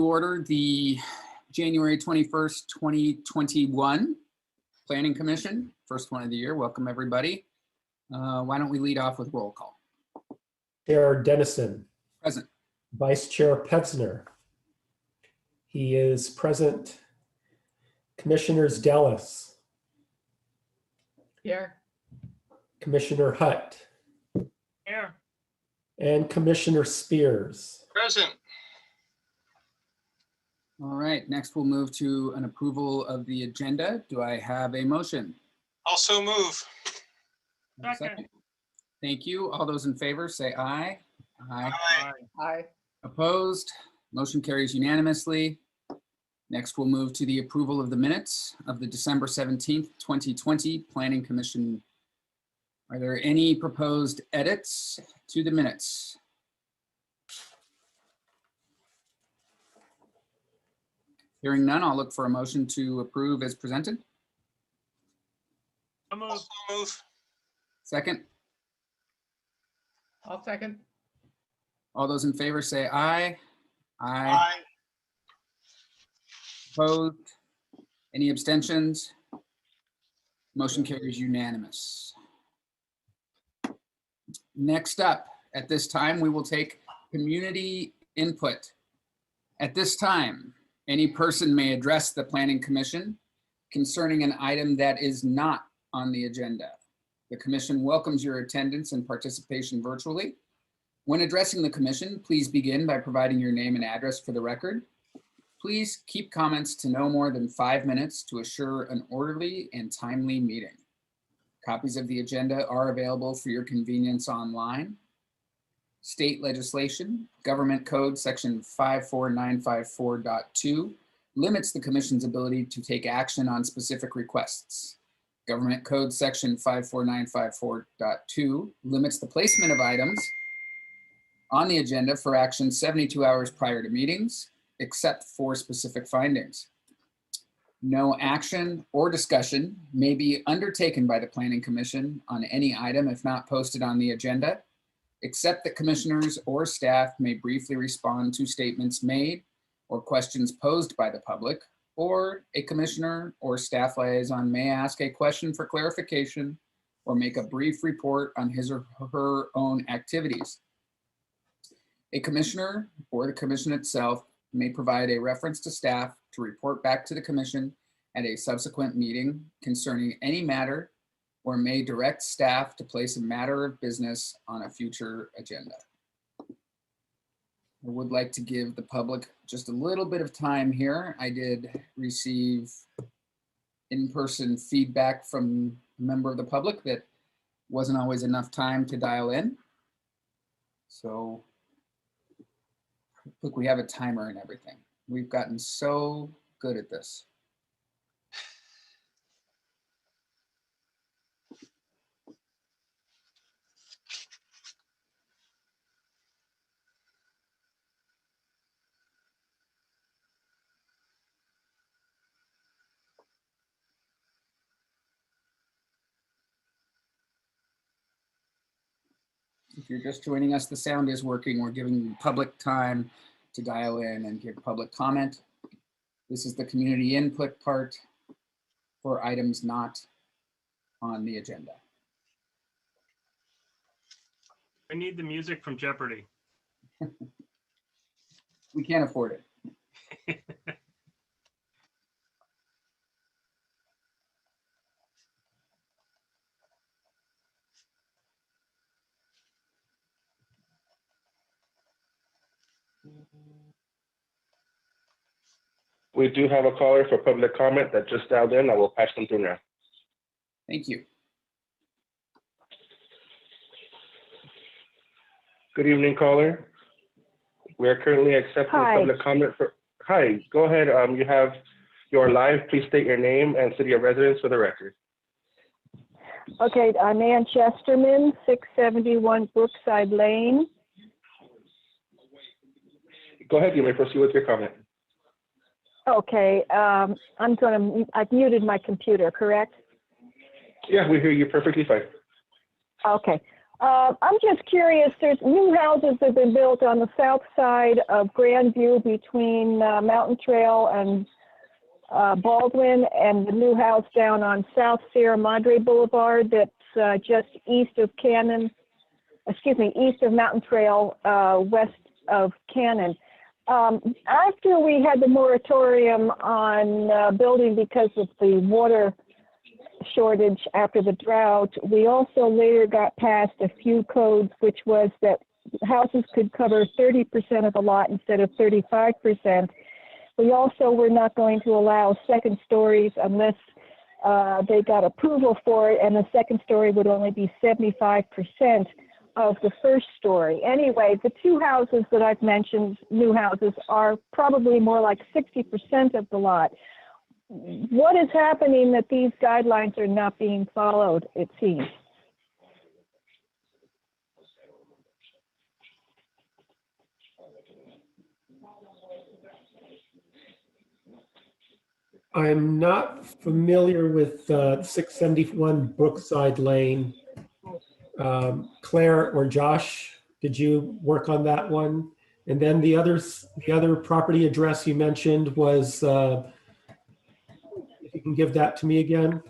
Order the January 21st, 2021 Planning Commission, first one of the year. Welcome, everybody. Why don't we lead off with roll call? Chair Dennison. Present. Vice Chair Petzner. He is present. Commissioners Dallas. Here. Commissioner Hutt. Here. And Commissioner Spears. Present. All right, next we'll move to an approval of the agenda. Do I have a motion? Also move. Second. Thank you. All those in favor say aye. Aye. Aye. Aye. Opposed? Motion carries unanimously. Next, we'll move to the approval of the minutes of the December 17th, 2020 Planning Commission. Are there any proposed edits to the minutes? Hearing none, I'll look for a motion to approve as presented. Also move. Second, I'll second. all those in favor say aye. Aye. Opposed? Any abstentions? Motion carries unanimous. Next up, at this time, we will take community input. At this time, any person may address the Planning Commission concerning an item that is not on the agenda. The Commission welcomes your attendance and participation virtually. When addressing the Commission, please begin by providing your name and address for the record. Please keep comments to no more than 5 minutes to assure an orderly and timely meeting. Copies of the agenda are available for your convenience online. State legislation, Government Code Section 54954.2 limits the Commission's ability to take action on specific requests. Government Code Section 54954.2 limits the placement of items on the agenda for action 72 hours prior to meetings, except for specific findings. No action or discussion may be undertaken by the Planning Commission on any item if not posted on the agenda, except that commissioners or staff may briefly respond to statements made or questions posed by the public, or a commissioner or staff liaison may ask a question for clarification or make a brief report on his or her own activities. A commissioner or the commission itself may provide a reference to staff to report back to the commission at a subsequent meeting concerning any matter, or may direct staff to place a matter of business on a future agenda. I would like to give the public just a little bit of time here. I did receive in-person feedback from a member of the public that wasn't always enough time to dial in. So look, we have a timer and everything. We've gotten so good at this. If you're just joining us, the sound is working. We're giving public time to dial in and give public comment. This is the community input part for items not on the agenda. I need the music from Jeopardy. We can't afford it. We do have a caller for public comment that just dialed in. I will patch them through now. Thank you. Good evening, caller. We are currently accepting public comment for. Hi, go ahead. You're live. Please state your name and city of residence for the record. Okay, I'm Ann Chesterman, 671 Brookside Lane. Go ahead. You may proceed with your comment. Okay, I've muted my computer, correct? Yeah, we hear you perfectly fine. Okay. I'm just curious, there's new houses that have been built on the south side of Grandview between Mountain Trail and Baldwin, and the new house down on South Sierra Madre Boulevard that's just east of east of Mountain Trail, west of Cannon. After we had the moratorium on building because of the water shortage after the drought, we also later got passed a few codes, which was that houses could cover 30% of the lot instead of 35%. We also were not going to allow second stories unless they got approval for it, and the second story would only be 75% of the first story. Anyway, the two houses that I've mentioned, new houses, are probably more like 60% of the lot. What is happening that these guidelines are not being followed, it seems? I'm not familiar with 671 Brookside Lane. Claire or Josh, did you work on that one? And then the other property address you mentioned was, if you can give that to me again.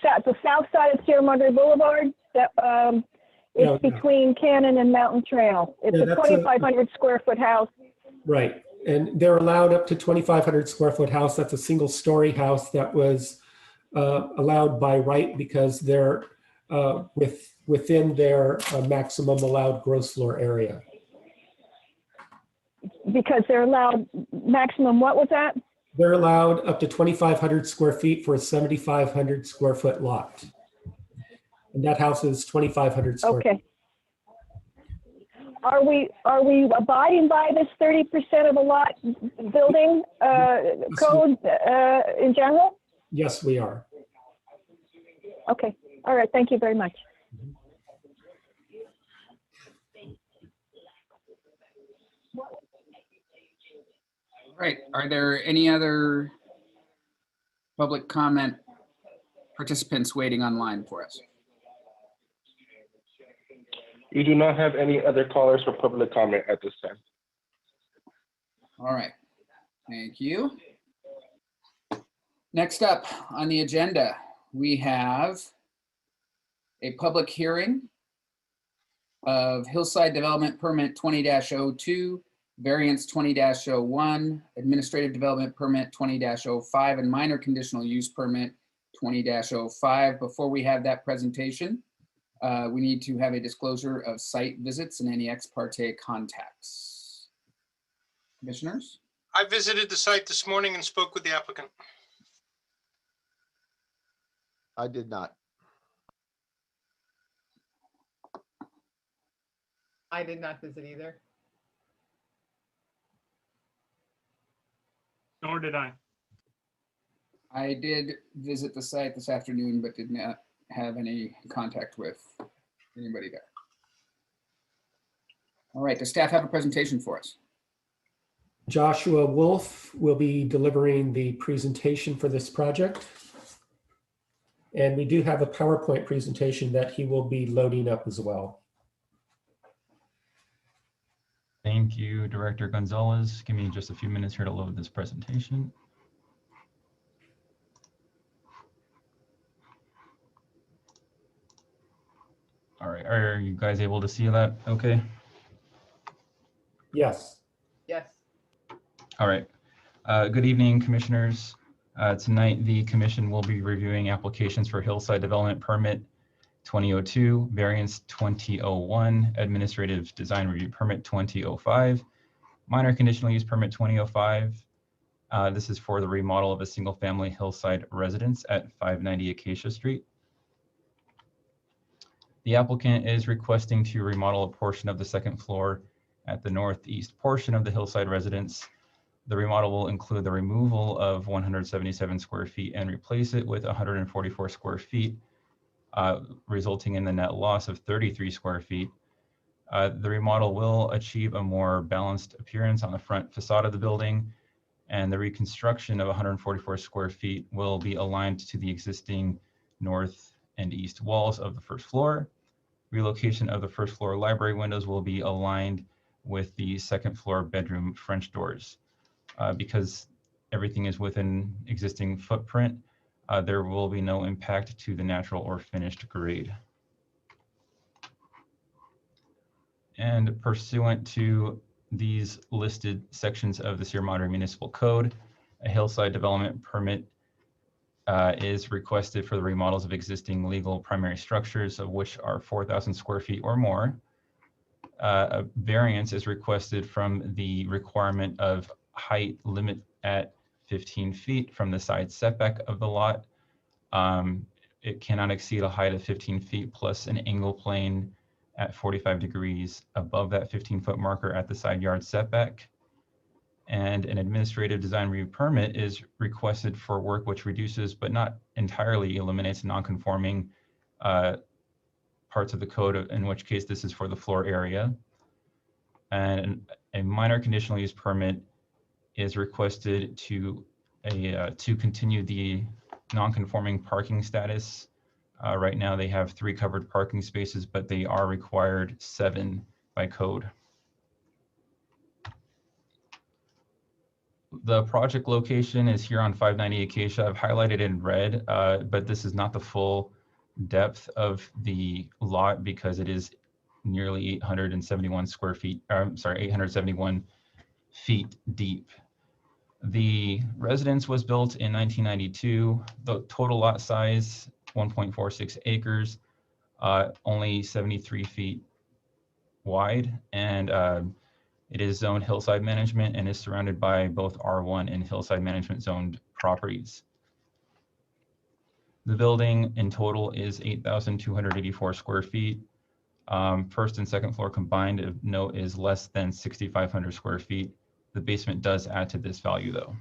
The south side of Sierra Madre Boulevard, that it's between Cannon and Mountain Trail. It's a 2,500 square foot house. Right, and they're allowed up to 2,500 square foot house. That's a single story house that was allowed by right because they're within their maximum allowed gross floor area. Because they're allowed maximum, what was that? They're allowed up to 2,500 square feet for a 7,500 square foot lot. And that house is 2,500 square feet. Okay. Are we abiding by this 30% of a lot building code in general? Yes, we are. Okay. All right. Thank you very much. All right, are there any other public comment participants waiting online for us? We do not have any other callers for public comment at this time. All right, thank you. Next up on the agenda, we have a public hearing of Hillside Development Permit 20-02, Variance 20-01, Administrative Development Permit 20-05, and Minor Conditional Use Permit 20-05. Before we have that presentation, we need to have a disclosure of site visits and any ex parte contacts. Commissioners? I visited the site this morning and spoke with the applicant. I did not. I did not visit either. Nor did I. I did visit the site this afternoon, but did not have any contact with anybody there. All right, does staff have a presentation for us? Joshua Wolf will be delivering the presentation for this project. And we do have a PowerPoint presentation that he will be loading up as well. Thank you, Director Gonzalez. Give me just a few minutes here to load this presentation. All right, are you guys able to see that okay? Yes. Yes. All right. Good evening, commissioners. Tonight, the commission will be reviewing applications for Hillside Development Permit 2002, Variance 2001, Administrative Design Review Permit 2005, Minor Conditional Use Permit 2005. This is for the remodel of a single-family hillside residence at 590 Acacia Street. The applicant is requesting to remodel a portion of the second floor at the northeast portion of the hillside residence. The remodel will include the removal of 177 square feet and replace it with 144 square feet, resulting in the net loss of 33 square feet. The remodel will achieve a more balanced appearance on the front facade of the building, and the reconstruction of 144 square feet will be aligned to the existing north and east walls of the first floor. Relocation of the first floor library windows will be aligned with the second floor bedroom French doors. Because everything is within existing footprint, there will be no impact to the natural or finished grade. And pursuant to these listed sections of the Sierra Madre Municipal Code, a hillside development permit is requested for the remodels of existing legal primary structures, of which are 4,000 square feet or more. A variance is requested from the requirement of height limit at 15 feet from the side setback of the lot. It cannot exceed a height of 15 feet plus an angle plane at 45 degrees above that 15-foot marker at the side yard setback. And an administrative design review permit is requested for work which reduces but not entirely eliminates non-conforming parts of the code, in which case this is for the floor area. And a minor conditional use permit is requested to continue the non-conforming parking status. Right now they have 3 covered parking spaces, but they are required 7 by code. The project location is here on 590 Acacia. I've highlighted in red, but this is not the full depth of the lot because it is nearly 871 square feet, 871 feet deep. The residence was built in 1992. The total lot size, 1.46 acres, only 73 feet wide, and it is zoned hillside management and is surrounded by both R1 and hillside management zoned properties. The building in total is 8,284 square feet. First and second floor combined, of note, is less than 6,500 square feet. The basement does add to this value though,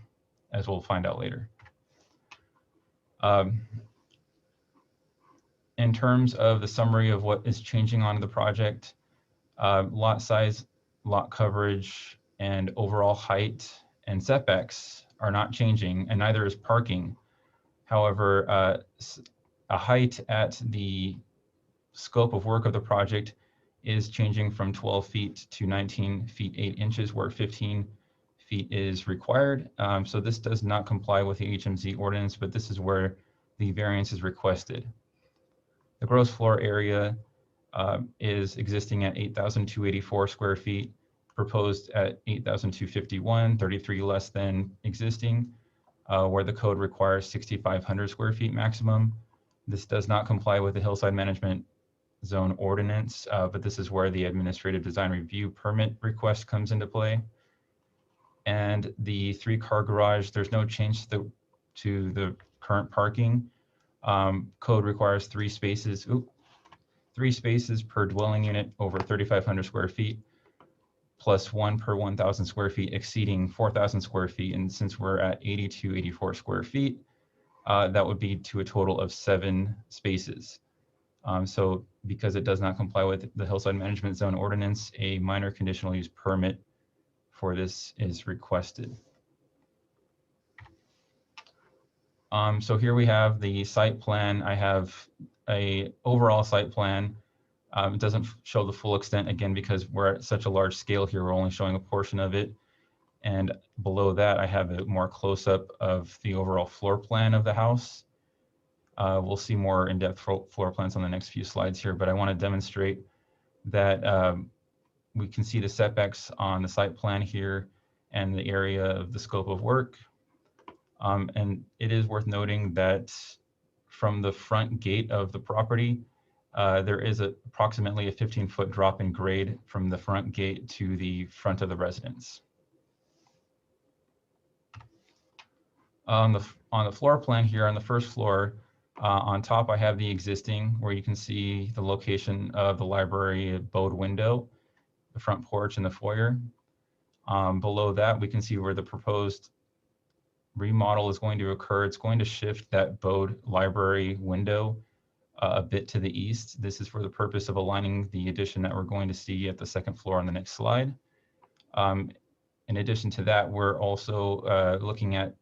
as we'll find out later. In terms of the summary of what is changing on the project, lot size, lot coverage, and overall height and setbacks are not changing, and neither is parking. However, a height at the scope of work of the project is changing from 12 feet to 19 feet 8 inches, where 15 feet is required. So this does not comply with the HMZ ordinance, but this is where the variance is requested. The gross floor area is existing at 8,284 square feet, proposed at 8,251, 33 less than existing, where the code requires 6,500 square feet maximum. This does not comply with the hillside management zone ordinance, but this is where the administrative design review permit request comes into play. And the 3-car garage, there's no change to the current parking. Code requires 3 spaces per dwelling unit over 3,500 square feet, plus 1 per 1,000 square feet exceeding 4,000 square feet. And since we're at 8,284 square feet, that would be to a total of 7 spaces. So because it does not comply with the hillside management zone ordinance, a minor conditional use permit for this is requested. So here we have the site plan. I have a overall site plan. It doesn't show the full extent, again, because we're at such a large scale here, we're only showing a portion of it. And below that, I have a more close-up of the overall floor plan of the house. We'll see more in-depth floor plans on the next few slides here, but I want to demonstrate that we can see the setbacks on the site plan here and the area of the scope of work. And it is worth noting that from the front gate of the property, there is approximately a 15-foot drop in grade from the front gate to the front of the residence. On the floor plan here on the first floor, on top I have the existing, where you can see the location of the library bowed window, the front porch, and the foyer. Below that, we can see where the proposed remodel is going to occur. It's going to shift that bowed library window a bit to the east. This is for the purpose of aligning the addition that we're going to see at the second floor on the next slide. In addition to that, we're also looking at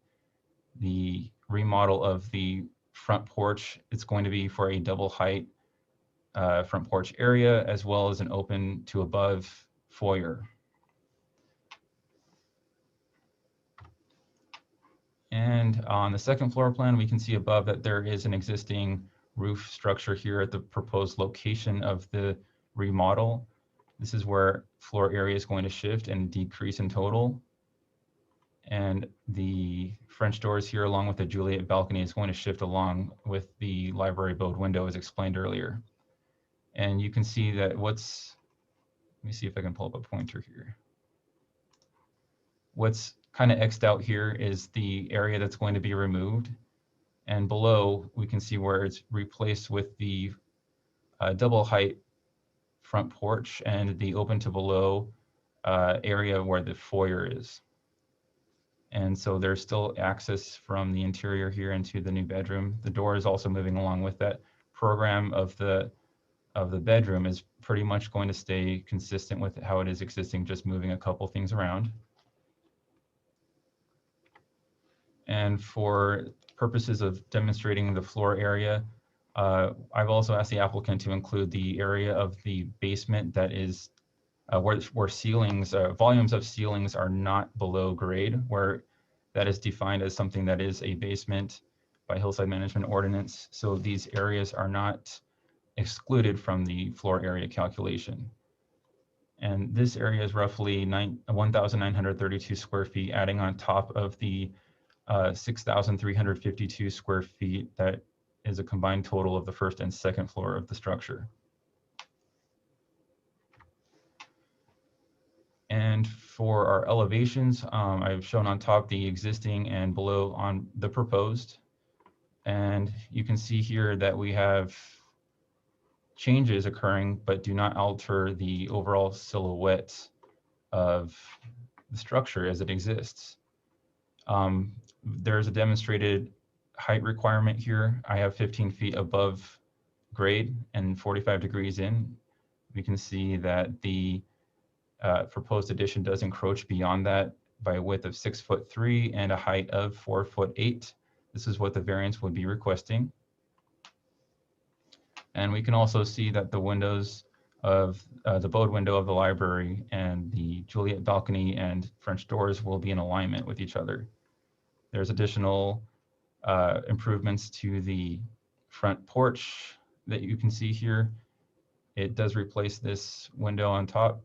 the remodel of the front porch. It's going to be for a double height front porch area, as well as an open to above foyer. And on the second floor plan, we can see above that there is an existing roof structure here at the proposed location of the remodel. This is where floor area is going to shift and decrease in total. And the French doors here, along with the Juliet balcony, is going to shift along with the library bowed window as explained earlier. And you can see that let me see if I can pull up a pointer here. What's kind of X'd out here is the area that's going to be removed. And below, we can see where it's replaced with the double height front porch and the open to below area where the foyer is. And so there's still access from the interior here into the new bedroom. The door is also moving along with that. Program of the bedroom is pretty much going to stay consistent with how it is existing, just moving a couple things around. And for purposes of demonstrating the floor area, I've also asked the applicant to include the area of the basement that is where ceilings, volumes of ceilings are not below grade, where that is defined as something that is a basement by Hillside Management Ordinance. So these areas are not excluded from the floor area calculation. And this area is roughly 1,932 square feet, adding on top of the 6,352 square feet that is a combined total of the first and second floor of the structure. And for our elevations, I've shown on top the existing and below on the proposed. And you can see here that we have changes occurring, but do not alter the overall silhouette of the structure as it exists. There's a demonstrated height requirement here. I have 15 feet above grade and 45 degrees in. We can see that the proposed addition does encroach beyond that by a width of 6'3" and a height of 4'8". This is what the variance would be requesting. And we can also see that the windows of the bowed window of the library and the Juliet balcony and French doors will be in alignment with each other. There's additional improvements to the front porch that you can see here. It does replace this window on top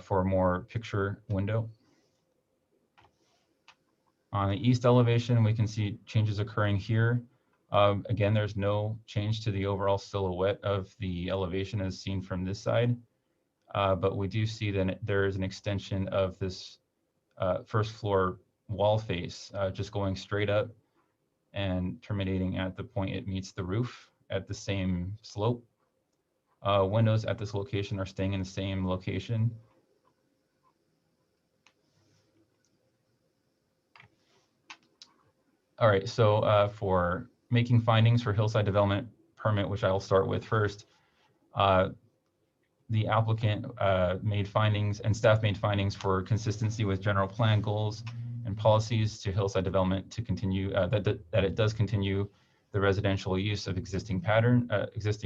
for a more picture window. On the east elevation, we can see changes occurring here. Again, there's no change to the overall silhouette of the elevation as seen from this side, but we do see that there is an extension of this first floor wall face just going straight up and terminating at the point it meets the roof at the same slope. Windows at this location are staying in the same location. All right, so for making findings for Hillside Development Permit, which I'll start with first, the applicant made findings and staff made findings for consistency with general plan goals and policies to Hillside Development to continue, that it does continue the residential use of existing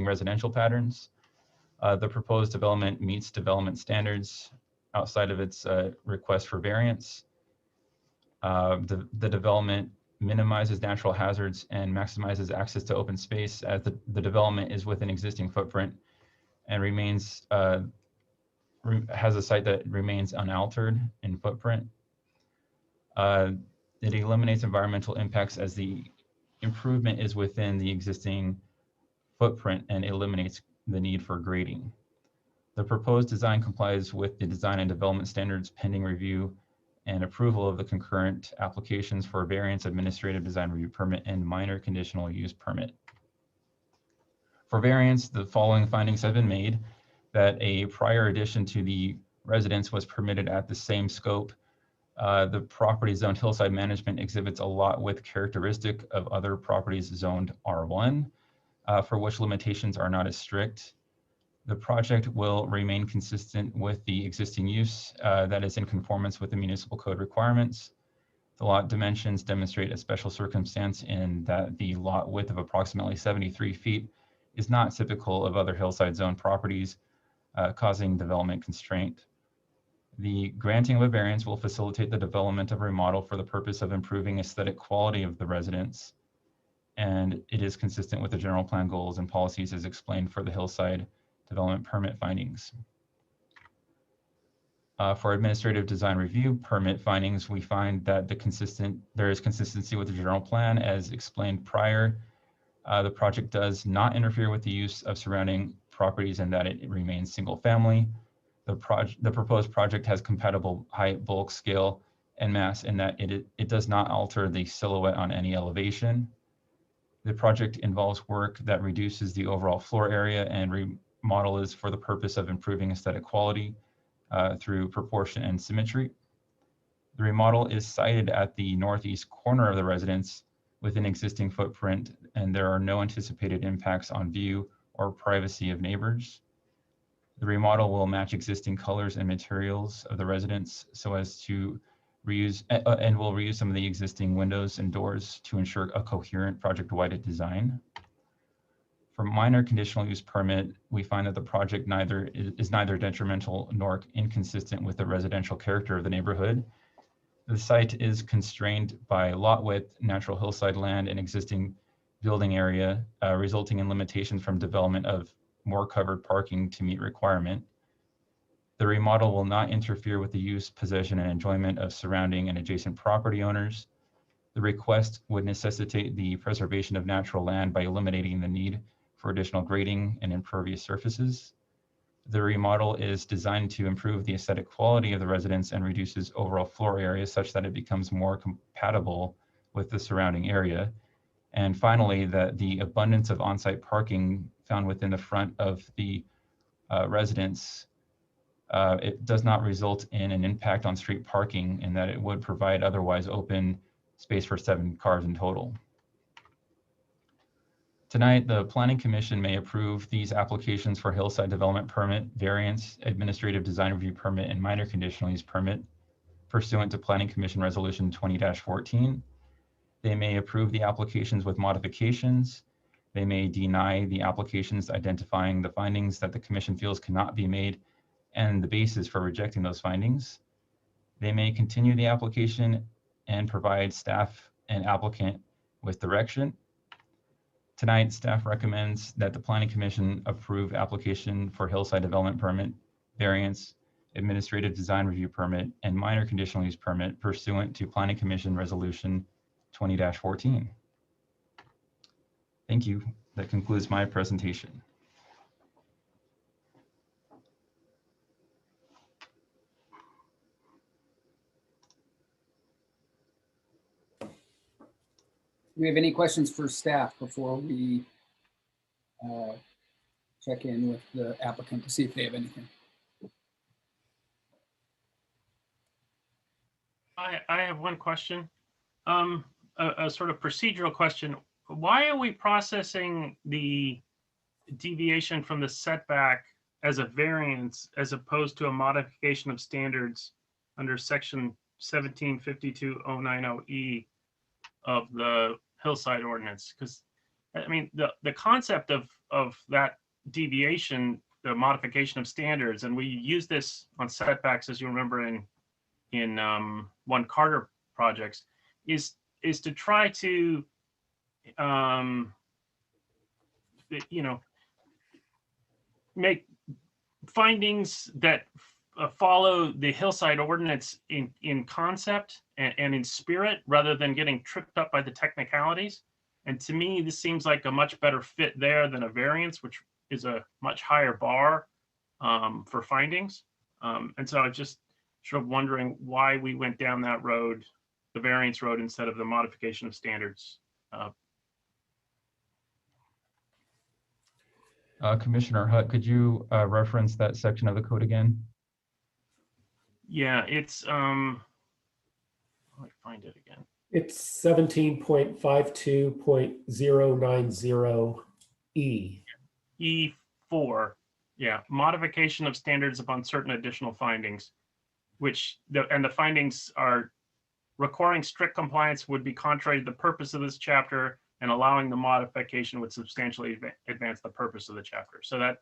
residential patterns. The proposed development meets development standards outside of its request for variance. The development minimizes natural hazards and maximizes access to open space as the development is within existing footprint and remains has a site that remains unaltered in footprint. It eliminates environmental impacts as the improvement is within the existing footprint and eliminates the need for grading. The proposed design complies with the design and development standards pending review and approval of the concurrent applications for variance, administrative design review permit, and minor conditional use permit. For variance, the following findings have been made: that a prior addition to the residence was permitted at the same scope. The property zoned Hillside Management exhibits a lot with characteristic of other properties zoned R1, for which limitations are not as strict. The project will remain consistent with the existing use that is in conformance with the municipal code requirements. The lot dimensions demonstrate a special circumstance in that the lot width of approximately 73 feet is not typical of other hillside zone properties, causing development constraint. The granting of a variance will facilitate the development of a remodel for the purpose of improving aesthetic quality of the residence, and it is consistent with the general plan goals and policies as explained for the hillside development permit findings. For administrative design review permit findings, we find that there is consistency with the general plan as explained prior. The project does not interfere with the use of surrounding properties and that it remains single family. The proposed project has compatible height, bulk, scale, and mass in that it does not alter the silhouette on any elevation. The project involves work that reduces the overall floor area, and remodel is for the purpose of improving aesthetic quality through proportion and symmetry. The remodel is sited at the northeast corner of the residence with an existing footprint, and there are no anticipated impacts on view or privacy of neighbors. The remodel will match existing colors and materials of the residence so as to reuse, and will reuse some of the existing windows and doors to ensure a coherent project-wide design. For minor conditional use permit, we find that the project is neither detrimental nor inconsistent with the residential character of the neighborhood. The site is constrained by lot width, natural hillside land, and existing building area, resulting in limitations from development of more covered parking to meet requirement. The remodel will not interfere with the use, possession, and enjoyment of surrounding and adjacent property owners. The request would necessitate the preservation of natural land by eliminating the need for additional grading and impervious surfaces. The remodel is designed to improve the aesthetic quality of the residence and reduces overall floor area such that it becomes more compatible with the surrounding area. And finally, that the abundance of on-site parking found within the front of the residence, it does not result in an impact on street parking, in that it would provide otherwise open space for 7 cars in total. Tonight, the Planning Commission may approve these applications for Hillside Development Permit, Variance, Administrative Design Review Permit, and Minor Conditional Use Permit pursuant to Planning Commission Resolution 20-14. They may approve the applications with modifications. They may deny the applications, identifying the findings that the Commission feels cannot be made and the basis for rejecting those findings. They may continue the application and provide staff and applicant with direction. Tonight, staff recommends that the Planning Commission approve application for Hillside Development Permit, Variance, Administrative Design Review Permit, and Minor Conditional Use Permit pursuant to Planning Commission Resolution 20-14. Thank you. That concludes my presentation. Do we have any questions for staff before we check in with the applicant to see if they have anything? I have one question, a sort of procedural question. Why are we processing the deviation from the setback as a variance as opposed to a modification of standards under section 1752.090E of the Hillside ordinance? Because I mean, the concept of that deviation, the modification of standards, and we use this on setbacks, as you remember in one Carter projects, is to try to make findings that follow the Hillside ordinance in concept and in spirit, rather than getting tripped up by the technicalities. And to me, this seems like a much better fit there than a variance, which is a much higher bar for findings. And so I just sort of wondering why we went down that road, the variance road, instead of the modification of standards. Commissioner Hutt, could you reference that section of the code again? Yeah, it's let me find it again. It's 17.52.090E. E4, yeah, modification of standards upon certain additional findings, which the findings are requiring strict compliance would be contrary to the purpose of this chapter and allowing the modification would substantially advance the purpose of the chapter. So that,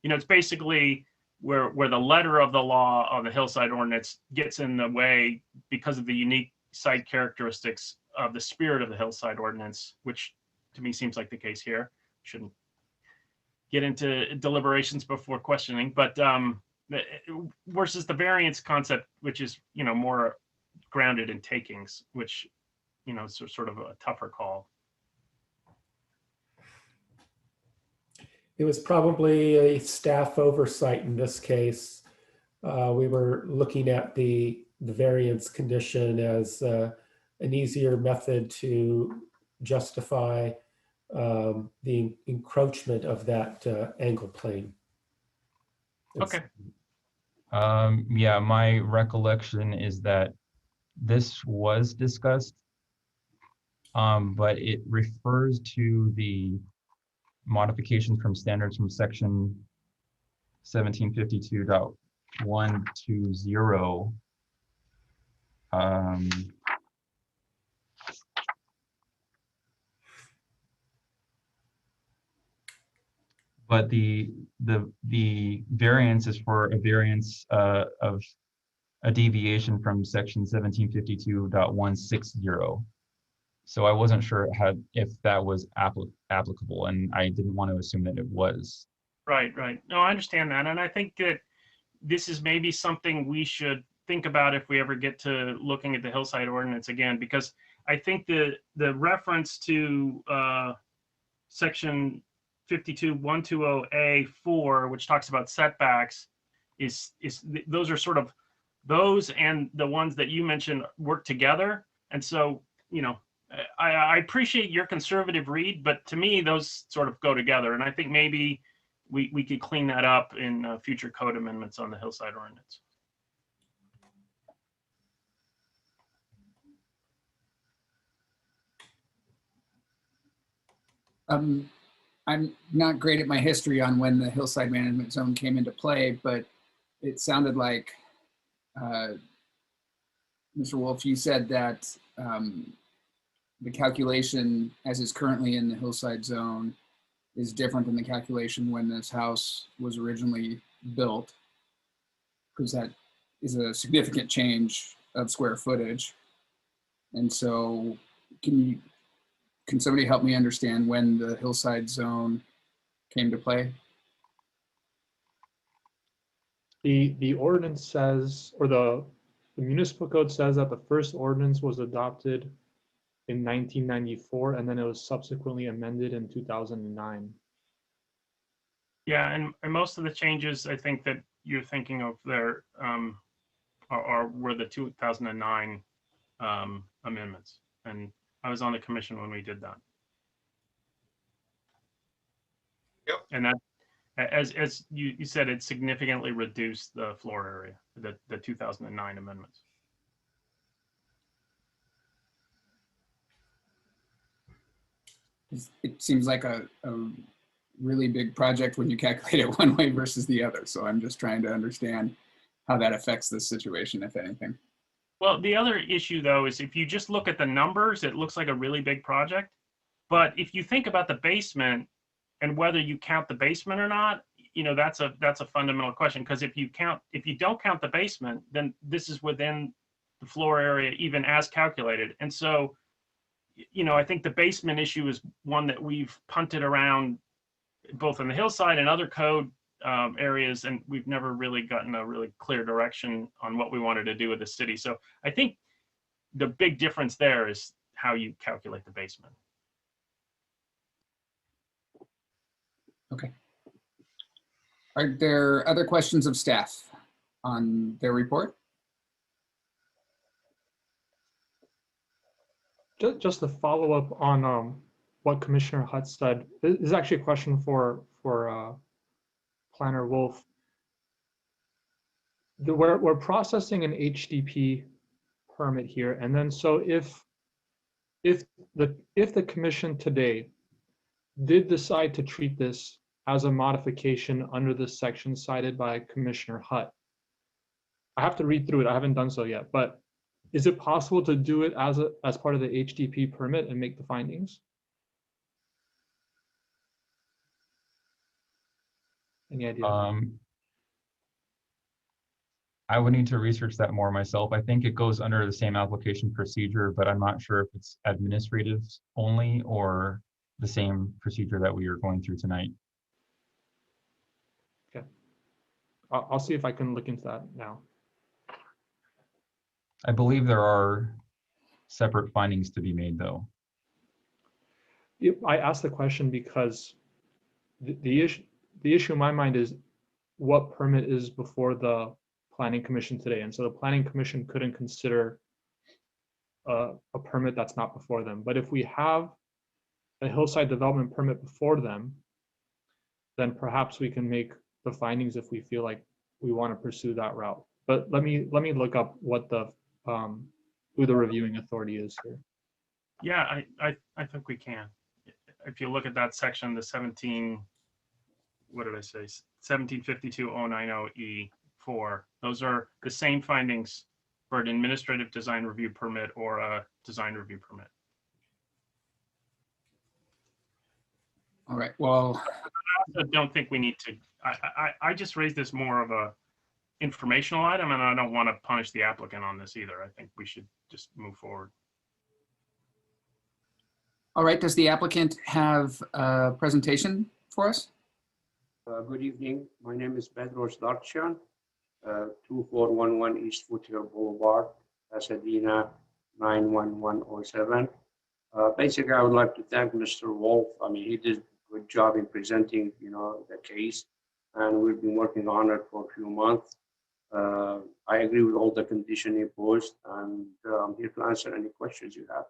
it's basically where the letter of the law on the Hillside ordinance gets in the way because of the unique site characteristics of the spirit of the Hillside ordinance, which to me seems like the case here. Shouldn't get into deliberations before questioning, but versus the variance concept, which is, more grounded in takings, which, is sort of a tougher call. It was probably a staff oversight in this case. We were looking at the variance condition as an easier method to justify the encroachment of that angle plane. Okay. Yeah, my recollection is that this was discussed, but it refers to the modification from standards from section 1752.120. But the variance is for a variance of a deviation from section 1752.160. So I wasn't sure if that was applicable, and I didn't want to assume that it was. Right. No, I understand that. And I think that this is maybe something we should think about if we ever get to looking at the Hillside ordinance again, because I think the reference to section 52.120A4, which talks about setbacks, is those are sort of, those and the ones that you mentioned work together. And so, I appreciate your conservative read, but to me, those sort of go together. And I think maybe we could clean that up in future code amendments on the Hillside ordinance. I'm not great at my history on when the Hillside Management Zone came into play, but it sounded like, Mr. Wolf, you said that the calculation as is currently in the Hillside Zone is different than the calculation when this house was originally built, because that is a significant change of square footage. And so can somebody help me understand when the Hillside Zone came to play? The ordinance says, or the municipal code says that the first ordinance was adopted in 1994, and then it was subsequently amended in 2009. Yeah, and most of the changes I think that you're thinking of there were the 2009 amendments, and I was on the commission when we did that. Yep. And that, as you said, it significantly reduced the floor area, the 2009 amendments. It seems like a really big project when you calculate it one way versus the other. So I'm just trying to understand how that affects this situation, if anything. Well, the other issue though is if you just look at the numbers, it looks like a really big project. But if you think about the basement and whether you count the basement or not, that's a fundamental question. Because if you don't count the basement, then this is within the floor area even as calculated. And so, I think the basement issue is one that we've punted around both on the Hillside and other code areas, and we've never really gotten a really clear direction on what we wanted to do with the city. So I think the big difference there is how you calculate the basement. Okay. Are there other questions of staff on their report? Just to follow up on what Commissioner Hutt said, this is actually a question for Planner Wolf. We're processing an HDP permit here, and then so if the commission today did decide to treat this as a modification under the section cited by Commissioner Hutt, I have to read through it. I haven't done so yet, but is it possible to do it as part of the HDP permit and make the findings? Any idea? I would need to research that more myself. I think it goes under the same application procedure, but I'm not sure if it's administrative only or the same procedure that we are going through tonight. Okay. I'll see if I can look into that now. I believe there are separate findings to be made, though. I asked the question because the issue in my mind is what permit is before the Planning Commission today. And so the Planning Commission couldn't consider a permit that's not before them. But if we have a hillside development permit before them, then perhaps we can make the findings if we feel like we want to pursue that route. But let me look up what the who the reviewing authority is here. Yeah, I think we can. If you look at that section, the 17, what did I say? 1752-090E4. Those are the same findings for an administrative design review permit or a design review permit. All right, well, I don't think we need to. I just raised this more of a informational item, and I don't want to punish the applicant on this either. I think we should just move forward. all right, does the applicant have a presentation for us? Good evening. My name is Bedros Darkshan, 2411 East Foothill Boulevard, Pasadena 91107. Basically, I would like to thank Mr. Wolf. I mean, he did a good job in presenting, the case, and we've been working on it for a few months. I agree with all the conditions imposed, and I'm here to answer any questions you have.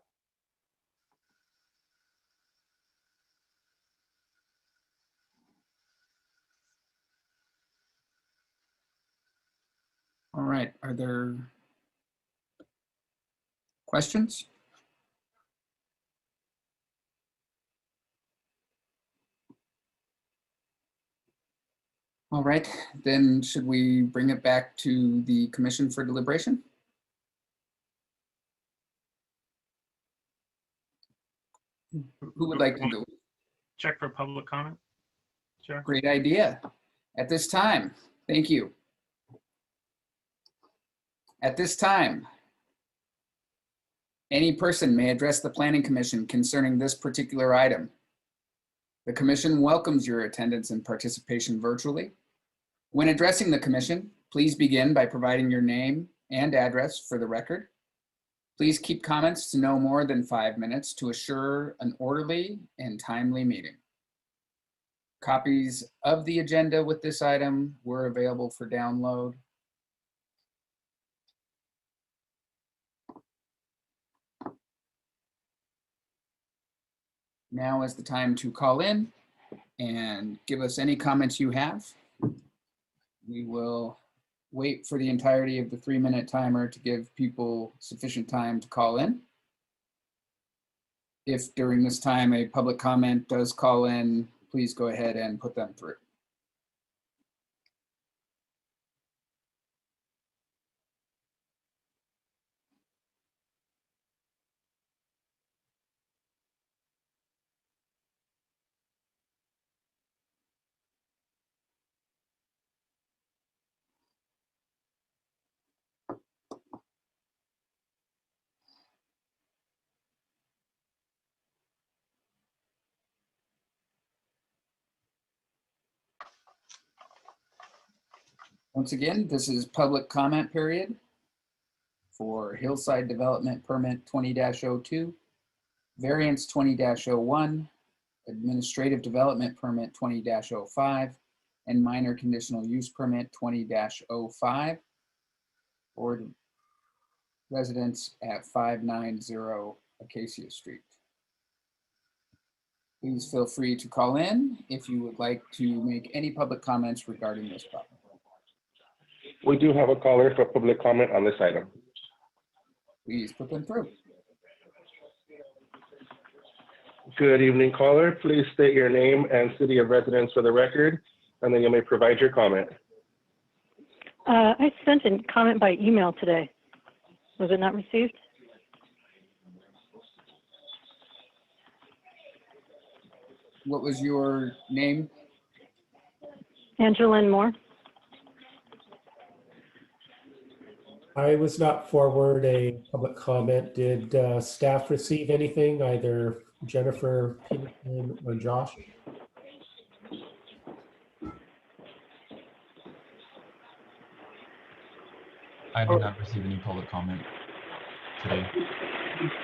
All right, are there questions? All right, then should we bring it back to the commission for deliberation? Who would like to do it? Check for public comment. Sure. Great idea. At this time, thank you. At this time, any person may address the Planning Commission concerning this particular item. The commission welcomes your attendance and participation virtually. When addressing the commission, please begin by providing your name and address for the record. Please keep comments to no more than 5 minutes to assure an orderly and timely meeting. Copies of the agenda with this item were available for download. Now is the time to call in and give us any comments you have. We will wait for the entirety of the 3-minute timer to give people sufficient time to call in. If during this time a public comment does call in, please go ahead and put them through. Once again, this is public comment period for Hillside Development Permit 20-02, Variance 20-01, Administrative Development Permit 20-05, and Minor Conditional Use Permit 20-05 for residents at 590 Acacia Street. Please feel free to call in if you would like to make any public comments regarding this property. We do have a caller for public comment on this item. Please put them through. Good evening, caller. Please state your name and city of residence for the record, and then you may provide your comment. I sent a comment by email today. Was it not received? What was your name? Angela Moore. I was not forward a public comment. Did staff receive anything, either Jennifer, Peterson, or Josh? I did not receive any public comment today.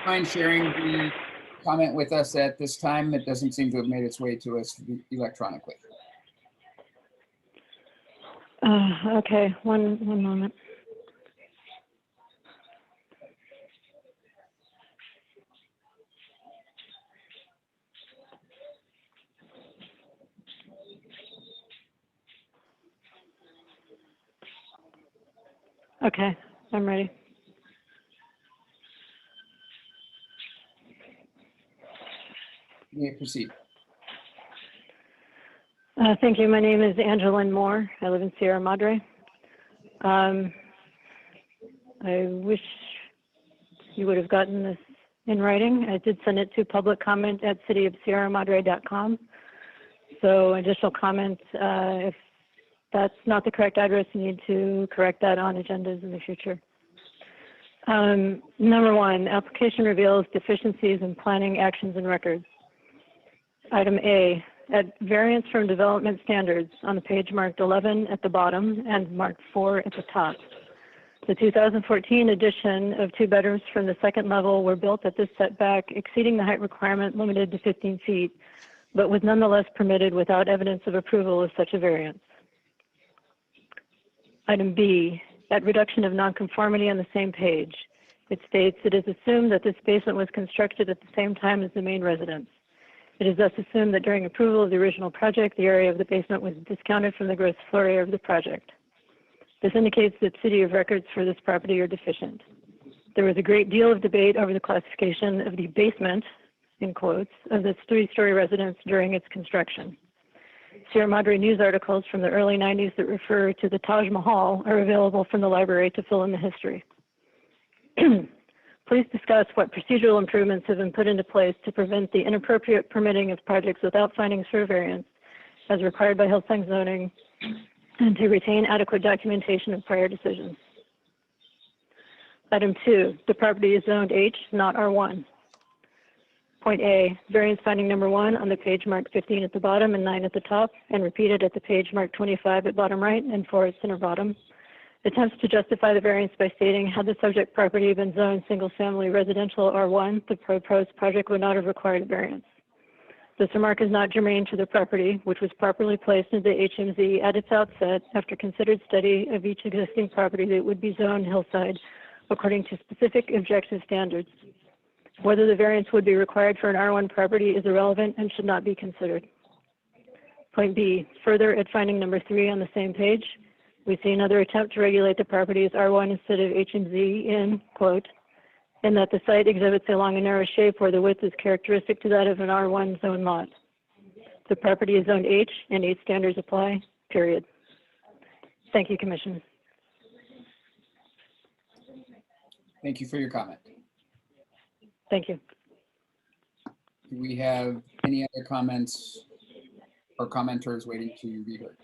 Mind sharing the comment with us at this time? It doesn't seem to have made its way to us electronically. Okay, one moment. Okay, I'm ready. You may proceed. Thank you. My name is Angela Moore. I live in Sierra Madre. I wish you would have gotten this in writing. I did send it to public comment at cityofsierramadre.com. So additional comments, if that's not the correct address, you need to correct that on agendas in the future. Number one, application reveals deficiencies in planning actions and records. Item A, at variance from development standards on the page marked 11 at the bottom and marked 4 at the top. The 2014 addition of 2 bedrooms from the second level were built at this setback, exceeding the height requirement limited to 15 feet, but was nonetheless permitted without evidence of approval of such a variance. Item B, at reduction of nonconformity on the same page, it states it is assumed that this basement was constructed at the same time as the main residence. It is thus assumed that during approval of the original project, the area of the basement was discounted from the gross floor area of the project. This indicates that city of records for this property are deficient. There was a great deal of debate over the classification of the basement, in quotes, of this 3-story residence during its construction. Sierra Madre news articles from the early 90s that refer to the Taj Mahal are available from the library to fill in the history. Please discuss what procedural improvements have been put into place to prevent the inappropriate permitting of projects without findings for variance as required by Hillside zoning, and to retain adequate documentation of prior decisions. Item 2, the property is zoned H, not R1. Point A, variance finding number 1 on the page marked 15 at the bottom and 9 at the top, and repeated at the page marked 25 at bottom right and 4 at center bottom. Attempts to justify the variance by stating, had the subject property been zoned single-family residential R1, the proposed project would not have required a variance. This remark is not germane to the property, which was properly placed into the HMZ at its outset after considered study of each existing property that would be zoned Hillside according to specific objective standards. Whether the variance would be required for an R1 property is irrelevant and should not be considered. Point B, further at finding number 3 on the same page, we see another attempt to regulate the property as R1 instead of HMZ in, quote, in that the site exhibits a long and narrow shape where the width is characteristic to that of an R1 zone lot. The property is zoned H and H standards apply, period. Thank you, Commission. Thank you for your comment. Thank you. Do we have any other comments or commenters waiting to be heard?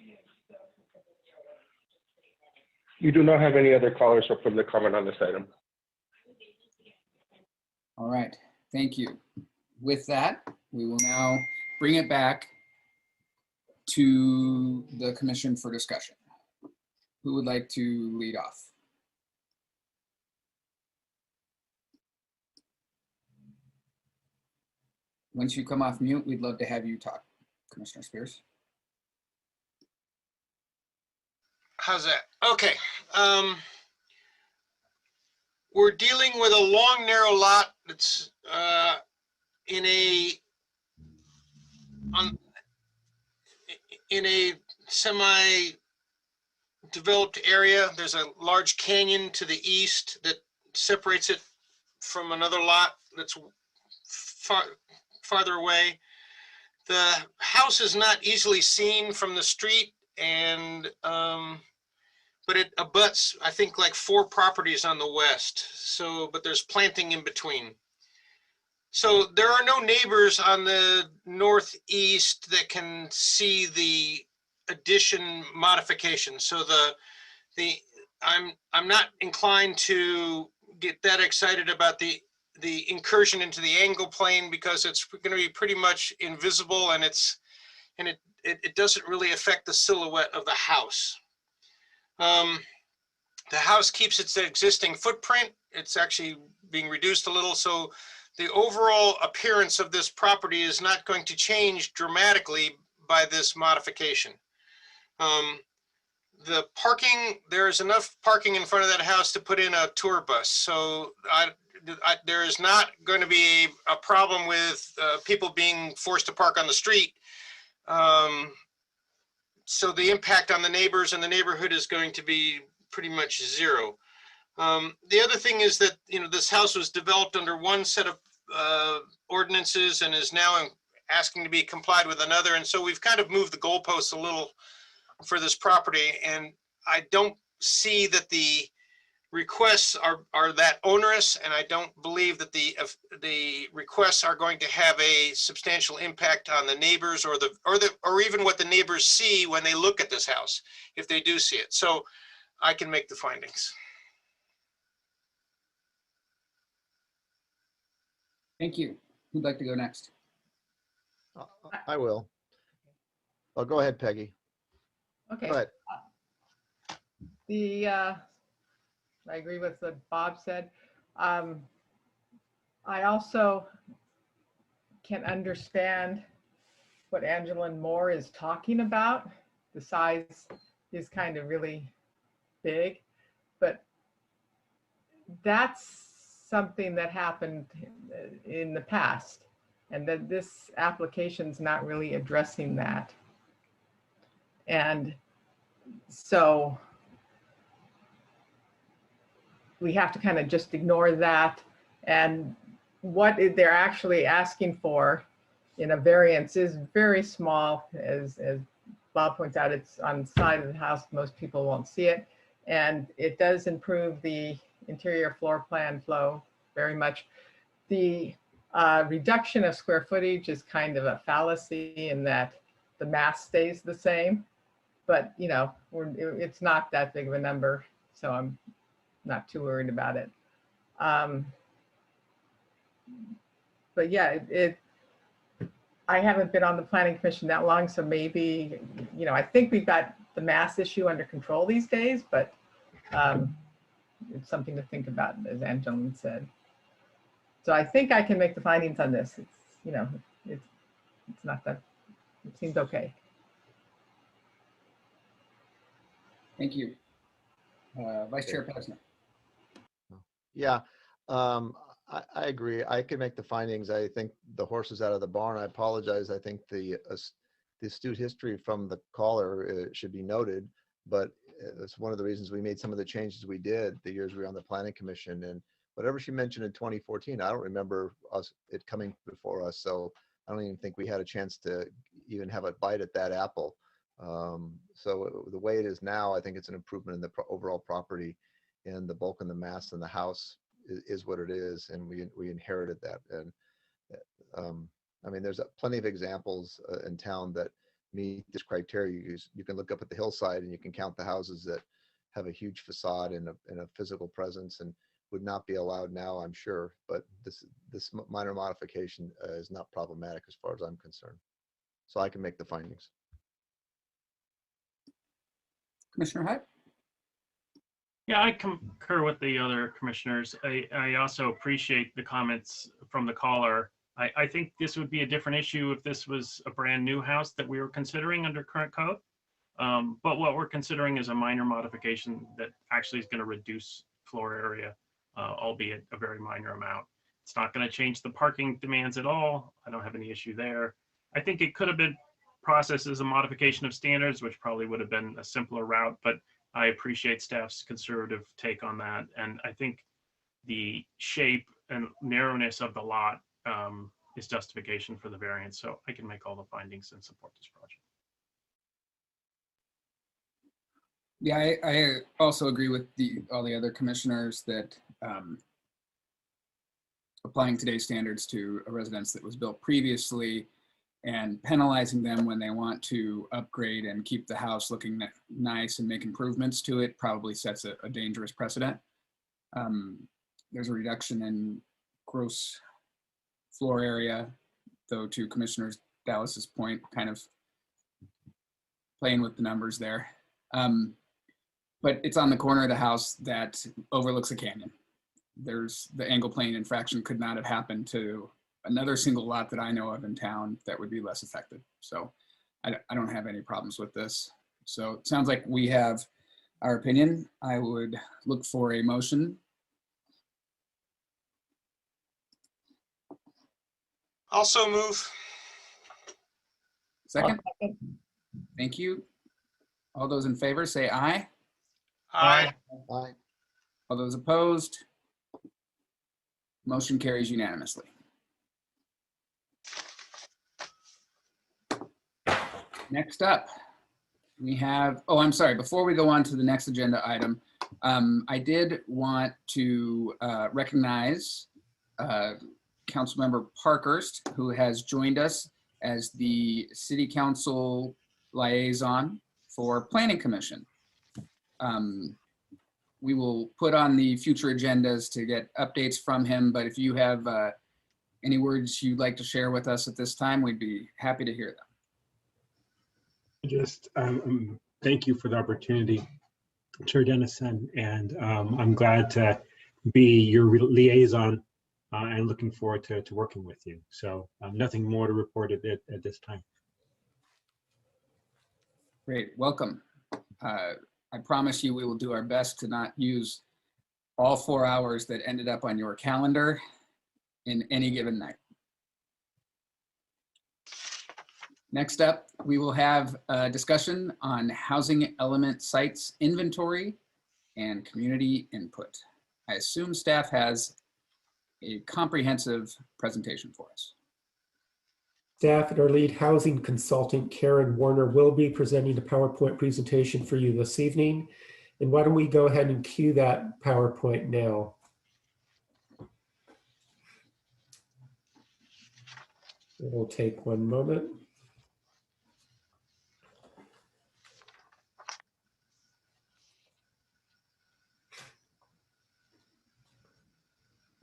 You do not have any other callers or public comment on this item. All right, thank you. With that, we will now bring it back to the commission for discussion. Who would like to lead off? Once you come off mute, we'd love to have you talk, Commissioner Spears. How's that? Okay. We're dealing with a long, narrow lot that's in a semi-developed area. There's a large canyon to the east that separates it from another lot that's farther away. The house is not easily seen from the street, and but it abuts, I think, like 4 properties on the west. So, but there's planting in between. So there are no neighbors on the northeast that can see the addition modification. So I'm not inclined to get that excited about the incursion into the angle plane because it's going to be pretty much invisible, and it doesn't really affect the silhouette of the house. The house keeps its existing footprint. It's actually being reduced a little, so the overall appearance of this property is not going to change dramatically by this modification. The parking, there is enough parking in front of that house to put in a tour bus. So there is not going to be a problem with people being forced to park on the street. So the impact on the neighbors and the neighborhood is going to be pretty much zero. The other thing is that, this house was developed under one set of ordinances and is now asking to be complied with another. And so we've kind of moved the goalposts a little for this property. And I don't see that the requests are that onerous. And I don't believe that the requests are going to have a substantial impact on the neighbors or even what the neighbors see when they look at this house, if they do see it. So I can make the findings. Thank you. Who'd like to go next? I will. Oh, go ahead, Peggy. Okay. Go ahead. I agree with what Bob said. I also can understand what Angelin Moore is talking about. The size is kind of really big, but that's something that happened in the past, and that this application's not really addressing that. And so we have to kind of just ignore that. And what they're actually asking for in a variance is very small. As Bob points out, it's on the side of the house. Most people won't see it. And it does improve the interior floor plan flow very much. The reduction of square footage is kind of a fallacy in that the mass stays the same, but it's not that big of a number, so I'm not too worried about it. But yeah, I haven't been on the planning commission that long, so maybe, I think we've got the mass issue under control these days, but it's something to think about, as Angelin said. So I think I can make the findings on this. It's not that, it seems okay. Thank you. Vice Chair Pezner. Yeah, I agree. I can make the findings. I think the horse is out of the barn. I apologize. I think the astute history from the caller should be noted, but it's one of the reasons we made some of the changes we did the years we were on the planning commission. And whatever she mentioned in 2014, I don't remember it coming before us. So I don't even think we had a chance to even have a bite at that apple. So the way it is now, I think it's an improvement in the overall property, and the bulk and the mass in the house is what it is. And we inherited that. And I mean, there's plenty of examples in town that meet this criteria. You can look up at the hillside and you can count the houses that have a huge facade and a physical presence, and would not be allowed now, I'm sure. But this minor modification is not problematic as far as I'm concerned. So I can make the findings. Commissioner Hyde? Yeah, I concur with the other commissioners. I also appreciate the comments from the caller. I think this would be a different issue if this was a brand new house that we were considering under current code. But what we're considering is a minor modification that actually is going to reduce floor area, albeit a very minor amount. It's not going to change the parking demands at all. I don't have any issue there. I think it could have been processed as a modification of standards, which probably would have been a simpler route, but I appreciate staff's conservative take on that. And I think the shape and narrowness of the lot is justification for the variance. So I can make all the findings and support this project. Yeah, I also agree with all the other commissioners that applying today's standards to a residence that was built previously and penalizing them when they want to upgrade and keep the house looking nice and make improvements to it probably sets a dangerous precedent. There's a reduction in gross floor area, though to Commissioner Dallas's point, kind of playing with the numbers there. But it's on the corner of the house that overlooks a canyon. There's the angle plane infraction could not have happened to another single lot that I know of in town that would be less affected. So I don't have any problems with this. So it sounds like we have our opinion. I would look for a motion. Also move. Second. Thank you. All those in favor say aye. Aye. Aye. All those opposed? Motion carries unanimously. Next up, we have, oh, I'm sorry, before we go on to the next agenda item, I did want to recognize Councilmember Parkhurst, who has joined us as the City Council Liaison for Planning Commission. We will put on the future agendas to get updates from him, but if you have any words you'd like to share with us at this time, we'd be happy to hear them. Just thank you for the opportunity, Chair Dennison, and I'm glad to be your liaison and looking forward to working with you. So nothing more to report at this time. Great, welcome. I promise you we will do our best to not use all 4 hours that ended up on your calendar in any given night. Next up, we will have a discussion on housing element sites inventory and community input. I assume staff has a comprehensive presentation for us. Staff and our lead housing consultant, Karen Warner, will be presenting a PowerPoint presentation for you this evening. And why don't we go ahead and cue that PowerPoint now. It'll take 1 moment.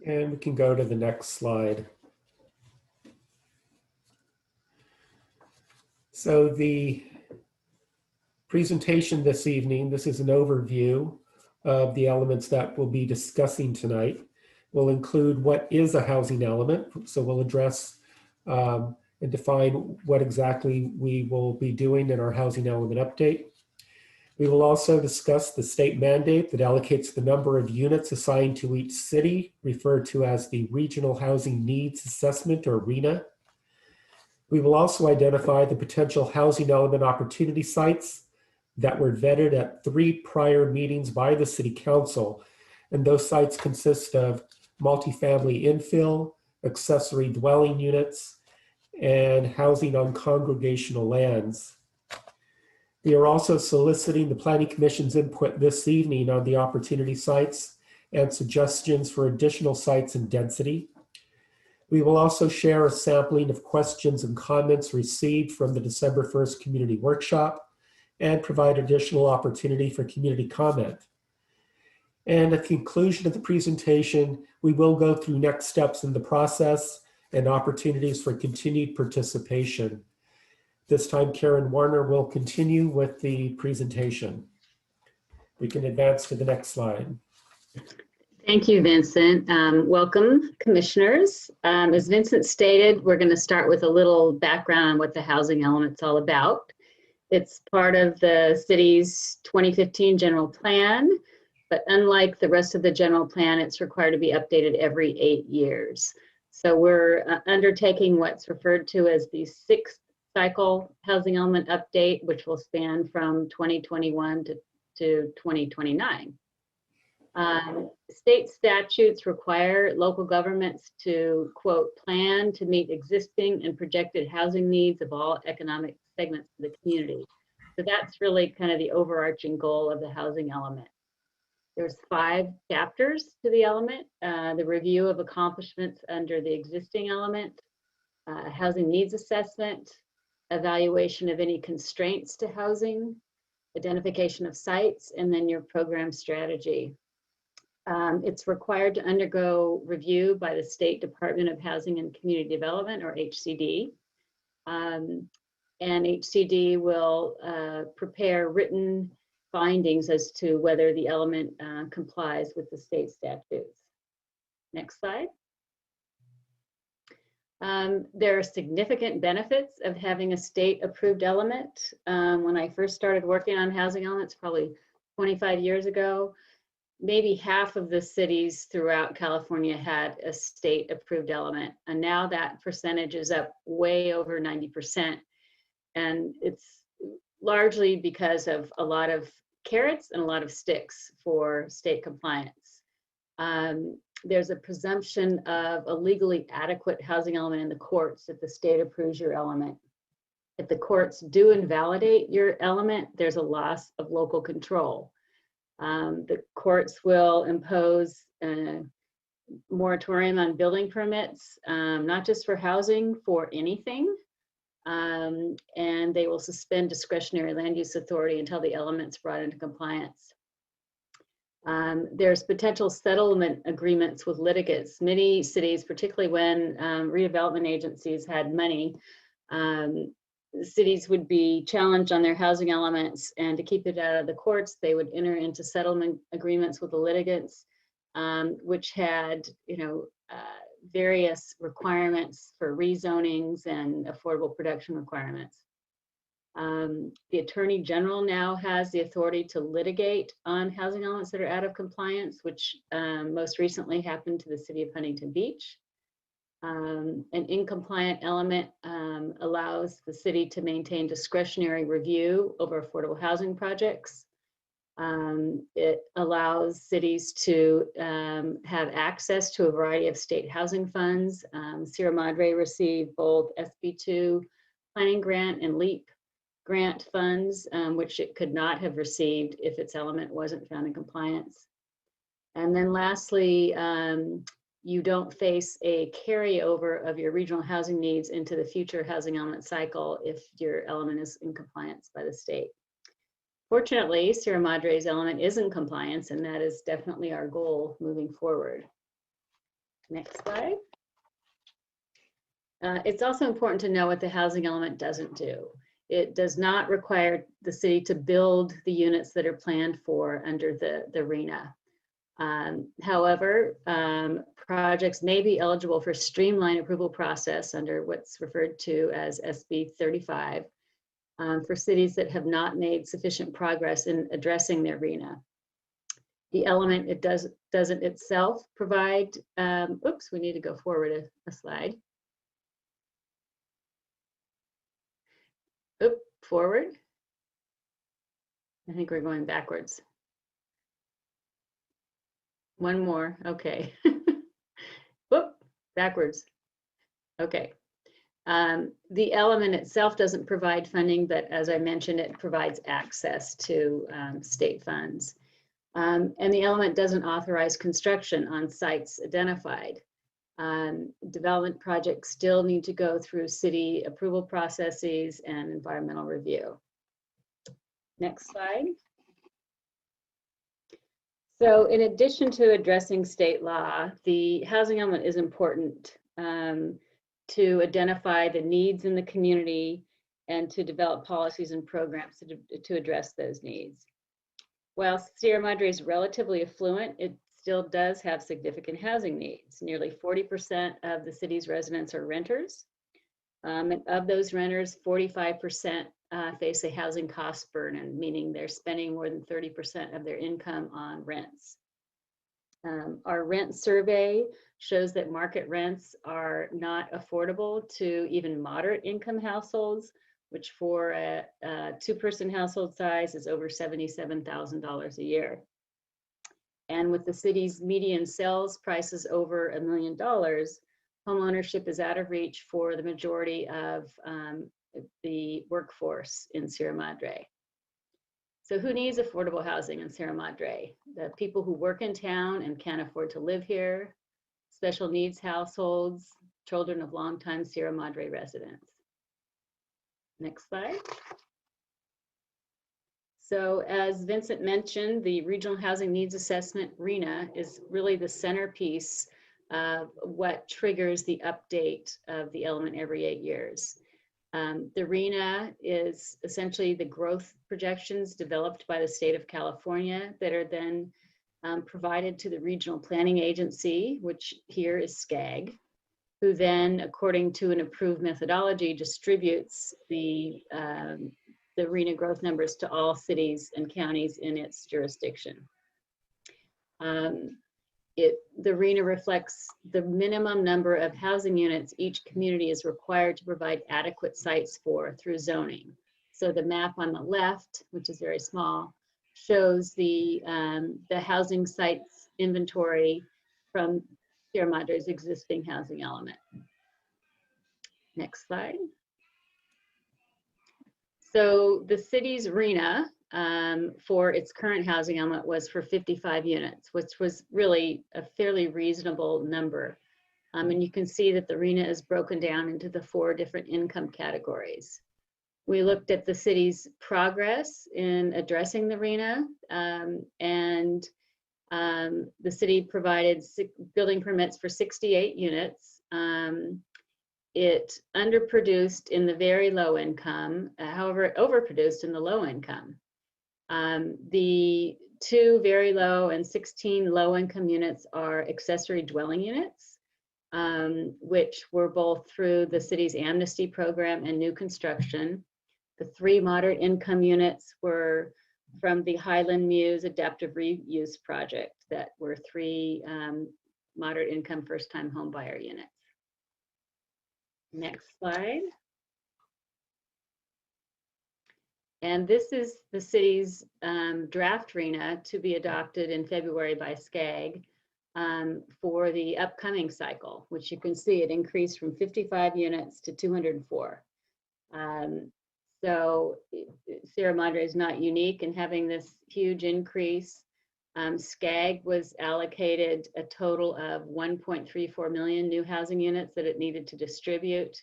And we can go to the next slide. So the presentation this evening, this is an overview of the elements that we'll be discussing tonight. We'll include what is a housing element. So we'll address and define what exactly we will be doing in our housing element update. We will also discuss the state mandate that allocates the number of units assigned to each city, referred to as the Regional Housing Needs Assessment, or RHNA. We will also identify the potential housing element opportunity sites that were vetted at 3 prior meetings by the City Council. And those sites consist of multifamily infill, accessory dwelling units, and housing on congregational lands. We are also soliciting the Planning Commission's input this evening on the opportunity sites and suggestions for additional sites and density. We will also share a sampling of questions and comments received from the December 1st community workshop and provide additional opportunity for community comment. And at the conclusion of the presentation, we will go through next steps in the process and opportunities for continued participation. This time, Karen Warner will continue with the presentation. We can advance to the next slide. Thank you, Vincent. Welcome, commissioners. As Vincent stated, we're going to start with a little background on what the housing element's all about. It's part of the city's 2015 general plan, but unlike the rest of the general plan, it's required to be updated every 8 years. So we're undertaking what's referred to as the 6th cycle housing element update, which will span from 2021 to 2029. State statutes require local governments to, quote, plan to meet existing and projected housing needs of all economic segments of the community. So that's really kind of the overarching goal of the housing element. There's 5 chapters to the element: the review of accomplishments under the existing element, housing needs assessment, evaluation of any constraints to housing, identification of sites, and then your program strategy. It's required to undergo review by the State Department of Housing and Community Development, or HCD. And HCD will prepare written findings as to whether the element complies with the state statutes. Next slide. There are significant benefits of having a state-approved element. When I first started working on housing elements, probably 25 years ago, maybe half of the cities throughout California had a state-approved element. And now that percentage is up way over 90%. And it's largely because of a lot of carrots and a lot of sticks for state compliance. There's a presumption of a legally adequate housing element in the courts if the state approves your element. If the courts do invalidate your element, there's a loss of local control. The courts will impose a moratorium on building permits, not just for housing, for anything. And they will suspend discretionary land use authority until the element's brought into compliance. There's potential settlement agreements with litigants. Many cities, particularly when redevelopment agencies had money, cities would be challenged on their housing elements, and to keep it out of the courts, they would enter into settlement agreements with the litigants, which had, various requirements for rezonings and affordable production requirements. The Attorney General now has the authority to litigate on housing elements that are out of compliance, which most recently happened to the city of Huntington Beach. An incompliant element allows the city to maintain discretionary review over affordable housing projects. It allows cities to have access to a variety of state housing funds. Sierra Madre received both SB2 planning grant and LEAP grant funds, which it could not have received if its element wasn't found in compliance. And then lastly, you don't face a carryover of your regional housing needs into the future housing element cycle if your element is in compliance by the state. Fortunately, Sierra Madre's element is in compliance, and that is definitely our goal moving forward. Next slide. It's also important to know what the housing element doesn't do. It does not require the city to build the units that are planned for under the RHNA. However, projects may be eligible for streamlined approval process under what's referred to as SB 35 for cities that have not made sufficient progress in addressing their RHNA. The element, it doesn't itself provide, oops, we need to go forward a slide. Oop, forward. I think we're going backwards. One more, okay. Whoop, backwards. Okay. The element itself doesn't provide funding, but as I mentioned, it provides access to state funds. And the element doesn't authorize construction on sites identified. Development projects still need to go through city approval processes and environmental review. Next slide. So in addition to addressing state law, the housing element is important to identify the needs in the community and to develop policies and programs to address those needs. While Sierra Madre is relatively affluent, it still does have significant housing needs. Nearly 40% of the city's residents are renters. And of those renters, 45% face a housing cost burden, meaning they're spending more than 30% of their income on rents. Our rent survey shows that market rents are not affordable to even moderate income households, which for a two-person household size is over $77,000 a year. And with the city's median sales prices over $1 million, homeownership is out of reach for the majority of the workforce in Sierra Madre. So who needs affordable housing in Sierra Madre? The people who work in town and can't afford to live here, special needs households, children of longtime Sierra Madre residents. Next slide. So as Vincent mentioned, the Regional Housing Needs Assessment, RHNA, is really the centerpiece of what triggers the update of the element every 8 years. The RHNA is essentially the growth projections developed by the state of California that are then provided to the Regional Planning Agency, which here is SCAG, who then, according to an approved methodology, distributes the RHNA growth numbers to all cities and counties in its jurisdiction. The RHNA reflects the minimum number of housing units each community is required to provide adequate sites for through zoning. So the map on the left, which is very small, shows the housing sites inventory from Sierra Madre's existing housing element. Next slide. So the city's RHNA for its current housing element was for 55 units, which was really a fairly reasonable number. And you can see that the RHNA is broken down into the 4 different income categories. We looked at the city's progress in addressing the RHNA, and the city provided building permits for 68 units. It underproduced in the very low income, however, it overproduced in the low income. The 2 very low and 16 low income units are accessory dwelling units, which were both through the city's amnesty program and new construction. The 3 moderate income units were from the Highland Muse Adaptive Reuse Project that were 3 moderate income first-time home buyer units. Next slide. And this is the city's draft RHNA to be adopted in February by SCAG for the upcoming cycle, which you can see it increased from 55 units to 204. So Sierra Madre is not unique in having this huge increase. SCAG was allocated a total of 1.34 million new housing units that it needed to distribute,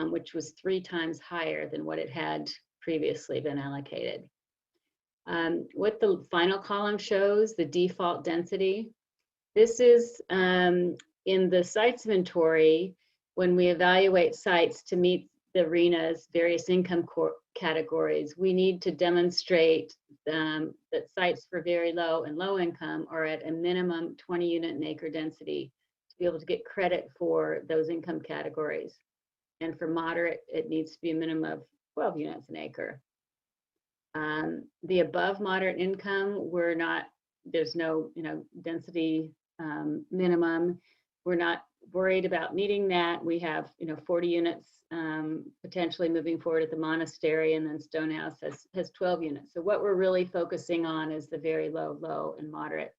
which was 3 times higher than what it had previously been allocated. What the final column shows, the default density. This is in the sites inventory when we evaluate sites to meet the RHNA's various income categories. We need to demonstrate that sites for very low and low income are at a minimum 20 unit an acre density to be able to get credit for those income categories. And for moderate, it needs to be a minimum of 12 units an acre. The above moderate income, there's no density minimum. We're not worried about meeting that. We have 40 units potentially moving forward at the monastery, and then Stonehouse has 12 units. So what we're really focusing on is the very low, low, and moderate.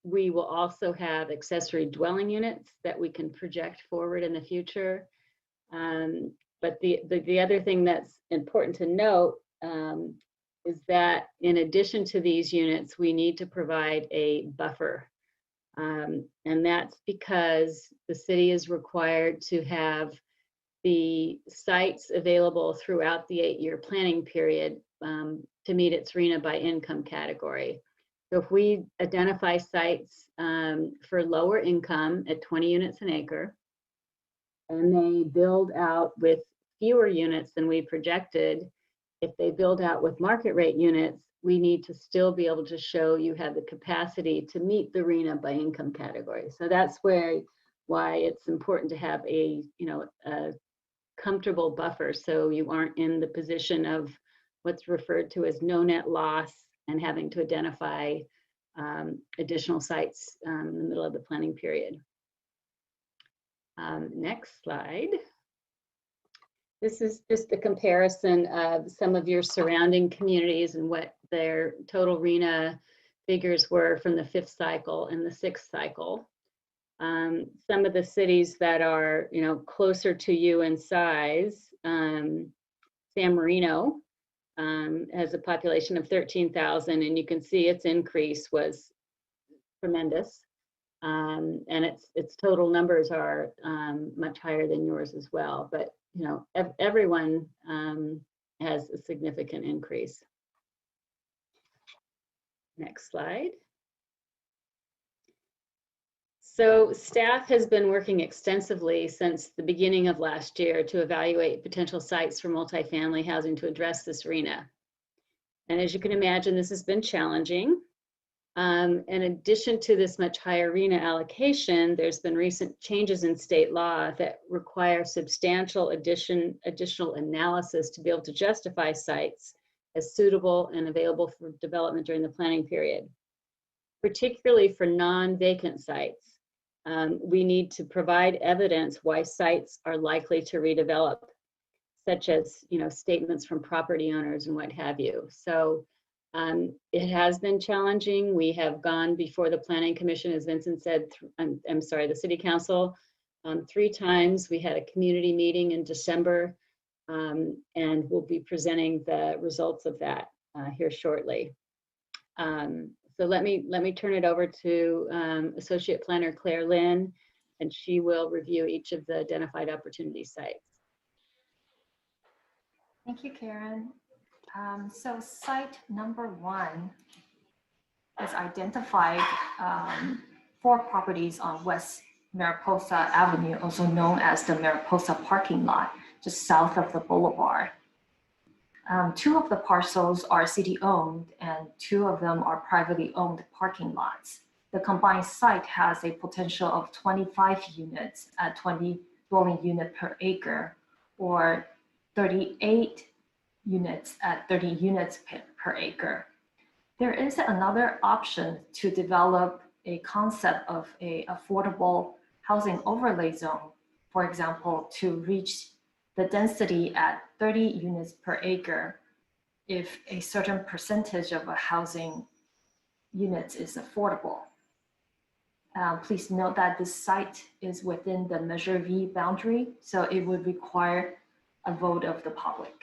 We will also have accessory dwelling units that we can project forward in the future. But the other thing that's important to note is that in addition to these units, we need to provide a buffer. And that's because the city is required to have the sites available throughout the 8-year planning period to meet its RHNA by income category. So if we identify sites for lower income at 20 units an acre, and they build out with fewer units than we projected, if they build out with market rate units, we need to still be able to show you have the capacity to meet the RHNA by income category. So that's why it's important to have a comfortable buffer, so you aren't in the position of what's referred to as no net loss and having to identify additional sites in the middle of the planning period. Next slide. This is just a comparison of some of your surrounding communities and what their total RHNA figures were from the 5th cycle and the 6th cycle. Some of the cities that are closer to you in size, San Marino has a population of 13,000, and you can see its increase was tremendous. And its total numbers are much higher than yours as well. But you know, everyone has a significant increase. Next slide. So staff has been working extensively since the beginning of last year to evaluate potential sites for multifamily housing to address this arena. And as you can imagine, this has been challenging. In addition to this much higher arena allocation, there's been recent changes in state law that require substantial additional analysis to be able to justify sites as suitable and available for development during the planning period. Particularly for non-vacant sites, we need to provide evidence why sites are likely to redevelop, such as, you know, statements from property owners and what have you. So it has been challenging. We have gone before the Planning Commission, as Vincent said, I'm sorry, the City Council 3 times. We had a community meeting in December, and we'll be presenting the results of that here shortly. So let me turn it over to Associate Planner Claire Lynn, and she will review each of the identified opportunity sites. Thank you, Karen. So site number 1 is identified 4 properties on West Mariposa Avenue, also known as the Mariposa parking lot, just south of the boulevard. 2 of the parcels are city-owned and 2 of them are privately owned parking lots. The combined site has a potential of 25 units at 20 dwelling unit per acre, or 38 units at 30 units per acre. There is another option to develop a concept of an affordable housing overlay zone, for example, to reach the density at 30 units per acre if a certain percentage of a housing units is affordable. Please note that this site is within the Measure V boundary, so it would require a vote of the public.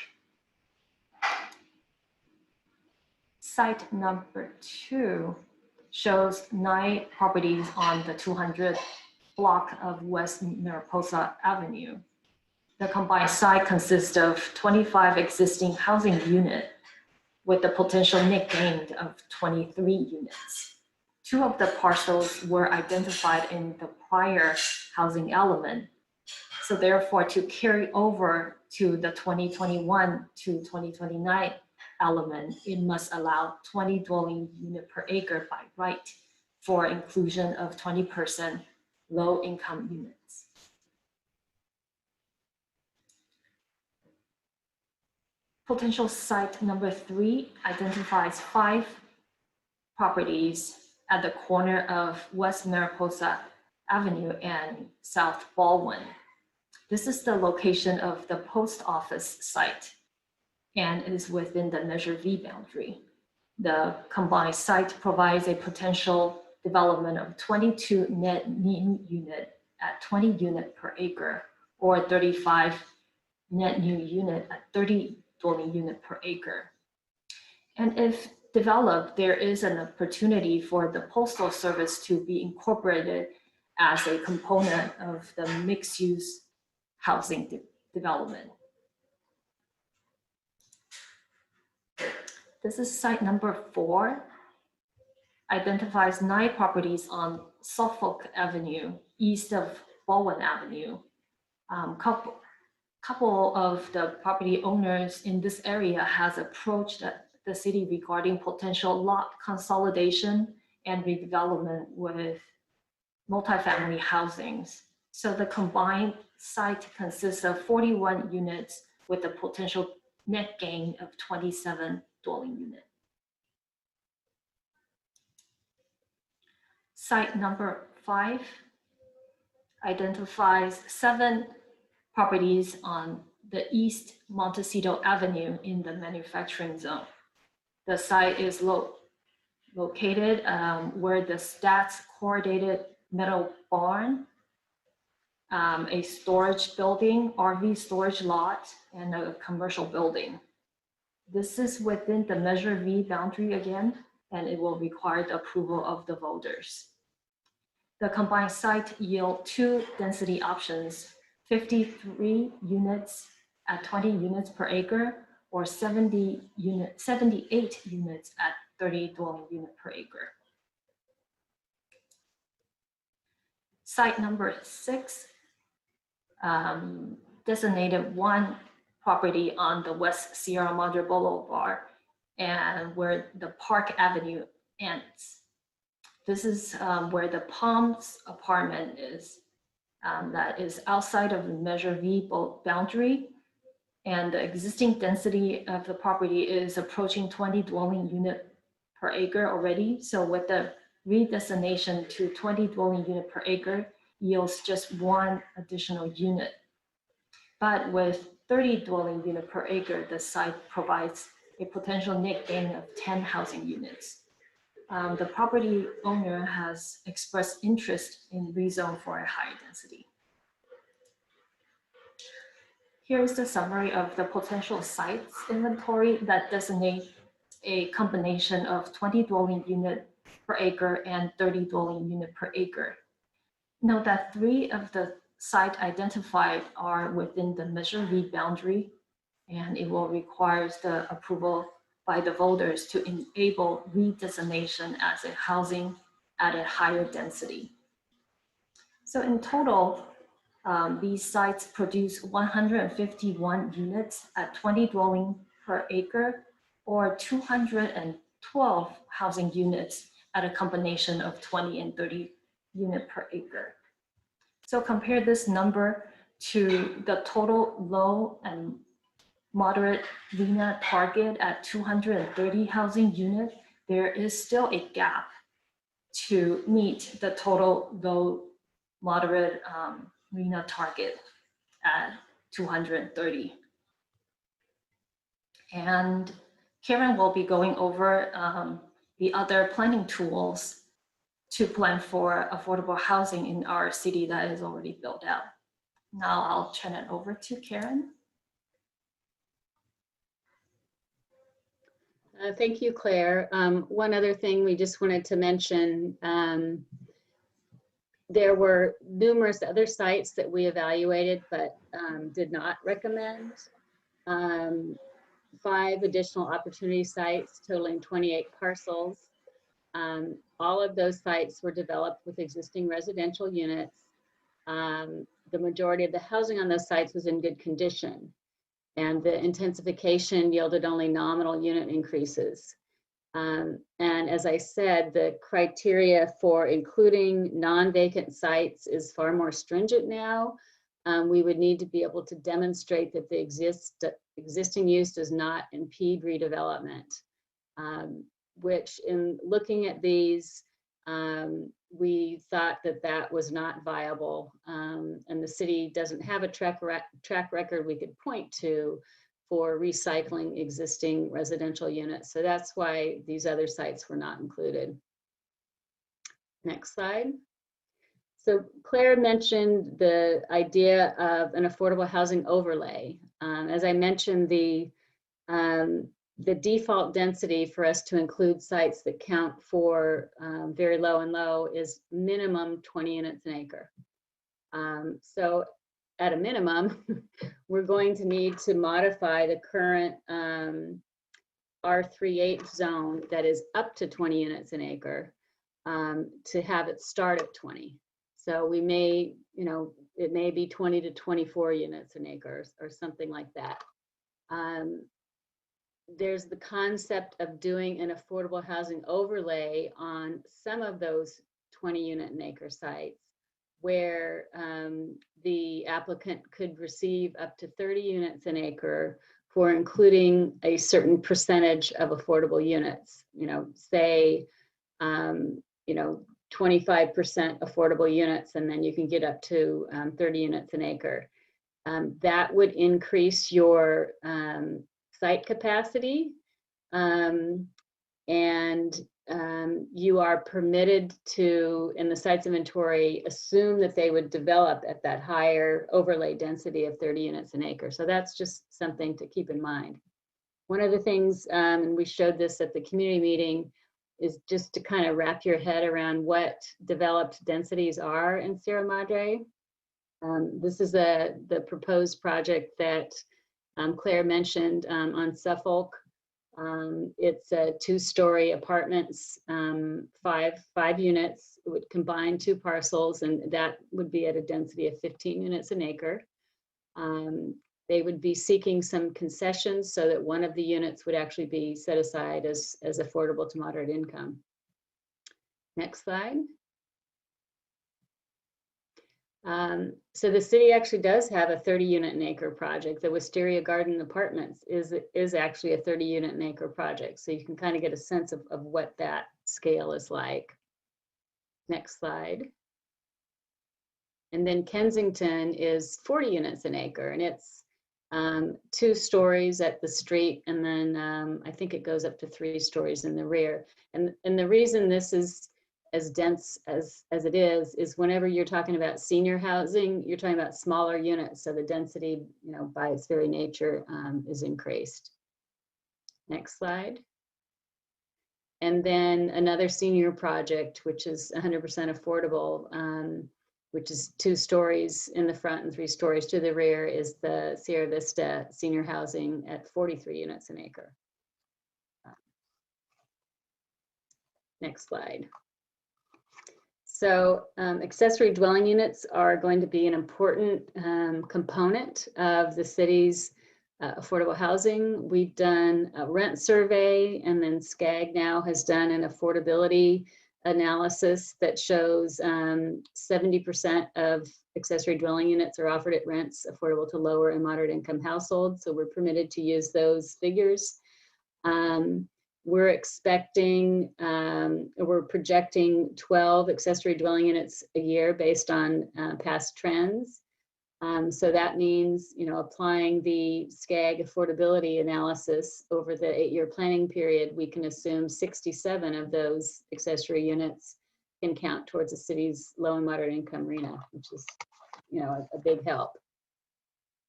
Site number 2 shows 9 properties on the 200 block of West Mariposa Avenue. The combined site consists of 25 existing housing units with the potential net gain of 23 units. 2 of the parcels were identified in the prior housing element. So therefore, to carry over to the 2021 to 2029 element, it must allow 20 dwelling unit per acre by right for inclusion of 20% low income units. Potential site number 3 identifies 5 properties at the corner of West Mariposa Avenue and South Baldwin. This is the location of the post office site and is within the Measure V boundary. The combined site provides a potential development of 22 net new unit at 20 unit per acre, or 35 net new unit at 30 dwelling unit per acre. And if developed, there is an opportunity for the Postal Service to be incorporated as a component of the mixed-use housing development. This is site number 4. Identifies 9 properties on Suffolk Avenue, east of Baldwin Avenue. Couple of the property owners in this area has approached the city regarding potential lot consolidation and redevelopment with multifamily housings. So the combined site consists of 41 units with a potential net gain of 27 dwelling units. Site number 5 identifies 7 properties on the East Montecito Avenue in the manufacturing zone. The site is located where the Stats corrugated metal barn, a storage building, RV storage lot, and a commercial building. This is within the Measure V boundary again, and it will require the approval of the voters. The combined site yield 2 density options, 53 units at 20 units per acre, or 78 units at 30 dwelling unit per acre. Site number 6, designated 1 property on the West Sierra Madre Boulevard and where the Park Avenue ends. This is where the Palms apartment is, that is outside of the Measure V boundary. And the existing density of the property is approaching 20 dwelling unit per acre already. So with the redesignation to 20 dwelling unit per acre yields just 1 additional unit. But with 30 dwelling unit per acre, the site provides a potential net gain of 10 housing units. The property owner has expressed interest in rezone for a higher density. Here is the summary of the potential sites inventory that designate a combination of 20 dwelling unit per acre and 30 dwelling unit per acre. Note that 3 of the sites identified are within the Measure V boundary, and it will require the approval by the voters to enable redesignation as a housing at a higher density. So in total, these sites produce 151 units at 20 dwelling per acre, or 212 housing units at a combination of 20 and 30 unit per acre. So compare this number to the total low and moderate RHNA target at 230 housing units. There is still a gap to meet the total low moderate RHNA target at 230. And Karen will be going over the other planning tools to plan for affordable housing in our city that is already built out. Now I'll turn it over to Karen. Thank you, Claire. One other thing we just wanted to mention, there were numerous other sites that we evaluated but did not recommend. 5 additional opportunity sites totaling 28 parcels. All of those sites were developed with existing residential units. The majority of the housing on those sites was in good condition, and the intensification yielded only nominal unit increases. And as I said, the criteria for including non-vacant sites is far more stringent now. We would need to be able to demonstrate that the existing use does not impede redevelopment, which in looking at these, we thought that that was not viable. And the city doesn't have a track record we could point to for recycling existing residential units. So that's why these other sites were not included. Next slide. So Claire mentioned the idea of an affordable housing overlay. As I mentioned, the default density for us to include sites that count for very low and low is minimum 20 units an acre. So at a minimum, we're going to need to modify the current R38 zone that is up to 20 units an acre to have it start at 20. So we may, it may be 20 to 24 units an acre or something like that. There's the concept of doing an affordable housing overlay on some of those 20 unit an acre sites where the applicant could receive up to 30 units an acre for including a certain percentage of affordable units, say, 25% affordable units, and then you can get up to 30 units an acre. That would increase your site capacity, and you are permitted to, in the sites inventory, assume that they would develop at that higher overlay density of 30 units an acre. So that's just something to keep in mind. One of the things, and we showed this at the community meeting, is just to kind of wrap your head around what developed densities are in Sierra Madre. This is the proposed project that Claire mentioned on Suffolk. It's a 2-story apartments, five units. It would combine 2 parcels, and that would be at a density of 15 units an acre. They would be seeking some concessions so that one of the units would actually be set aside as affordable to moderate income. Next slide. So the city actually does have a 30-unit an acre project. The Wisteria Garden Apartments is actually a 30-unit an acre project. So you can kind of get a sense of what that scale is like. Next slide. And then Kensington is 40 units an acre, and it's 2 stories at the street, and then I think it goes up to 3 stories in the rear. And the reason this is as dense as it is whenever you're talking about senior housing, you're talking about smaller units. So the density, by its very nature, is increased. Next slide. And then another senior project, which is 100% affordable, which is 2 stories in the front and 3 stories to the rear, is the Sierra Vista Senior Housing at 43 units an acre. Next slide. So accessory dwelling units are going to be an important component of the city's affordable housing. We've done a rent survey, and then SCAG now has done an affordability analysis that shows 70% of accessory dwelling units are offered at rents affordable to lower and moderate income households. So we're permitted to use those figures. We're expecting, we're projecting 12 accessory dwelling units a year based on past trends. So that means, applying the SCAG affordability analysis over the 8-year planning period, we can assume 67 of those accessory units can count towards the city's low and moderate income RHNA, which is, a big help.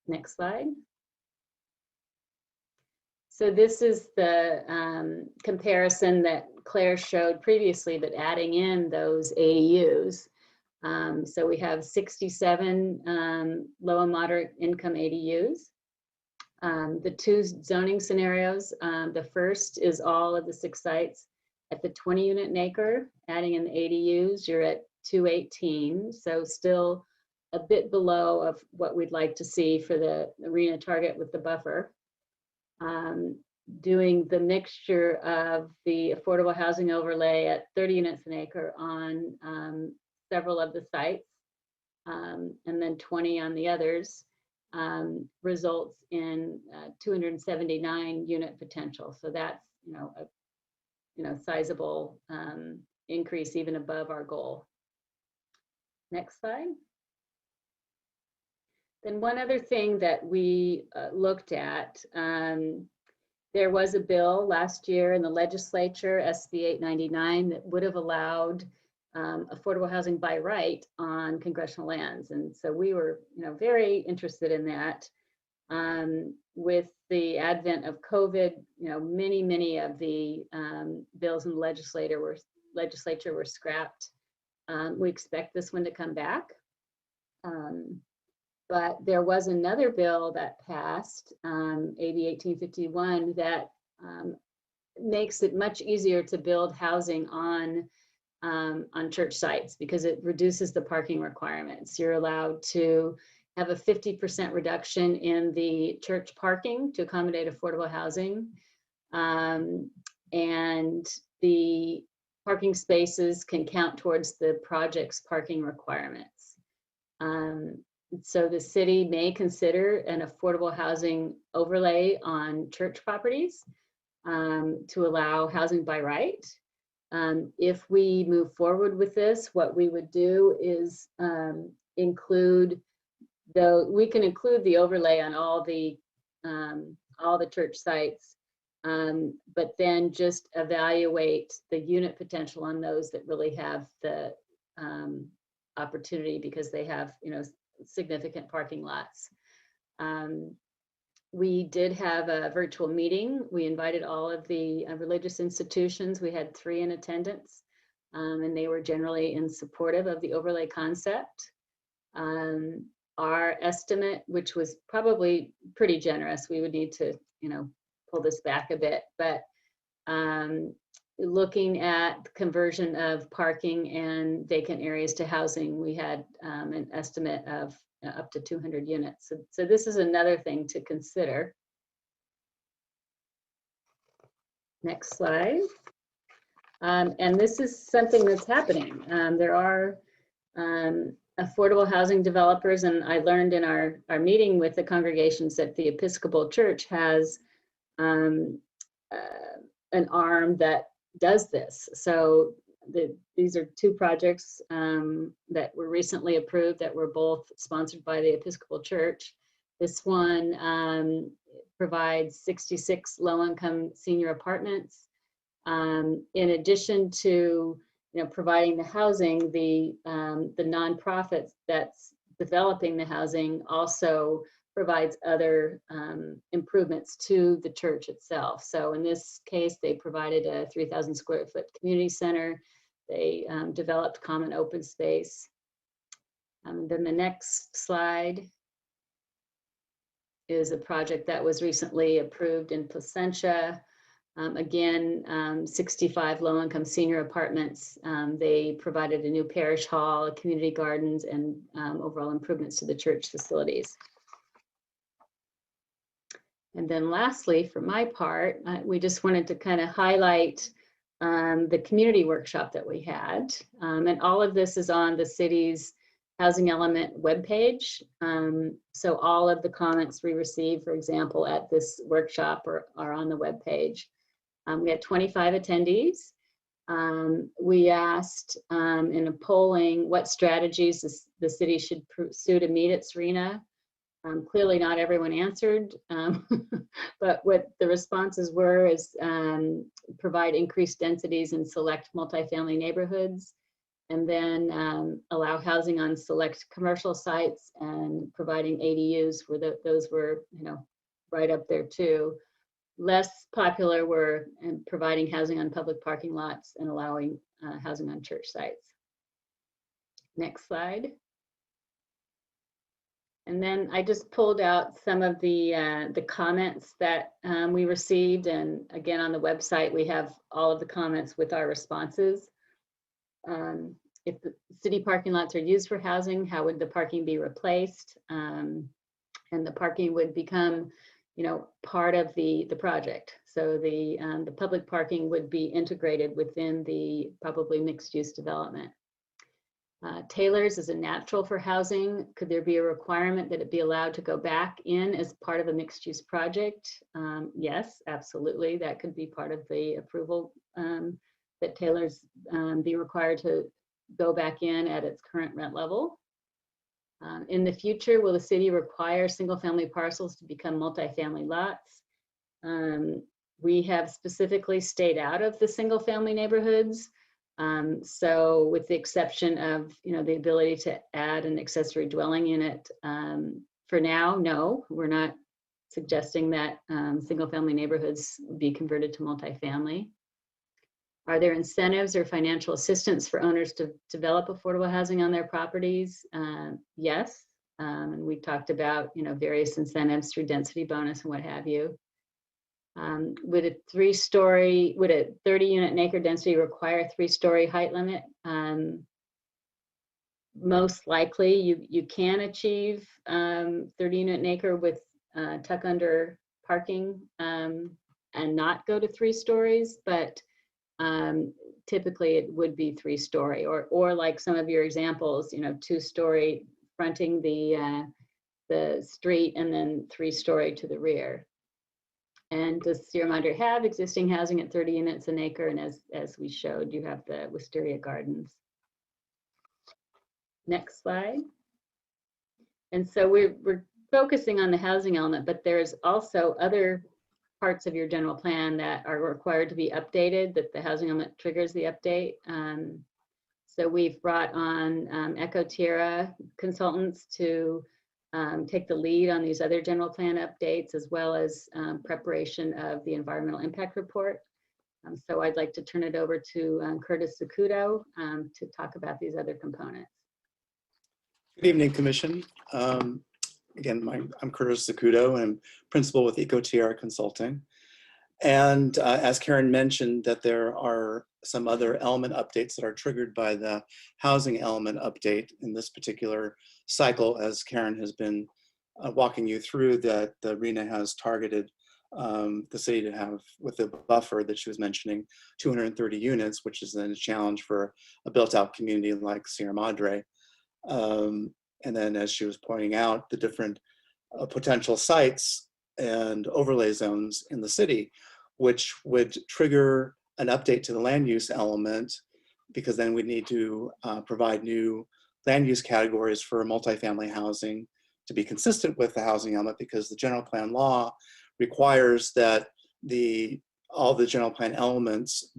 Next slide. So this is the comparison that Claire showed previously, but adding in those ADUs. So we have 67 low and moderate income ADUs. The 2 zoning scenarios, the first is all of the 6 sites at the 20 unit an acre. Adding in the ADUs, you're at 218. So still a bit below of what we'd like to see for the RHNA target with the buffer. Doing the mixture of the affordable housing overlay at 30 units an acre on several of the sites, and then 20 on the others, results in 279 unit potential. So that's a sizable increase even above our goal. Next slide. Then one other thing that we looked at, there was a bill last year in the legislature, SB 899, that would have allowed affordable housing by right on congressional lands. And so we were, very interested in that. With the advent of COVID, many of the bills in the legislature were scrapped. We expect this one to come back. But there was another bill that passed, AB 1851, that makes it much easier to build housing on church sites because it reduces the parking requirements. You're allowed to have a 50% reduction in the church parking to accommodate affordable housing. And the parking spaces can count towards the project's parking requirements. So the city may consider an affordable housing overlay on church properties to allow housing by right. If we move forward with this, what we would do is include we can include the overlay on all the church sites, but then just evaluate the unit potential on those that really have the opportunity because they have, significant parking lots. We did have a virtual meeting. We invited all of the religious institutions. We had 3 in attendance, and they were generally in supportive of the overlay concept. Our estimate, which was probably pretty generous, we would need to, pull this back a bit, but looking at conversion of parking and vacant areas to housing, we had an estimate of up to 200 units. So this is another thing to consider. Next slide. And this is something that's happening. There are affordable housing developers, and I learned in our meeting with the congregations that the Episcopal Church has an arm that does this. So these are 2 projects that were recently approved that were both sponsored by the Episcopal Church. This one provides 66 low-income senior apartments. In addition to providing the housing, the nonprofit that's developing the housing also provides other improvements to the church itself. So in this case, they provided a 3,000 square foot community center. They developed common open space. Then the next slide is a project that was recently approved in Placentia. Again, 65 low-income senior apartments. They provided a new parish hall, community gardens, and overall improvements to the church facilities. And then lastly, for my part, we just wanted to kind of highlight the community workshop that we had. And all of this is on the city's Housing Element webpage. So all of the comments we received, for example, at this workshop are on the webpage. We had 25 attendees. We asked in a polling what strategies the city should pursue to meet its RHNA. Clearly not everyone answered, but what the responses were is provide increased densities in select multifamily neighborhoods, and then allow housing on select commercial sites, and providing ADUs where those were right up there too. Less popular were providing housing on public parking lots and allowing housing on church sites. Next slide. And then I just pulled out some of the comments that we received. And again, on the website, we have all of the comments with our responses. If the city parking lots are used for housing, how would the parking be replaced? And the parking would become, part of the project. So the public parking would be integrated within the probably mixed use development. Taylor's is a natural for housing. Could there be a requirement that it be allowed to go back in as part of a mixed use project? Yes, absolutely. That could be part of the approval, that Taylor's be required to go back in at its current rent level. In the future, will the city require single family parcels to become multifamily lots? We have specifically stayed out of the single family neighborhoods. So with the exception of, the ability to add an accessory dwelling unit, for now, no, we're not suggesting that single family neighborhoods be converted to multifamily. Are there incentives or financial assistance for owners to develop affordable housing on their properties? Yes, and we talked about, various incentives through density bonus and what have you. Would a 30-unit and acre density require a 3-story height limit? Most likely you can achieve 30-unit and acre with tuck under parking and not go to 3 stories, but typically it would be 3-story, or like some of your examples, 2-story fronting the street and then 3-story to the rear. And does Sierra Madre have existing housing at 30 units an acre? And as we showed, you have the wisteria gardens. Next slide. And so we're focusing on the housing element, but there's also other parts of your general plan that are required to be updated, that the housing element triggers the update. So we've brought on Eco Tierra consultants to take the lead on these other general plan updates, as well as preparation of the environmental impact report. So I'd like to turn it over to Curtis Zacuto to talk about these other components. Good evening, Commission. Again, I'm Curtis Zacuto, and I'm principal with EcoTR Consulting. And as Karen mentioned, that there are some other element updates that are triggered by the housing element update in this particular cycle, as Karen has been walking you through, that the RENA has targeted the city to have, with the buffer that she was mentioning, 230 units, which is then a challenge for a built-out community like Sierra Madre. And then, as she was pointing out, the different potential sites and overlay zones in the city, which would trigger an update to the land use element, because then we need to provide new land use categories for multifamily housing to be consistent with the housing element, because the general plan law requires that all the general plan elements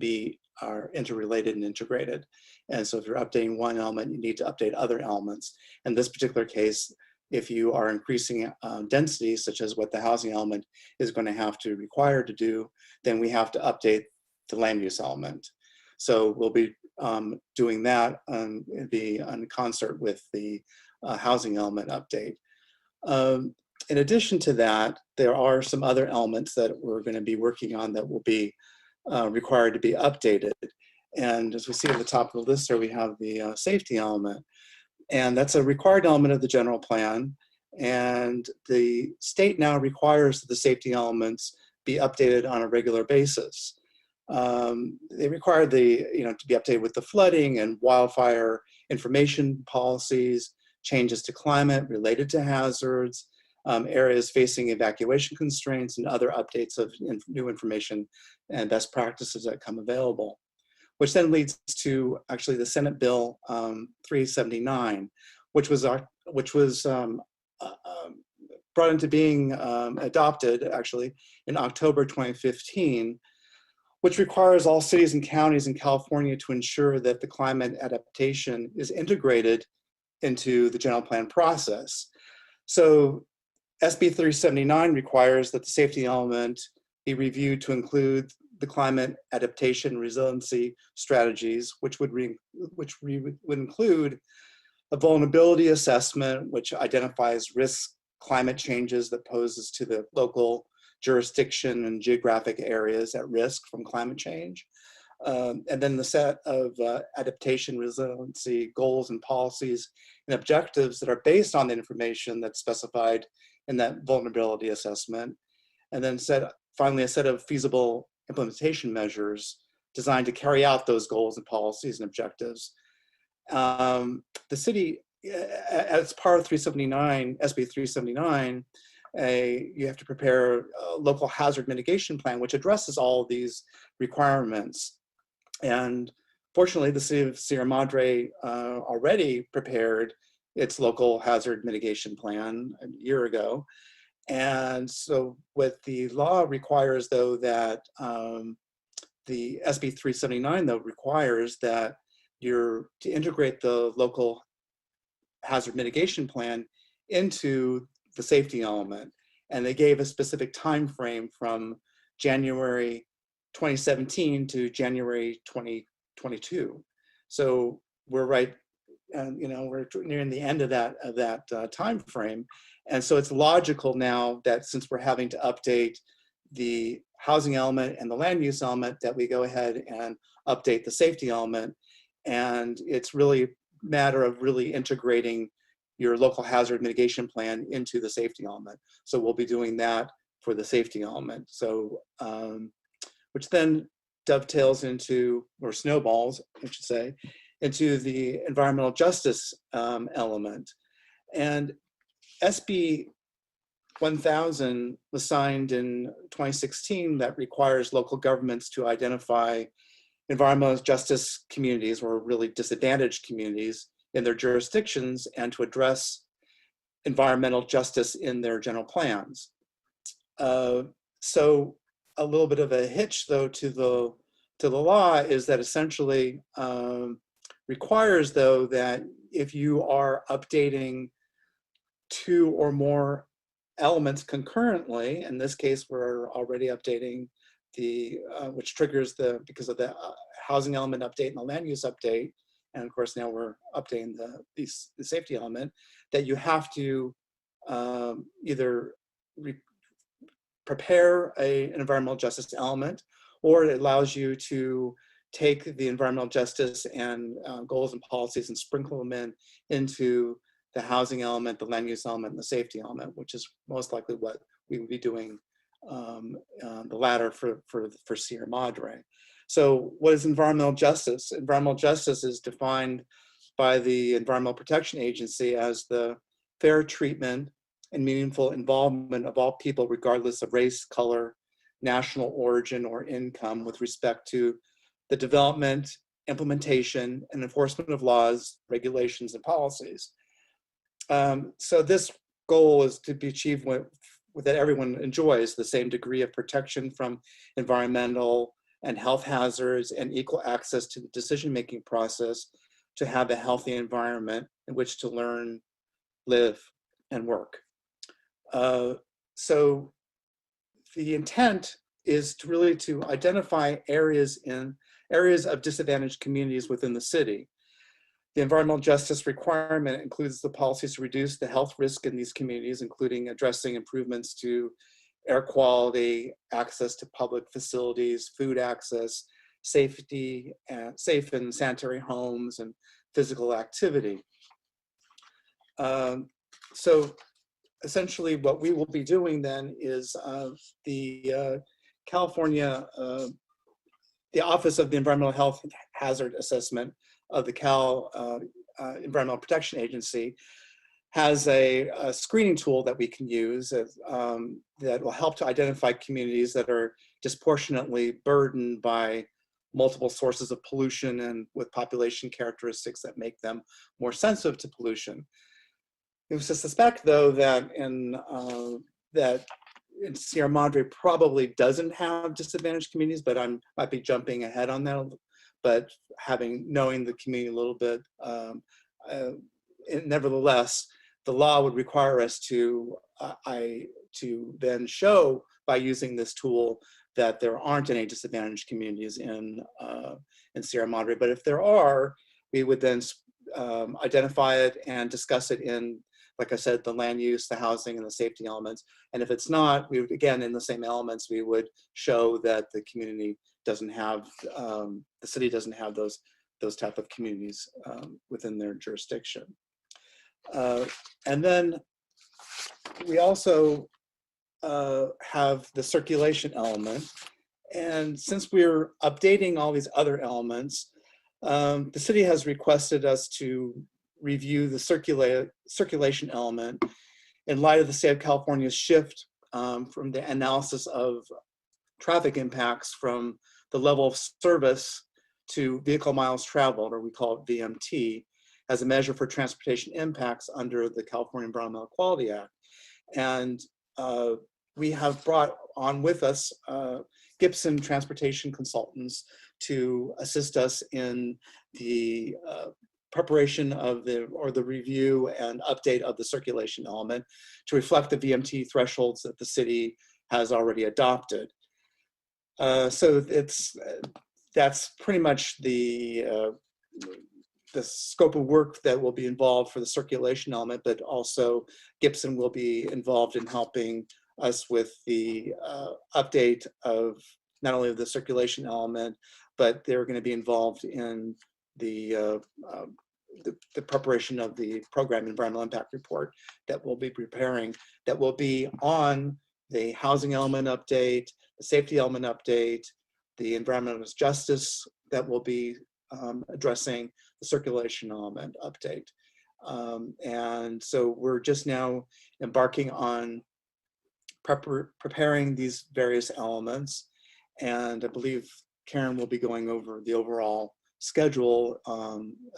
are interrelated and integrated. And so if you're updating one element, you need to update other elements. In this particular case, if you are increasing density, such as what the housing element is going to have to require to do, then we have to update the land use element. So we'll be doing that in concert with the housing element update. In addition to that, there are some other elements that we're going to be working on that will be required to be updated. And as we see at the top of the list here, we have the safety element. And that's a required element of the general plan. And the state now requires that the safety elements be updated on a regular basis. They require to be updated with the flooding and wildfire information policies, changes to climate related to hazards, areas facing evacuation constraints, and other updates of new information and best practices that come available. Which then leads to actually the Senate Bill 379, which was brought into being adopted actually in October 2015, which requires all cities and counties in California to ensure that the climate adaptation is integrated into the general plan process. So SB 379 requires that the safety element be reviewed to include the climate adaptation resiliency strategies, which would include a vulnerability assessment, which identifies risk climate changes that poses to the local jurisdiction and geographic areas at risk from climate change. And then the set of adaptation resiliency goals and policies and objectives that are based on the information that's specified in that vulnerability assessment. And then finally, a set of feasible implementation measures designed to carry out those goals and policies and objectives. The city, as part of 379, SB 379, you have to prepare a local hazard mitigation plan, which addresses all of these requirements. And fortunately, the city of Sierra Madre already prepared its local hazard mitigation plan a year ago. And so what the law requires, though, that the SB 379, though, requires that to integrate the local hazard mitigation plan into the safety element. And they gave a specific time frame from January 2017 to January 2022. So we're right, we're nearing the end of that time frame. And so it's logical now that since we're having to update the housing element and the land use element, that we go ahead and update the safety element. And it's really a matter of really integrating your local hazard mitigation plan into the safety element. So we'll be doing that for the safety element. So, which then dovetails into, or snowballs, I should say, into the environmental justice element. And SB 1000 was signed in 2016 that requires local governments to identify environmental justice communities, or really disadvantaged communities, in their jurisdictions and to address environmental justice in their general plans. So a little bit of a hitch, though, to the law is that essentially requires, though, that if you are updating two or more elements concurrently. In this case, we're already updating the, which triggers because of the housing element update and the land use update. And of course, now we're updating the safety element, that you have to either prepare an environmental justice element, or it allows you to take the environmental justice and goals and policies and sprinkle them into the housing element, the land use element, and the safety element, which is most likely what we would be doing, the latter for Sierra Madre. So what is environmental justice? Environmental justice is defined by the Environmental Protection Agency as the fair treatment and meaningful involvement of all people, regardless of race, color, national origin, or income, with respect to the development, implementation, and enforcement of laws, regulations, and policies. So this goal is to be achieved that everyone enjoys the same degree of protection from environmental and health hazards and equal access to the decision-making process to have a healthy environment in which to learn, live, and work. So the intent is to identify areas of disadvantaged communities within the city. The environmental justice requirement includes the policies to reduce the health risk in these communities, including addressing improvements to air quality, access to public facilities, food access, safety, safe and sanitary homes, and physical activity. So essentially what we will be doing then is the California, the Office of the Environmental Health Hazard Assessment of the Environmental Protection Agency has a screening tool that we can use that will help to identify communities that are disproportionately burdened by multiple sources of pollution and with population characteristics that make them more sensitive to pollution. It was to suspect, though, that in Sierra Madre probably doesn't have disadvantaged communities, but I might be jumping ahead on that. But knowing the community a little bit, nevertheless, the law would require us to then show by using this tool that there aren't any disadvantaged communities in Sierra Madre. But if there are, we would then identify it and discuss it in, like I said, the land use, the housing, and the safety elements. And if it's not, we would, again, in the same elements, we would show that the community doesn't have, the city doesn't have those type of communities within their jurisdiction. And then we also have the circulation element. And since we're updating all these other elements, the city has requested us to review the circulation element in light of the state of California's shift from the analysis of traffic impacts from the level of service to vehicle miles traveled, or we call it VMT, as a measure for transportation impacts under the California Environmental Quality Act. And we have brought on with us Gibson Transportation Consultants to assist us in the preparation of the review and update of the circulation element to reflect the VMT thresholds that the city has already adopted. So that's pretty much the scope of work that will be involved for the circulation element, but also Gibson will be involved in helping us with the update of not only the circulation element, but they're going to be involved in the preparation of the program environmental impact report that we'll be preparing, that will be on the housing element update, the safety element update, the environmental justice that will be addressing the circulation element update. And so we're just now embarking on preparing these various elements. And I believe Karen will be going over the overall schedule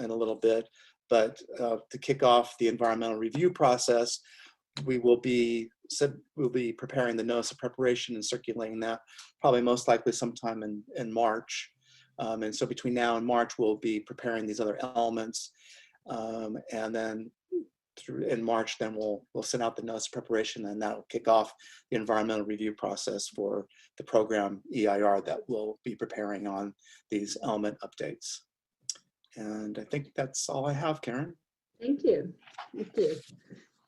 in a little bit, but to kick off the environmental review process, we will be preparing the notice of preparation and circulating that probably most likely sometime in March. And so between now and March, we'll be preparing these other elements. And then through in March, then we'll send out the notice of preparation, and that will kick off the environmental review process for the program EIR that we'll be preparing on these element updates. And I think that's all I have, Karen. Thank you. Thank you.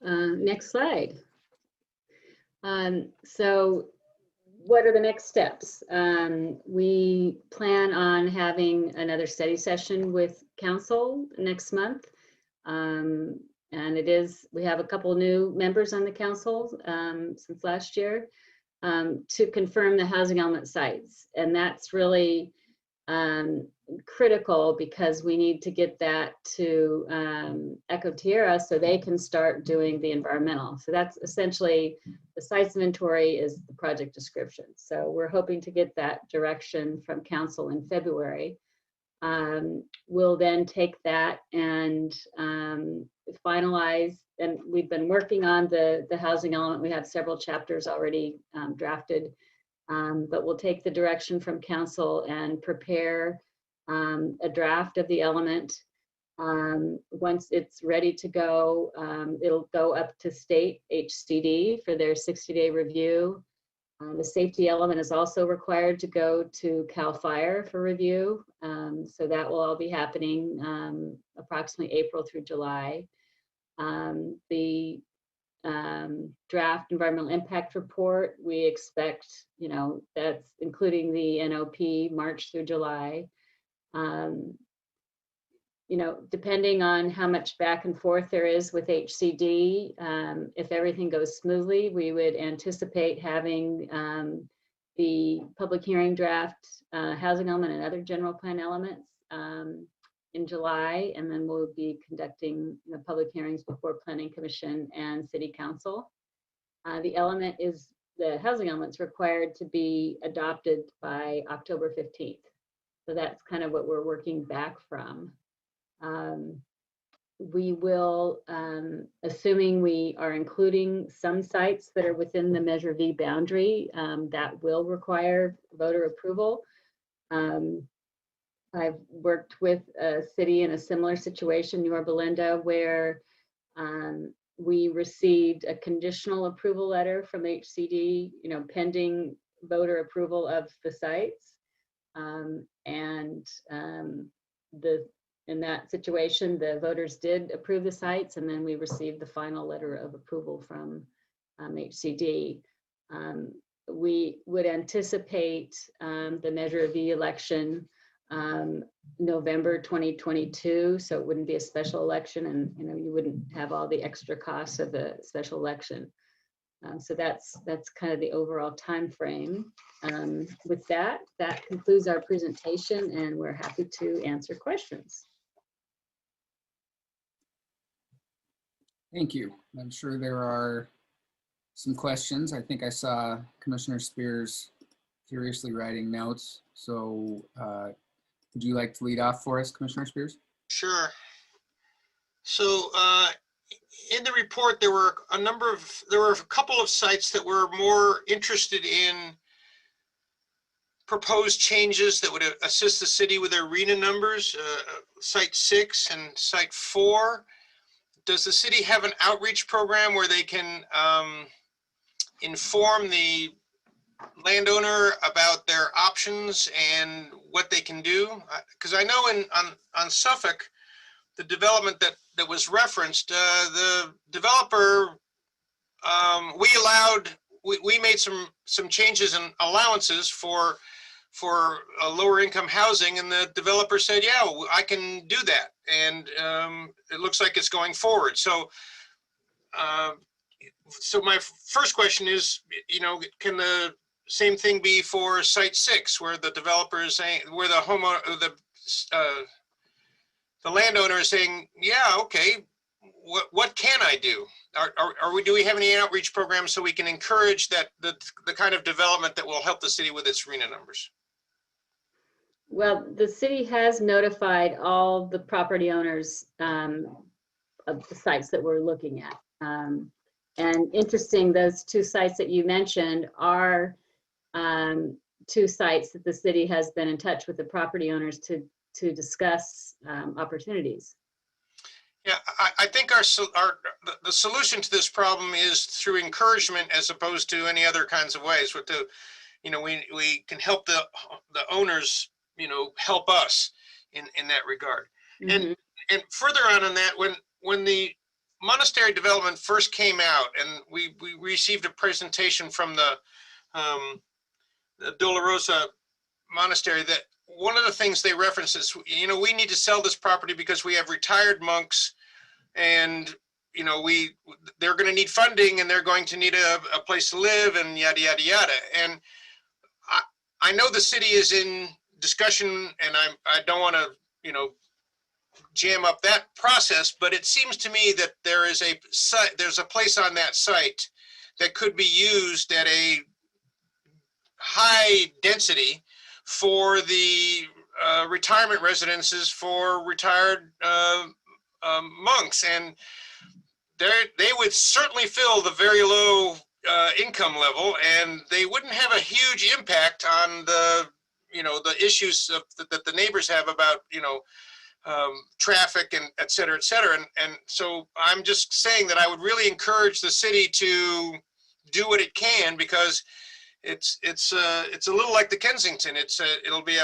Next slide. So what are the next steps? We plan on having another study session with council next month. And we have a couple new members on the council since last year to confirm the housing element sites. And that's really critical because we need to get that to Echo Tierra so they can start doing the environmental. So that's essentially the sites inventory is the project description. So we're hoping to get that direction from council in February. We'll then take that and finalize, and we've been working on the housing element. We have several chapters already drafted, but we'll take the direction from council and prepare a draft of the element. Once it's ready to go, it'll go up to state HCD for their 60-day review. The safety element is also required to go to CAL FIRE for review. So that will all be happening approximately April through July. The draft environmental impact report, we expect, that's including the NOP March through July. Depending on how much back and forth there is with HCD, if everything goes smoothly, we would anticipate having the public hearing draft, housing element and other general plan elements in July, and then we'll be conducting public hearings before Planning Commission and City Council. The housing element's required to be adopted by October 15th. So that's kind of what we're working back from. We will, assuming we are including some sites that are within the Measure V boundary, that will require voter approval. I've worked with a city in a similar situation, Yorba Linda, where we received a conditional approval letter from HCD, pending voter approval of the sites. In that situation, the voters did approve the sites, and then we received the final letter of approval from HCD. We would anticipate the Measure V election November 2022, so it wouldn't be a special election, and you wouldn't have all the extra costs of a special election. So that's kind of the overall time frame. With that concludes our presentation, and we're happy to answer questions. Thank you. I'm sure there are some questions. I think I saw Commissioner Spears furiously writing notes. So would you like to lead off for us, Commissioner Spears? Sure. So in the report, there were a couple of sites that were more interested in proposed changes that would assist the city with their RENA numbers, Site 6 and Site 4. Does the city have an outreach program where they can inform the landowner about their options and what they can do? Because I know on Suffolk, the development that was referenced, the developer, we made some changes and allowances for lower income housing, and the developer said, yeah, I can do that. And it looks like it's going forward. So my first question is, can the same thing be for Site 6, where the developer is saying, where the homeowner, the landowner is saying, yeah, okay, what can I do? Do we have any outreach programs so we can encourage that the kind of development that will help the city with its RENA numbers? Well, the city has notified all the property owners of the sites that we're looking at. And interesting, those two sites that you mentioned are two sites that the city has been in touch with the property owners to discuss opportunities. Yeah, I think the solution to this problem is through encouragement as opposed to any other kinds of ways. With the, we can help the owners, help us in that regard. And further on that, when the monastery development first came out, and we received a presentation from the Dolorosa Monastery, that one of the things they reference is, we need to sell this property because we have retired monks, and they're going to need funding, and they're going to need a place to live, and yada yada yada. And I know the city is in discussion, and I don't want to jam up that process, but it seems to me that there's a place on that site that could be used at a high density for the retirement residences for retired monks, and they would certainly fill the very low income level, and they wouldn't have a huge impact on the issues that the neighbors have about traffic and et cetera, et cetera. And so I'm just saying that I would really encourage the city to do what it can, because it's a little like the Kensington. It'll be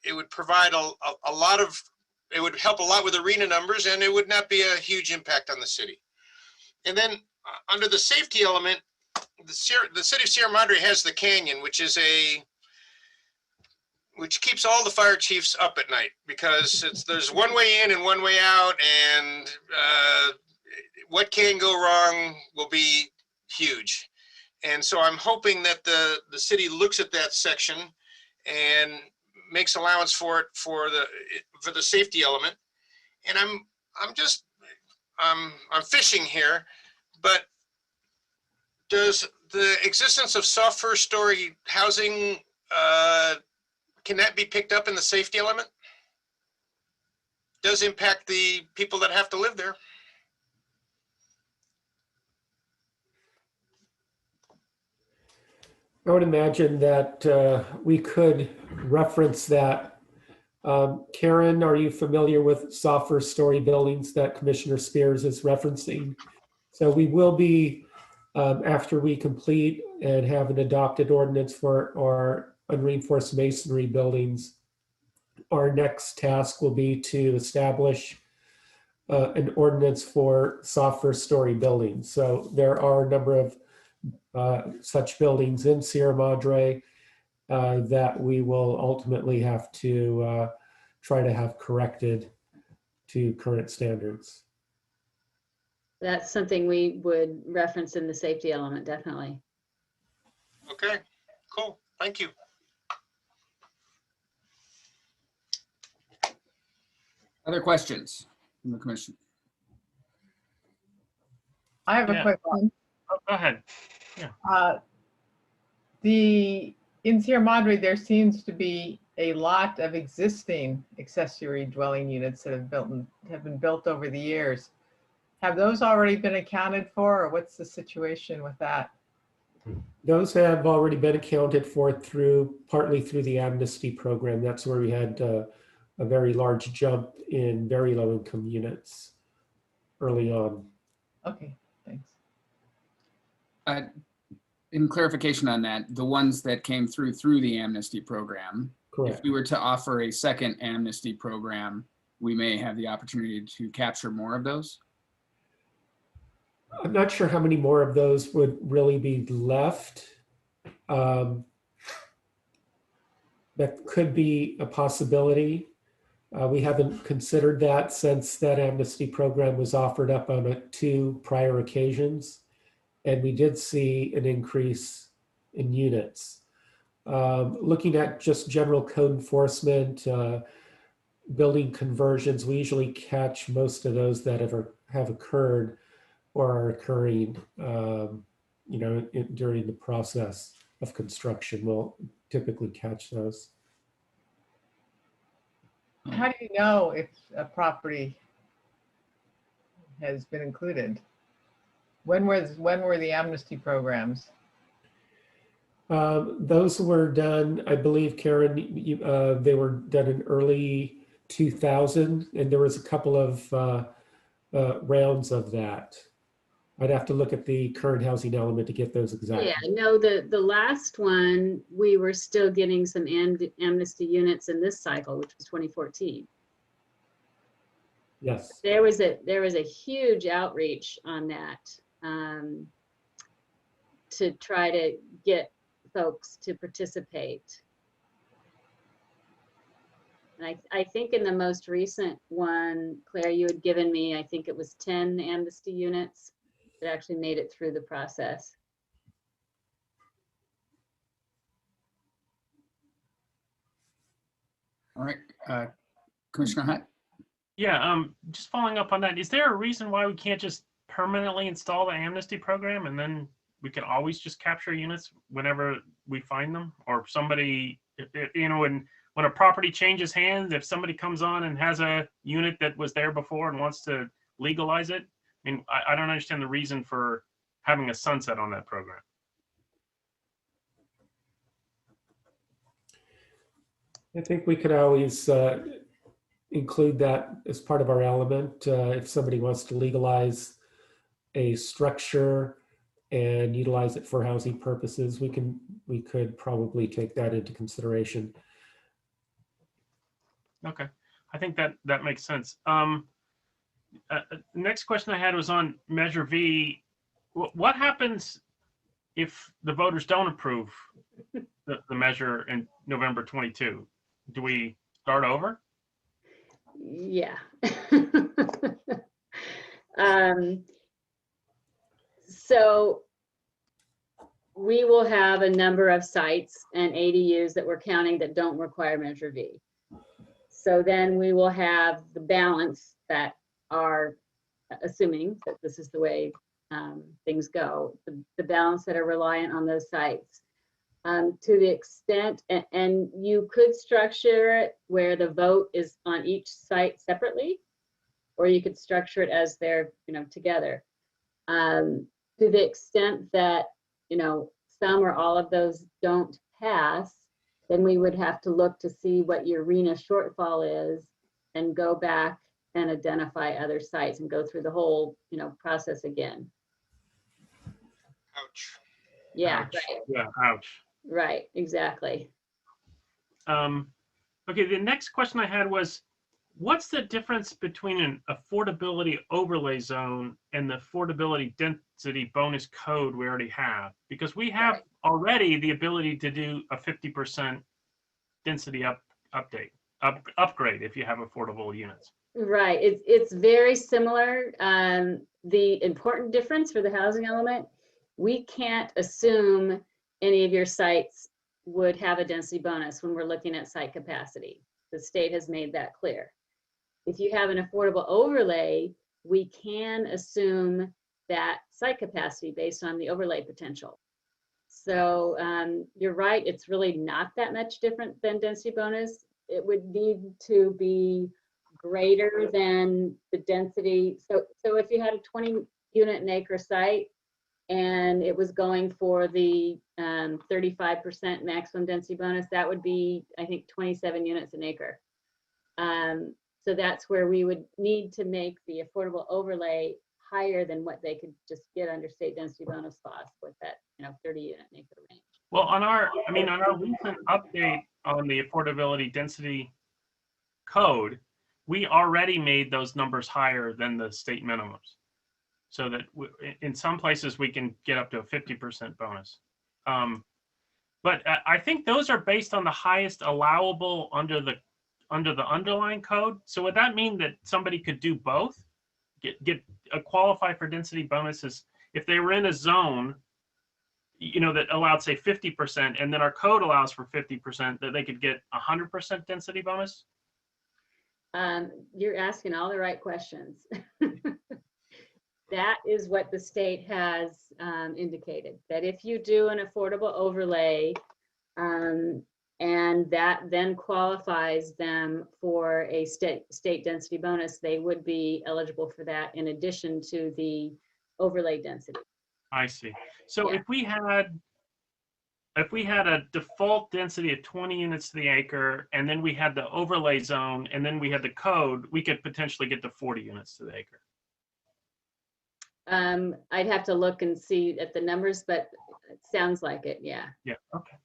it would provide a lot of, it would help a lot with arena numbers, and it would not be a huge impact on the city. And then under the safety element, the city of Sierra Madre has the canyon, which keeps all the fire chiefs up at night, because there's one way in and one way out, and what can go wrong will be huge. And so I'm hoping that the city looks at that section and makes allowance for it for the safety element. And I'm fishing here, but does the existence of soft first story housing, can that be picked up in the safety element? Does impact the people that have to live there. I would imagine that we could reference that. Karen, are you familiar with soft first story buildings that Commissioner Spears is referencing? So we will be, after we complete and have an adopted ordinance for our unreinforced masonry buildings, our next task will be to establish an ordinance for soft first story buildings. So there are a number of such buildings in Sierra Madre that we will ultimately have to try to have corrected to current standards. That's something we would reference in the safety element, definitely. Okay, cool. Thank you. Other questions from the commission? I have a Yeah. question. Oh, go ahead. Yeah. In Sierra Madre, there seems to be a lot of existing accessory dwelling units that have been built over the years. Have those already been accounted for, or what's the situation with that? Those have already been accounted for partly through the amnesty program. That's where we had a very large jump in very low income units early on. Okay, thanks. In clarification on that, the ones that came through the amnesty program, Correct. if we were to offer a second amnesty program, we may have the opportunity to capture more of those. I'm not sure how many more of those would really be left. That could be a possibility. We haven't considered that since that amnesty program was offered up on 2 prior occasions, and we did see an increase in units. Looking at just general code enforcement, building conversions, we usually catch most of those that have occurred or are occurring, during the process of construction. We'll typically catch those. How do you know if a property has been included? When were the amnesty programs? Those were done, I believe, Karen, they were done in early 2000, and there was a couple of rounds of that. I'd have to look at the current housing element to get those exact. Yeah, no, the last one, we were still getting some amnesty units in this cycle, which was 2014. Yes. There was a huge outreach on that to try to get folks to participate. And I think in the most recent one, Claire, you had given me, I think it was 10 amnesty units that actually made it through the process. All right, Commissioner Hunt? Yeah, just following up on that, is there a reason why we can't just permanently install the amnesty program and then we can always just capture units whenever we find them? Or somebody, you know, when a property changes hands, if somebody comes on and has a unit that was there before and wants to legalize it, I mean, I don't understand the reason for having a sunset on that program. I think we could always include that as part of our element. If somebody wants to legalize a structure and utilize it for housing purposes, we could probably take that into consideration. Okay, I think that makes sense. Next question I had was on Measure V. What happens if the voters don't approve the measure in November 22? Do we start over? Yeah. So we will have a number of sites and ADUs that we're counting that don't require Measure V. So then we will have the balance that are, assuming that this is the way things go, the balance that are reliant on those sites. To the extent, and you could structure it where the vote is on each site separately, or you could structure it as they're, you know, together. To the extent that, you know, some or all of those don't pass, then we would have to look to see what your RENA shortfall is and go back and identify other sites and go through the whole, you know, process again. Ouch. Yeah, Ouch. right. Yeah, ouch. Right, exactly. Okay, the next question I had was, what's the difference between an affordability overlay zone and the affordability density bonus code we already have? Because we have already the ability to do a 50% density upgrade if you have affordable units. Right, it's very similar. The important difference for the housing element, we can't assume any of your sites would have a density bonus when we're looking at site capacity. The state has made that clear. If you have an affordable overlay, we can assume that site capacity based on the overlay potential. So you're right, it's really not that much different than density bonus. It would need to be greater than the density. So if you had a 20 unit an acre site and it was going for the 35% maximum density bonus, that would be, I think, 27 units an acre. So that's where we would need to make the affordable overlay higher than what they could just get under state density bonus laws with that, you know, 30 unit an acre range. Well, on our recent update on the affordability density code, we already made those numbers higher than the state minimums. So that in some places we can get up to a 50% bonus. But I think those are based on the highest allowable under the underlying code. So would that mean that somebody could do both? Qualify for density bonuses if they were in a zone, you know, that allowed, say, 50%, and then our code allows for 50%, that they could get 100% density bonus? You're asking all the right questions. That is what the state has indicated, that if you do an affordable overlay, and that then qualifies them for a state density bonus, they would be eligible for that in addition to the overlay density. I see. So if we had if we had a default density of 20 units to the acre, and then we had the overlay zone, and then we had the code, we could potentially get to 40 units to the acre. I'd have to look and see at the numbers, but it sounds like it, yeah. Yeah, okay.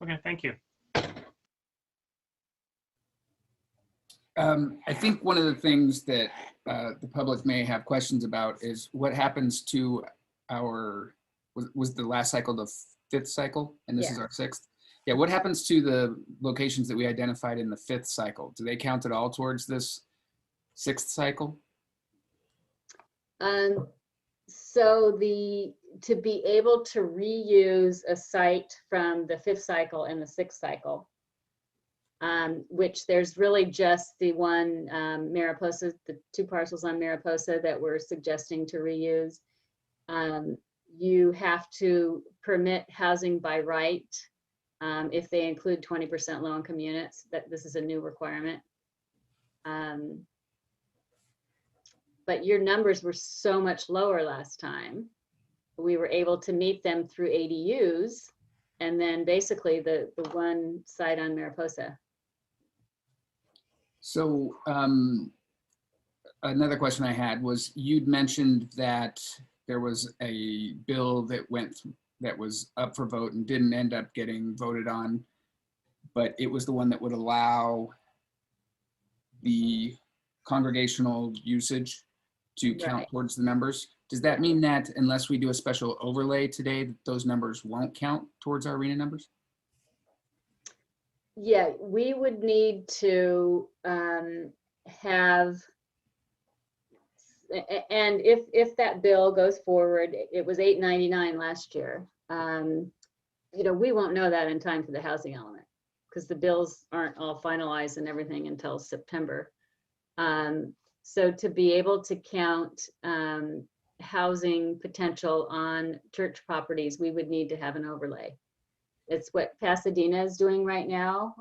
Okay, thank you. I think one of the things that the public may have questions about is what happens to our, was the last cycle the 5th cycle? And this is Yeah. our 6th? Yeah, what happens to the locations that we identified in the 5th cycle? Do they count at all towards this 6th cycle? So to be able to reuse a site from the 5th cycle and the 6th cycle, which there's really just the one Mariposa, the 2 parcels on Mariposa that we're suggesting to reuse. You have to permit housing by right if they include 20% low-income units. That this is a new requirement. But your numbers were so much lower last time. We were able to meet them through ADUs, and then basically the one site on Mariposa. So another question I had was, you'd mentioned that there was a bill that that was up for vote and didn't end up getting voted on, but it was the one that would allow the congregational usage to count towards the numbers. Does that mean that unless we do a special overlay today, that those numbers won't count towards our arena numbers? Yeah, we would need to have, and if that bill goes forward, it was $8.99 last year. You know, we won't know that in time for the housing element because the bills aren't all finalized and everything until September. So to be able to count housing potential on church properties, we would need to have an overlay. It's what Pasadena is doing right now.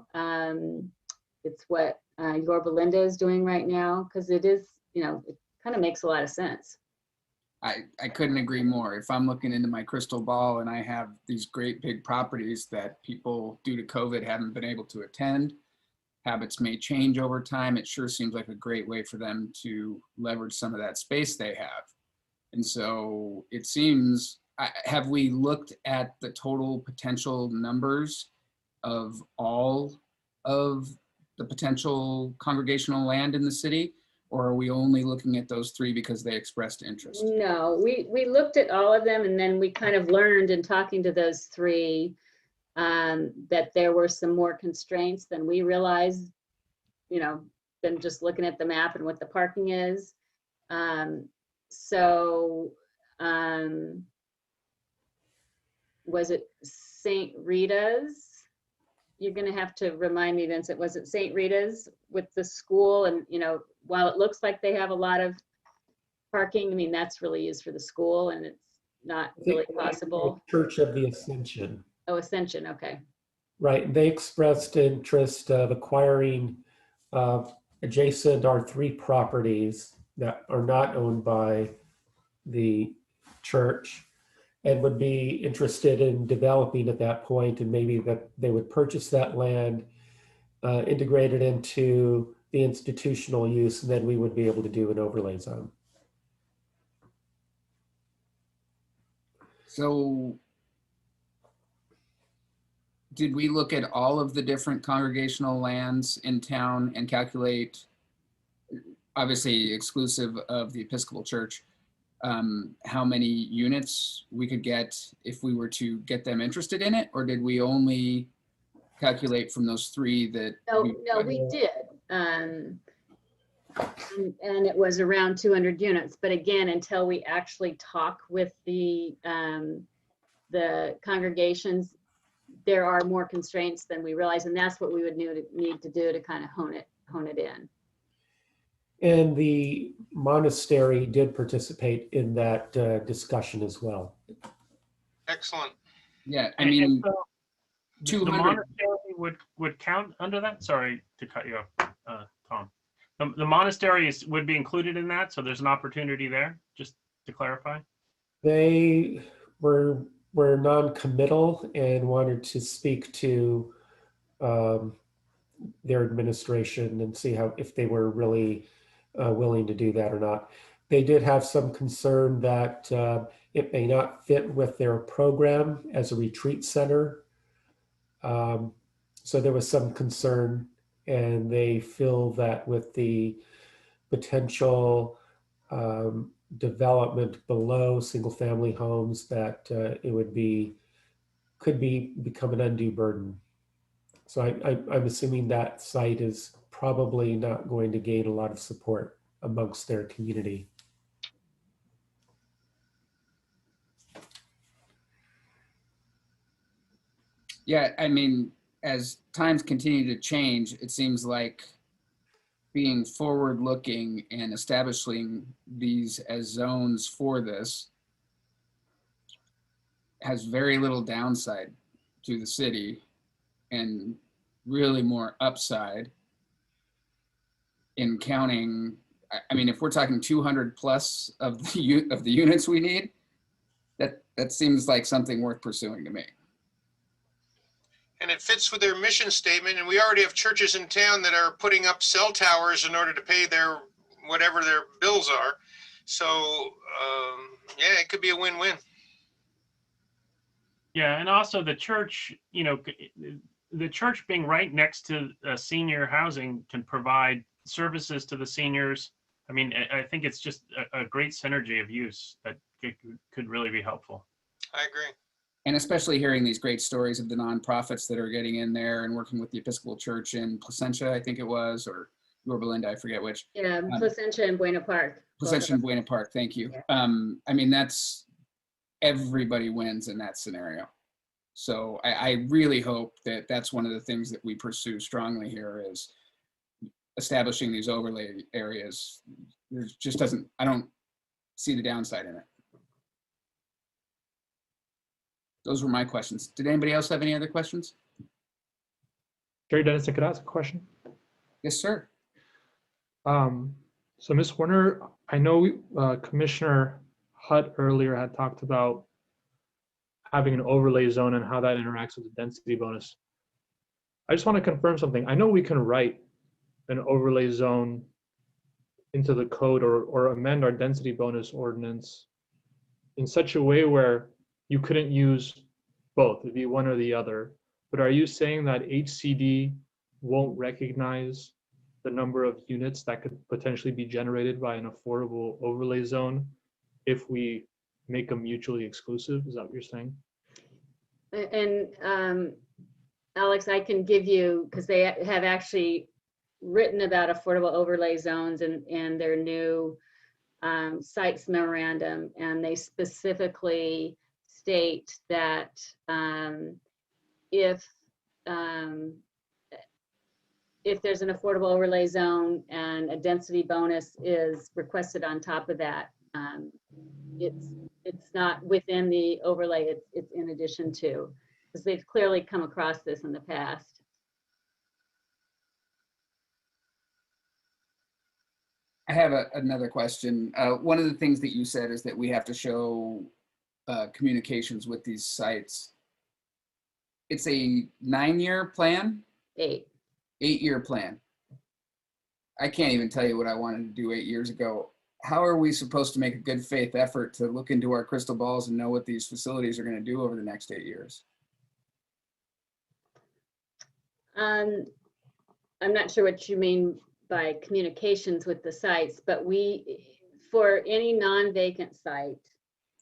It's what Yorba Linda is doing right now, because it is, you know, it kind of makes a lot of sense. I couldn't agree more. If I'm looking into my crystal ball and I have these great big properties that people due to COVID haven't been able to attend, habits may change over time. It sure seems like a great way for them to leverage some of that space they have. And so it seems, have we looked at the total potential numbers of all of the potential congregational land in the city? Or are we only looking at those 3 because they expressed interest? No, we looked at all of them, and then we kind of learned in talking to those 3 that there were some more constraints than we realized, you know, than just looking at the map and what the parking is. Was it St. Rita's? You're going to have to remind me, Vincent. Was it St. Rita's with the school? And, you know, while it looks like they have a lot of parking, I mean, that's really used for the school and it's not really possible. Church of the Ascension. Oh, Ascension, okay. Right, they expressed interest of acquiring adjacent R3 properties that are not owned by the church and would be interested in developing at that point, and maybe that they would purchase that land, integrate it into the institutional use, and then we would be able to do an overlay zone. So did we look at all of the different congregational lands in town and calculate, obviously exclusive of the Episcopal Church, how many units we could get if we were to get them interested in it? Or did we only calculate from those 3 that? No, we did. And it was around 200 units. But again, until we actually talk with the congregations, there are more constraints than we realize, and that's what we would need to do to kind of hone it in. And the monastery did participate in that discussion as well. Excellent. Yeah, I mean, so 200. The monastery would count under that? Sorry to cut you off, Tom. The monastery would be included in that, so there's an opportunity there, just to clarify. They were were non-committal and wanted to speak to their administration and see if they were really willing to do that or not. They did have some concern that it may not fit with their program as a retreat center. So there was some concern, and they feel that with the potential development below single-family homes, that it would become an undue burden. So I'm assuming that site is probably not going to gain a lot of support amongst their community. Yeah, I mean, as times continue to change, it seems like being forward-looking and establishing these as zones for this has very little downside to the city and really more upside in counting. I mean, if we're talking 200 plus of the units we need, that seems like something worth pursuing to me. And it fits with their mission statement. And we already have churches in town that are putting up cell towers in order to pay their, whatever their bills are. So yeah, it could be a win-win. Yeah, and also the church, you know, the church being right next to senior housing can provide services to the seniors. I mean, I think it's just a great synergy of use that could really be helpful. I agree. And especially hearing these great stories of the nonprofits that are getting in there and working with the Episcopal Church in Placentia, I think it was, or Yorba Linda, I forget which. Yeah, Placentia and Buena Park. Placentia and Buena Park, thank you. Yeah. I mean, that's, everybody wins in that scenario. So I really hope that that's one of the things that we pursue strongly here is establishing these overlay areas. There's just I don't see the downside in it. Those were my questions. Did anybody else have any other questions? Jerry Dennison, could I ask a question? Yes, sir. So Ms. Warner, I know Commissioner Hutt earlier had talked about having an overlay zone and how that interacts with the density bonus. I just want to confirm something. I know we can write an overlay zone into the code or amend our density bonus ordinance in such a way where you couldn't use both, it'd be one or the other. But are you saying that HCD won't recognize the number of units that could potentially be generated by an affordable overlay zone if we make them mutually exclusive? Is that what you're saying? And Alex, I can give you, because they have actually written about affordable overlay zones and their new sites memorandum, and they specifically state that if there's an affordable overlay zone and a density bonus is requested on top of that, it's not within the overlay, it's in addition to, because they've clearly come across this in the past. I have another question. One of the things that you said is that we have to show communications with these sites. It's a 9-year plan? 8-year plan. I can't even tell you what I wanted to do 8 years ago. How are we supposed to make a good faith effort to look into our crystal balls and know what these facilities are going to do over the next 8 years? I'm not sure what you mean by communications with the sites, but for any non-vacant site,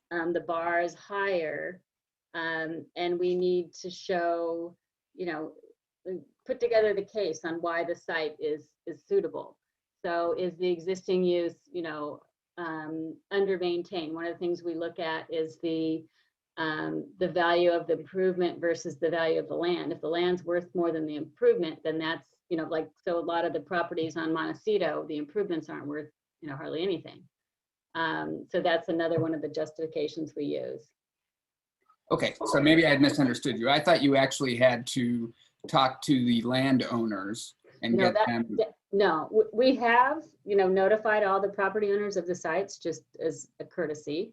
the bar is higher, and we need to show, put together the case on why the site is suitable. So is the existing use, under maintained? One of the things we look at is the value of the improvement versus the value of the land. If the land's worth more than the improvement, then that's, so a lot of the properties on Montecito, the improvements aren't worth, hardly anything. So that's another one of the justifications we use. Okay, so maybe I had misunderstood you. I thought you actually had to talk to the landowners and get them. No, we have, notified all the property owners of the sites just as a courtesy.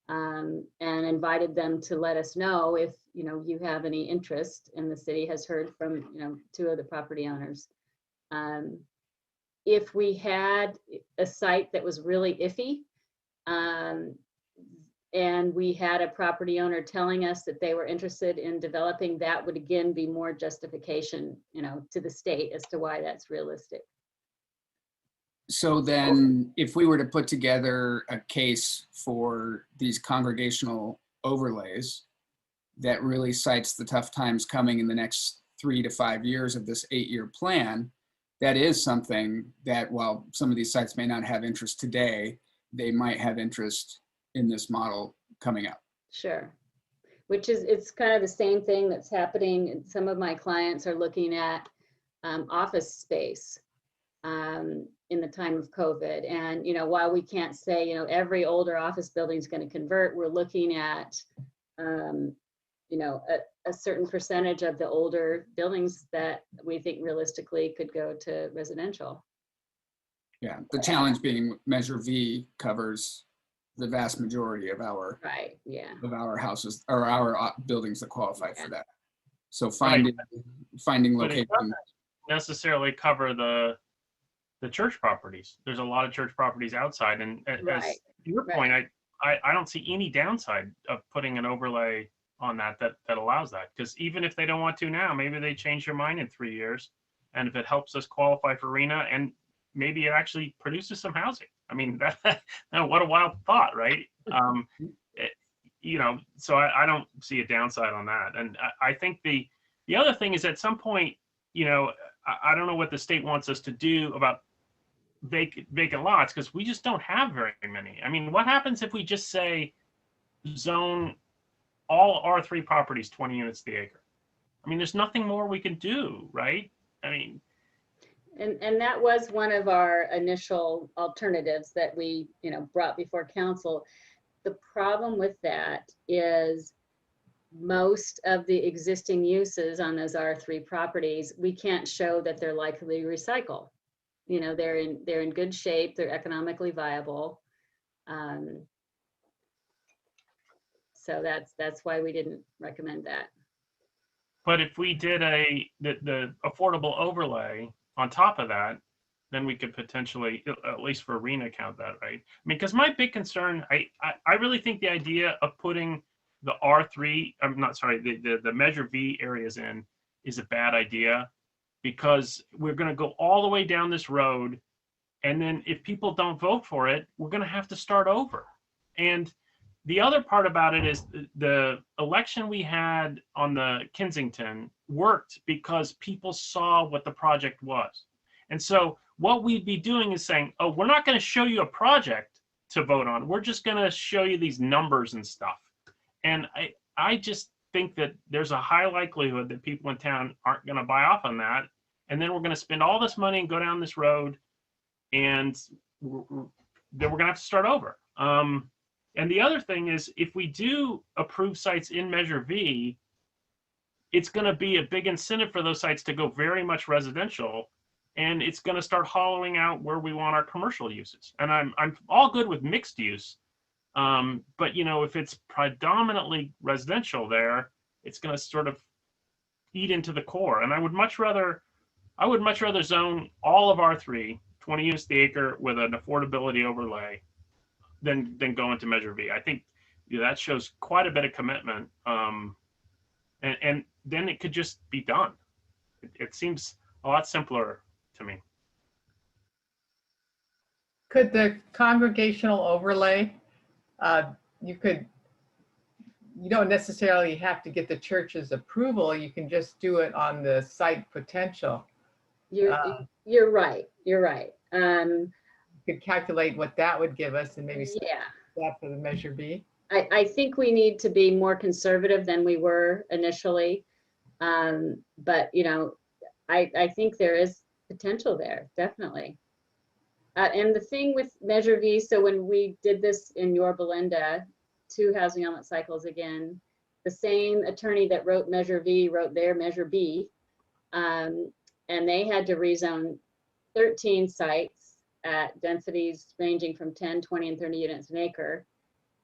and invited them to let us know if, you have any interest, and the city has heard from, 2 of the property owners. If we had a site that was really iffy, and we had a property owner telling us that they were interested in developing, that would again be more justification, to the state as to why that's realistic. So then if we were to put together a case for these congregational overlays that really cites the tough times coming in the next 3 to 5 years of this 8-year plan, that is something that while some of these sites may not have interest today, they might have interest in this model coming up. Sure. It's kind of the same thing that's happening. Some of my clients are looking at office space in the time of COVID. And, while we can't say, every older office building is going to convert, we're looking at, a certain percentage of the older buildings that we think realistically could go to residential. Yeah, the challenge being Measure V covers the vast majority of our houses or our buildings that qualify for that. So finding But it location. doesn't necessarily cover the church properties. There's a lot of church properties outside, and as to your point, I don't see any downside of putting an overlay on that allows that, because even if they don't want to now, maybe they change their mind in 3 years, and if it helps us qualify for RENA, and maybe it actually produces some housing. I mean, what a wild thought, right? So I don't see a downside on that. And I think the other thing is at some point, I don't know what the state wants us to do about vacant lots, because we just don't have very many. I mean, what happens if we just say zone all R3 properties 20 units the acre? I mean, there's nothing more we can do, right? I mean, and that was one of our initial alternatives that we, brought before council. The problem with that is most of the existing uses on those R3 properties, we can't show that they're likely to recycle. They're in good shape, they're economically viable. So that's why we didn't recommend that. but if we did the affordable overlay on top of that, then we could potentially, at least for RENA, count that, right? I mean, because my big concern, I really think the idea of putting the R3, I'm not sorry, the Measure V areas in is a bad idea, because we're going to go all the way down this road, and then if people don't vote for it, we're going to have to start over. And the other part about it is the election we had on the Kensington worked because people saw what the project was. And so what we'd be doing is saying, oh, we're not going to show you a project to vote on. We're just going to show you these numbers and stuff. And I just think that there's a high likelihood that people in town aren't going to buy off on that. And then we're going to spend all this money and go down this road, and then we're going to have to start over. And the other thing is, if we do approve sites in Measure V, it's going to be a big incentive for those sites to go very much residential, and it's going to start hollowing out where we want our commercial uses. And I'm all good with mixed use, but if it's predominantly residential there, it's going to sort of eat into the core. And I would much rather zone all of R3 20 units the acre with an affordability overlay than go into Measure V. I think that shows quite a bit of commitment, and then it could just be done. It seems a lot simpler to me. Could the congregational overlay, you don't necessarily have to get the church's approval. You can just do it on the site potential. You're right. You're right. Could calculate what that would give us and maybe that for the Measure B. I think we need to be more conservative than we were initially. But I think there is potential there, definitely. And the thing with Measure V, so when we did this in Yorba Linda, 2 housing element cycles again, the same attorney that wrote Measure V wrote their Measure B, and they had to rezone 13 sites at densities ranging from 10, 20, and 30 units an acre.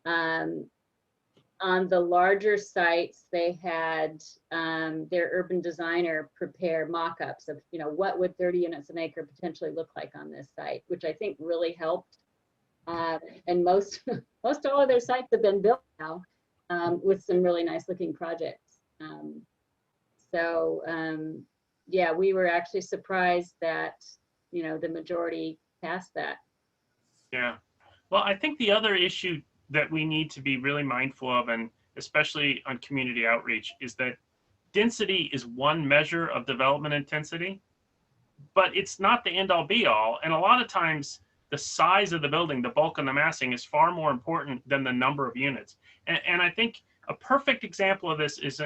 On the larger sites, they had their urban designer prepare mock-ups of, what would 30 units an acre potentially look like on this site, which I think really helped. And most all of their sites have been built now with some really nice looking projects. Yeah, we were actually surprised that, the majority passed that. Yeah. Well, I think the other issue that we need to be really mindful of, and especially on community outreach, is that density is one measure of development intensity, but it's not the end all be all. And a lot of times the size of the building, the bulk and the massing, is far more important than the number of units. And I think a perfect example of this is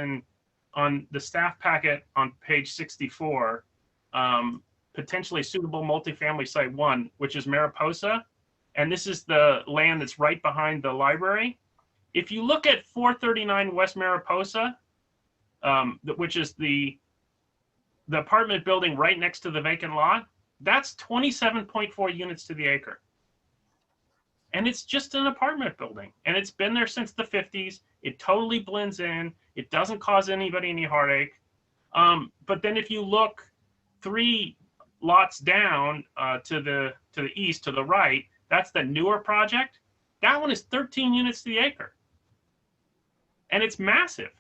on the staff packet on page 64, potentially suitable multifamily site 1, which is Mariposa. And this is the land that's right behind the library. If you look at 439 West Mariposa, which is the apartment building right next to the vacant lot, that's 27.4 units to the acre. And it's just an apartment building. And it's been there since the 50s. It totally blends in. It doesn't cause anybody any heartache. But then if you look 3 lots down to the east, to the right, that's the newer project. That one is 13 units to the acre. And it's massive,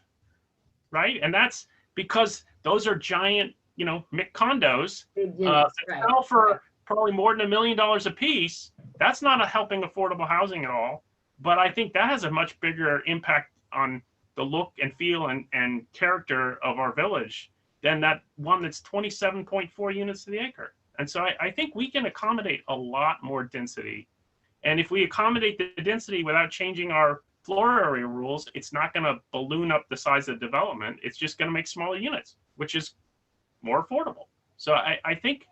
right? And that's because those are giant, MIC condos that sell for probably more than $1 million a piece. That's not helping affordable housing at all. But I think that has a much bigger impact on the look and feel and character of our village than that one that's 27.4 units to the acre. And so I think we can accommodate a lot more density. And if we accommodate the density without changing our floor area rules, it's not going to balloon up the size of development. It's just going to make smaller units, which is more affordable. So I think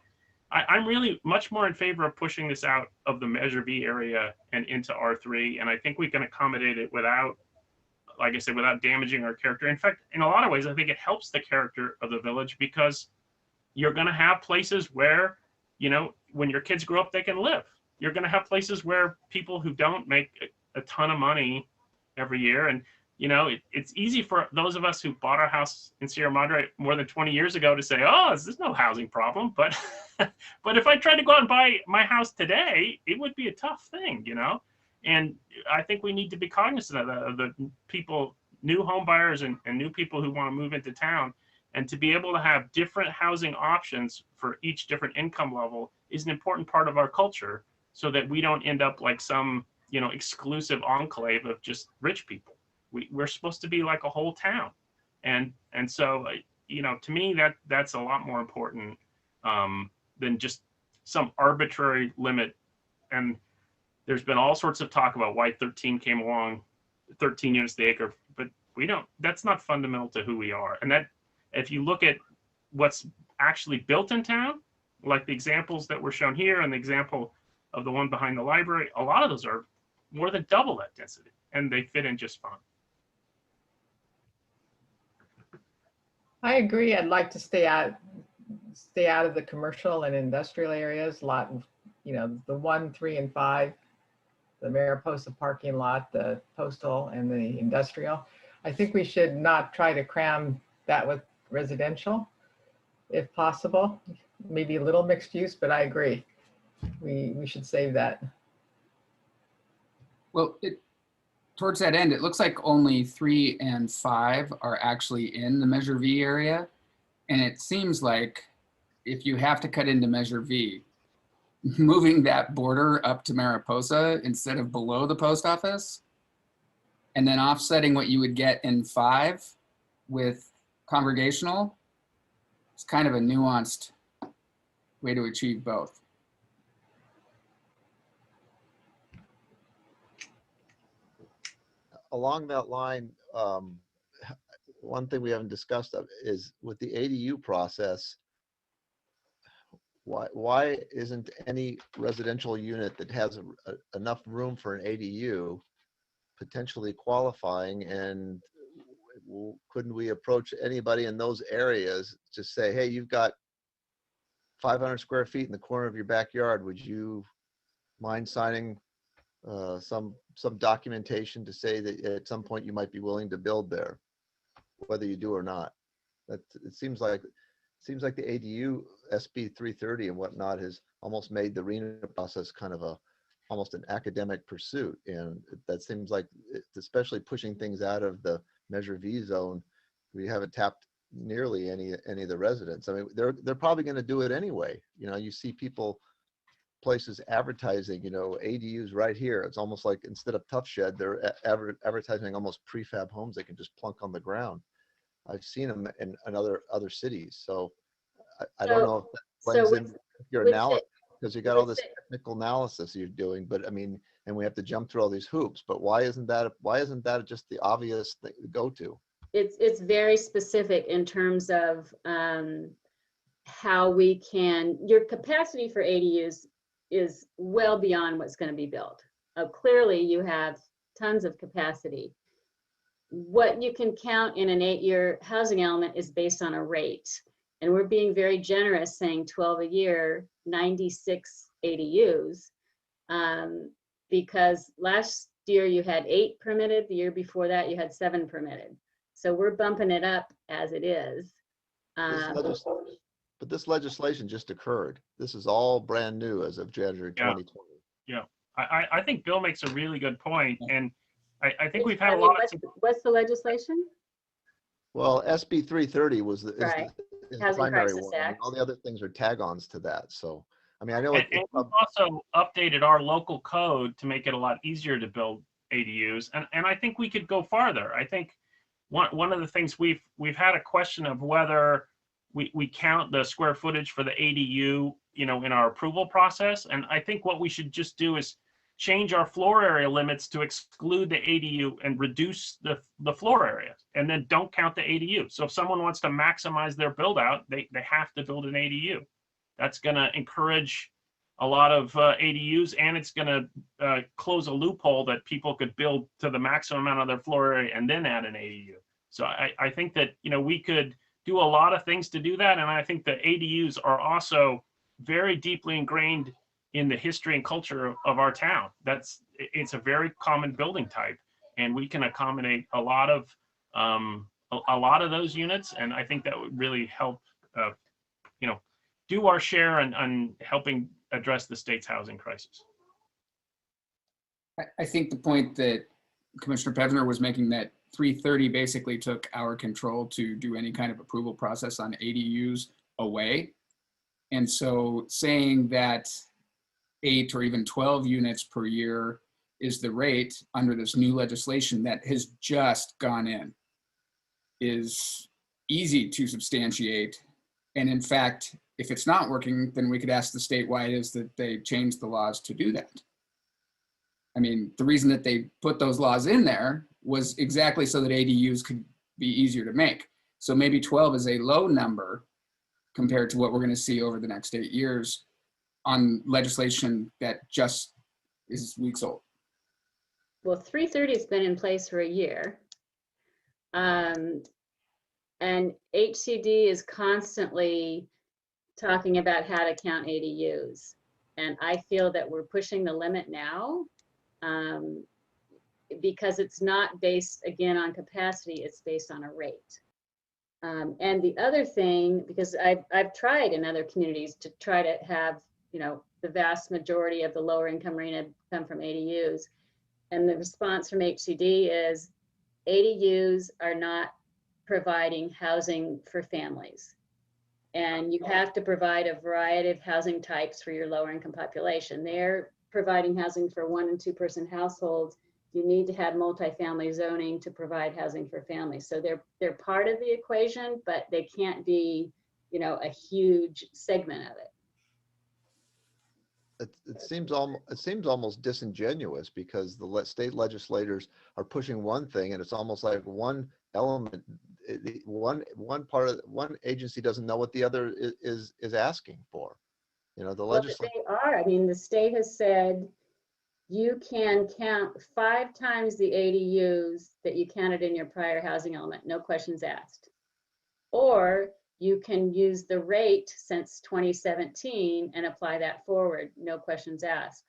I'm really much more in favor of pushing this out of the Measure B area and into R3. And I think we can accommodate it without, like I said, without damaging our character. In fact, in a lot of ways, I think it helps the character of the village, because you're going to have places where, when your kids grow up, they can live. You're going to have places where people who don't make a ton of money every year. And, it's easy for those of us who bought our house in Sierra Madre more than 20 years ago to say, oh, there's no housing problem. But, but if I tried to go out and buy my house today, it would be a tough thing, And I think we need to be cognizant of the people, new home buyers and new people who want to move into town. And to be able to have different housing options for each different income level is an important part of our culture, so that we don't end up like some, exclusive enclave of just rich people. We're supposed to be like a whole town. And so, to me, that's a lot more important than just some arbitrary limit. And there's been all sorts of talk about why 13 came along, 13 units to the acre, but that's not fundamental to who we are. And that, if you look at what's actually built in town, like the examples that were shown here and the example of the one behind the library, a lot of those are more than double that density, and they fit in just fine. I agree. I'd like to stay out of the commercial and industrial areas. The 1, 3, and 5, the Mariposa parking lot, the postal, and the industrial. I think we should not try to cram that with residential, if possible. Maybe a little mixed use, but I agree. We should save that. Well, towards that end, it looks like only 3 and 5 are actually in the Measure V area. And it seems like if you have to cut into Measure V, moving that border up to Mariposa instead of below the post office, and then offsetting what you would get in 5 with congregational, it's kind of a nuanced way to achieve both. Along that line, one thing we haven't discussed is with the ADU process, why isn't any residential unit that has enough room for an ADU potentially qualifying? And couldn't we approach anybody in those areas to say, hey, you've got 500 square feet in the corner of your backyard, would you mind signing some some documentation to say that at some point you might be willing to build there, whether you do or not. That it seems like the ADU SB 330 and whatnot has almost made the RENA process kind of almost an academic pursuit, and that seems like it's especially pushing things out of the Measure V zone. We haven't tapped nearly any of the residents. I mean, they're probably going to do it anyway. You know, you see places advertising, you know, ADUs right here. It's almost like instead of Tough Shed, they're advertising almost prefab homes they can just plunk on the ground. I've seen them in other cities. So I don't know if that blends in your analysis, because you got all this technical analysis you're doing, but I mean, and we have to jump through all these hoops, but why isn't that just the obvious thing to go to? It's very specific in terms of how we can, your capacity for ADUs is well beyond what's going to be built. Clearly you have tons of capacity. What you can count in an 8-year housing element is based on a rate. And we're being very generous saying 12 a year, 96 ADUs, because last year you had 8 permitted, the year before that you had 7 permitted. So we're bumping it up as it is. But this legislation just occurred. This is all brand new as of January 2020. Yeah, I think Bill makes a really good point, and I think we've had a lot of. What's the legislation? Well, SB 330 was the Housing primary Crisis one. I mean, Act. all the other things are tag-ons to that. So, I mean, I know And we've also updated our local code to make it a lot easier to build ADUs, and I think we could go farther. I think one of the things we've had a question of whether we count the square footage for the ADU, you know, in our approval process, and I think what we should just do is change our floor area limits to exclude the ADU and reduce the floor area, and then don't count the ADU. So if someone wants to maximize their build out, they have to build an ADU. That's going to encourage a lot of ADUs, and it's going to close a loophole that people could build to the maximum amount of their floor area and then add an ADU. So I think that, you know, we could do a lot of things to do that, and I think the ADUs are also very deeply ingrained in the history and culture of our town. It's a very common building type, and we can accommodate a lot of those units, and I think that would really help, you know, do our share on helping address the state's housing crisis. I think the point that Commissioner Pevner was making, that 330 basically took our control to do any kind of approval process on ADUs away. And so saying that 8 or even 12 units per year is the rate under this new legislation that has just gone in is easy to substantiate. And in fact, if it's not working, then we could ask the state why it is that they changed the laws to do that. I mean, the reason that they put those laws in there was exactly so that ADUs could be easier to make. So maybe 12 is a low number compared to what we're going to see over the next 8 years on legislation that just is weeks old. Well, 330 has been in place for a year. And HCD is constantly talking about how to count ADUs. And I feel that we're pushing the limit now because it's not based, again, on capacity, it's based on a rate. And the other thing, because I've tried in other communities to try to have, you know, the vast majority of the lower income RENA come from ADUs. And the response from HCD is ADUs are not providing housing for families. And you have to provide a variety of housing types for your lower income population. They're providing housing for 1- and 2-person households. You need to have multifamily zoning to provide housing for families. So they're part of the equation, but they can't be, you know, a huge segment of it. It seems almost disingenuous, because the state legislators are pushing one thing, and it's almost like one element, one agency doesn't know what the other is asking for. You know, the legislature. They are. I mean, the state has said you can count 5 times the ADUs that you counted in your prior housing element, no questions asked. Or you can use the rate since 2017 and apply that forward, no questions asked.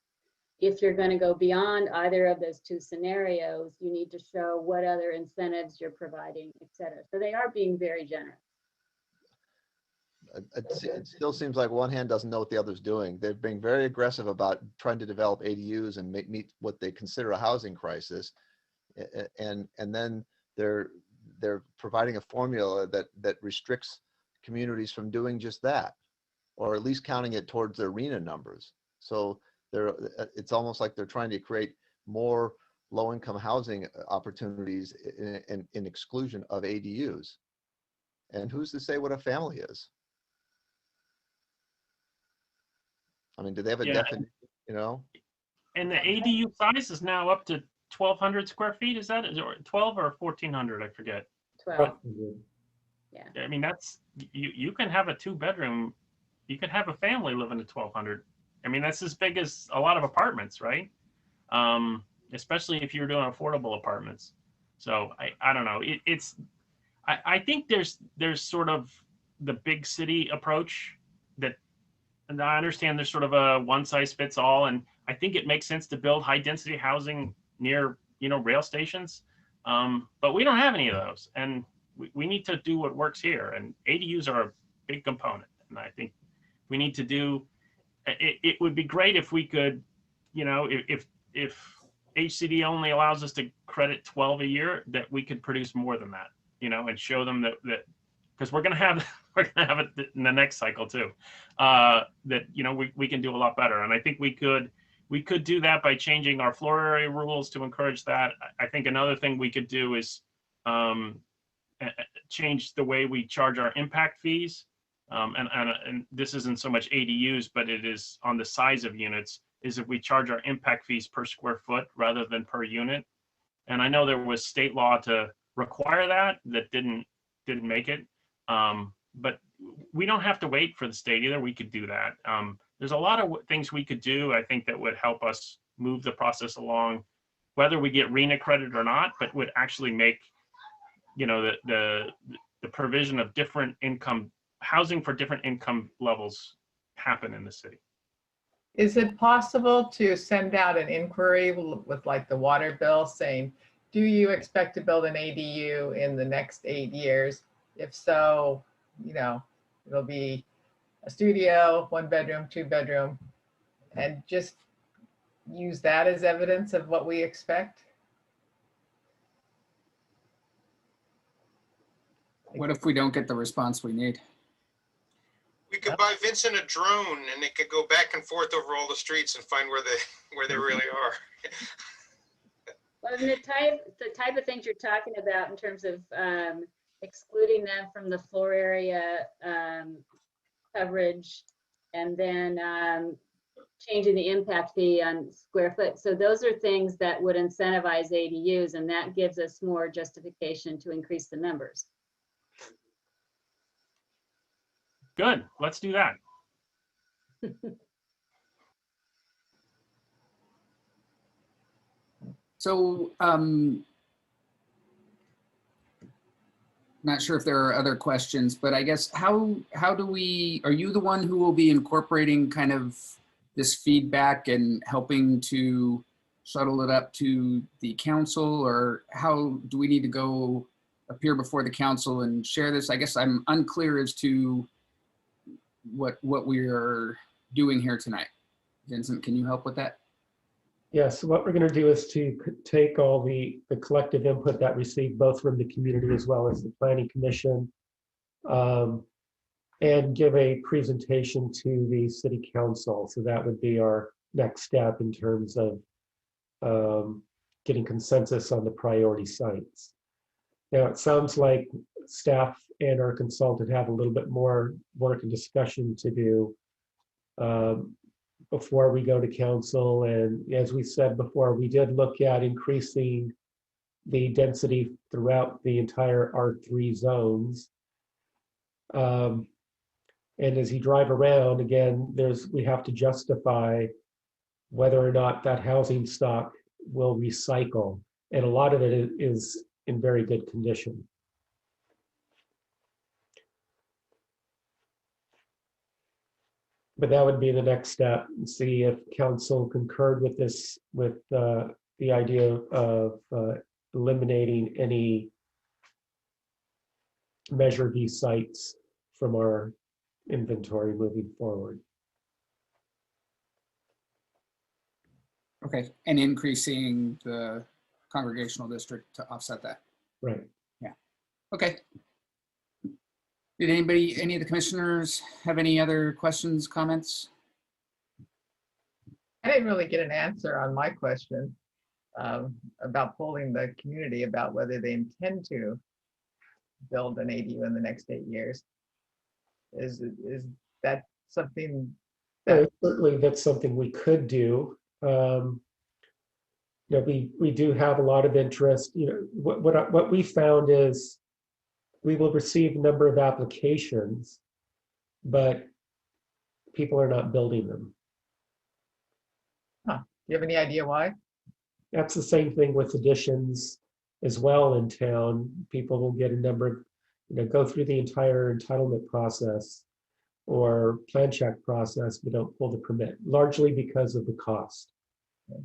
if you're going to go beyond either of those two scenarios, you need to show what other incentives you're providing, et cetera. So they are being very generous. It still seems like one hand doesn't know what the other's doing. They're being very aggressive about trying to develop ADUs and meet what they consider a housing crisis, and then they're providing a formula that restricts communities from doing just that, or at least counting it towards their RENA numbers. So it's almost like they're trying to create more low-income housing opportunities in exclusion of ADUs. And who's to say what a family is? I mean, do they have a definition, you know? And the ADU size is now up to 1,200 square feet. Is that 12 or 1,400? I forget. 12. Yeah. I mean, that's, you can have a 2-bedroom, you can have a family living at 1,200. I mean, that's as big as a lot of apartments, right? Especially if you're doing affordable apartments. So I don't know. I think there's sort of the big city approach that, and I understand there's sort of a one size fits all, and I think it makes sense to build high density housing near, rail stations. But we don't have any of those, and we need to do what works here, and ADUs are a big component. And I think we need to do, it would be great if we could, if HCD only allows us to credit 12 a year, that we could produce more than that, and show them that because we're gonna have it in the next cycle too, that we can do a lot better. And I think we could do that by changing our floor area rules to encourage that. I think another thing we could do is change the way we charge our impact fees. And this isn't so much ADUs, but it is on the size of units, is if we charge our impact fees per square foot rather than per unit. And I know there was state law to require that didn't make it. But we don't have to wait for the state either. We could do that. There's a lot of things we could do, I think, that would help us move the process along, whether we get RENA credit or not, but would actually make, the provision of different income, housing for different income levels happen in the city. Is it possible to send out an inquiry with like the water bill saying, do you expect to build an ADU in the next 8 years? If so, it'll be a studio, 1-bedroom, 2-bedroom, and just use that as evidence of what we expect? What if we don't get the response we need? We could buy Vincent a drone and it could go back and forth over all the streets and find where they really are. Well, and the type of things you're talking about in terms of excluding them from the floor area coverage, and then changing the impact fee on square foot. So those are things that would incentivize ADUs, and that gives us more justification to increase the numbers. Good, let's do that. So, not sure if there are other questions, but I guess how do we, are you the one who will be incorporating kind of this feedback and helping to shuttle it up to the council, or how do we need to go appear before the council and share this? I guess I'm unclear as to what we are doing here tonight. Vincent, can you help with that? Yes, what we're going to do is to take all the collective input that received both from the community as well as the Planning Commission, and give a presentation to the City Council. So that would be our next step in terms of getting consensus on the priority sites. Now, it sounds like staff and our consultant have a little bit more work and discussion to do before we go to council. And as we said before, we did look at increasing the density throughout the entire R3 zones. And as you drive around, again, we have to justify whether or not that housing stock will recycle. And a lot of it is in very good condition. but that would be the next step. See if council concurred with this, with the idea of eliminating any Measure B sites from our inventory moving forward. Okay, and increasing the congregational district to offset that. Right. Yeah. Okay. Did any of the commissioners have any other questions, comments? I didn't really get an answer on my question about polling the community about whether they intend to build an ADU in the next 8 years. Is that something that Certainly that's something we could do. You know, we do have a lot of interest. You know, what we found is we will receive a number of applications, but people are not building them. Huh. Do you have any idea why? That's the same thing with additions as well in town. People will get a number of, you know, go through the entire entitlement process or plan check process, but don't pull the permit, largely because of the cost. Okay.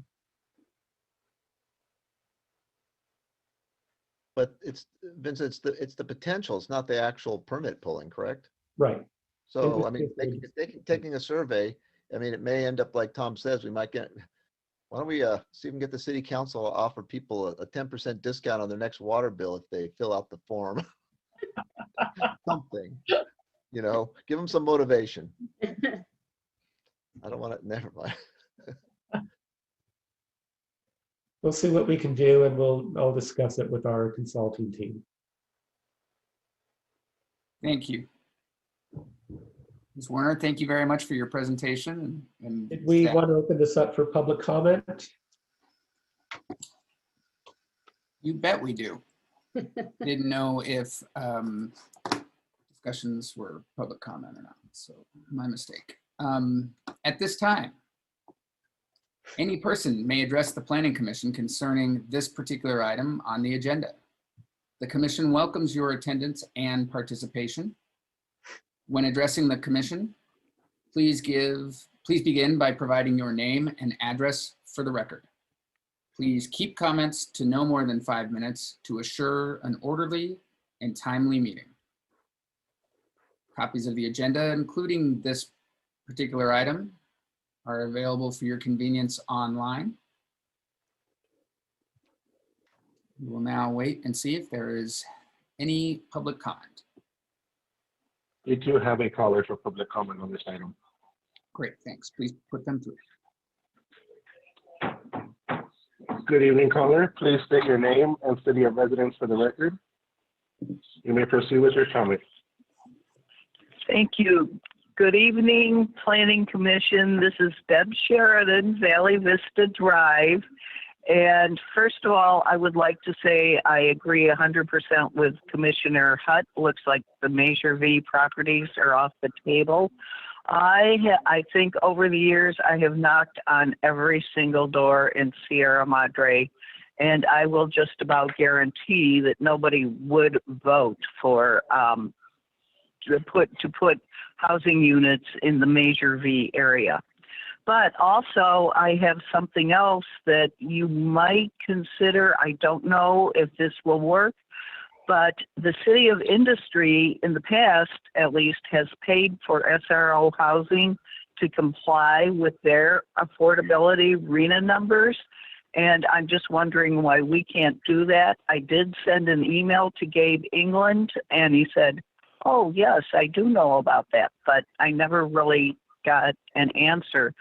But it's, Vincent, it's the potential, it's not the actual permit pulling, correct? Right. So, I mean, taking a survey, I mean, it may end up like Tom says, we might get, why don't we see if we can get the city council to offer people a 10% discount on their next water bill if they fill out the form. Something, you know, give them some motivation. I don't want to, never mind. We'll see what we can do, and I'll discuss it with our consulting team. Thank you. Ms. Werner, thank you very much for your presentation. And Did we want to open this up for public comment? You bet we do. Didn't know if discussions were public comment or not, so my mistake. At this time, any person may address the Planning Commission concerning this particular item on the agenda. The commission welcomes your attendance and participation. When addressing the commission, please begin by providing your name and address for the record. Please keep comments to no more than 5 minutes to assure an orderly and timely meeting. Copies of the agenda, including this particular item, are available for your convenience online. We will now wait and see if there is any public comment. We do have a caller for public comment on this item. Great, thanks. Please put them through. Good evening, caller. Please state your name and city of residence for the record. You may proceed with your comment. Thank you. Good evening, Planning Commission. This is Deb Sheridan, Valley Vista Drive. And first of all, I would like to say I agree 100% with Commissioner Hutt. Looks like the Measure V properties are off the table. I think over the years I have knocked on every single door in Sierra Madre, and I will just about guarantee that nobody would vote for to put housing units in the Measure V area. But also I have something else that you might consider. I don't know if this will work, but the City of Industry in the past, at least, has paid for SRO housing to comply with their affordability RENA numbers. And I'm just wondering why we can't do that. I did send an email to Gabe England, and he said, oh, yes, I do know about that, but I never really got an answer.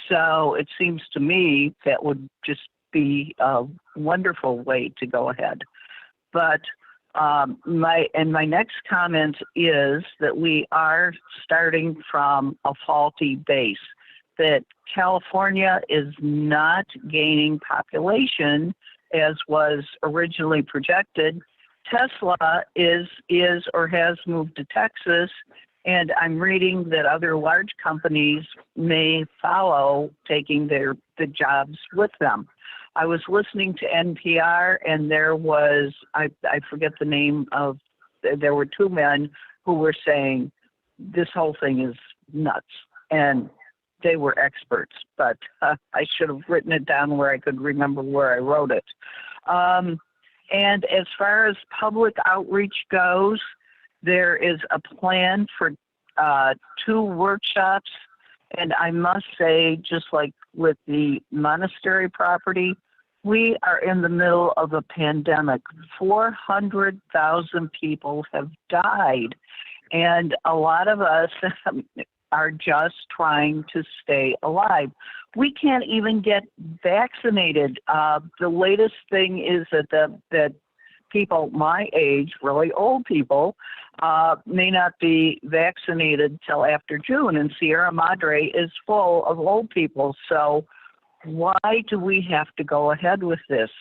So it seems to me that would just be a wonderful way to go ahead. But my next comment is that we are starting from a faulty base, that California is not gaining population as was originally projected. Tesla is or has moved to Texas, and I'm reading that other large companies may follow, taking the jobs with them. I was listening to NPR, and there was, I forget the name of, there were two men who were saying this whole thing is nuts. and they were experts, but I should have written it down where I could remember where I wrote it. And as far as public outreach goes, there is a plan for 2 workshops. And I must say, just like with the monastery property, we are in the middle of a pandemic. 400,000 people have died. And a lot of us are just trying to stay alive. We can't even get vaccinated. The latest thing is that people my age, really old people, may not be vaccinated till after June, and Sierra Madre is full of old people. So why do we have to go ahead with this?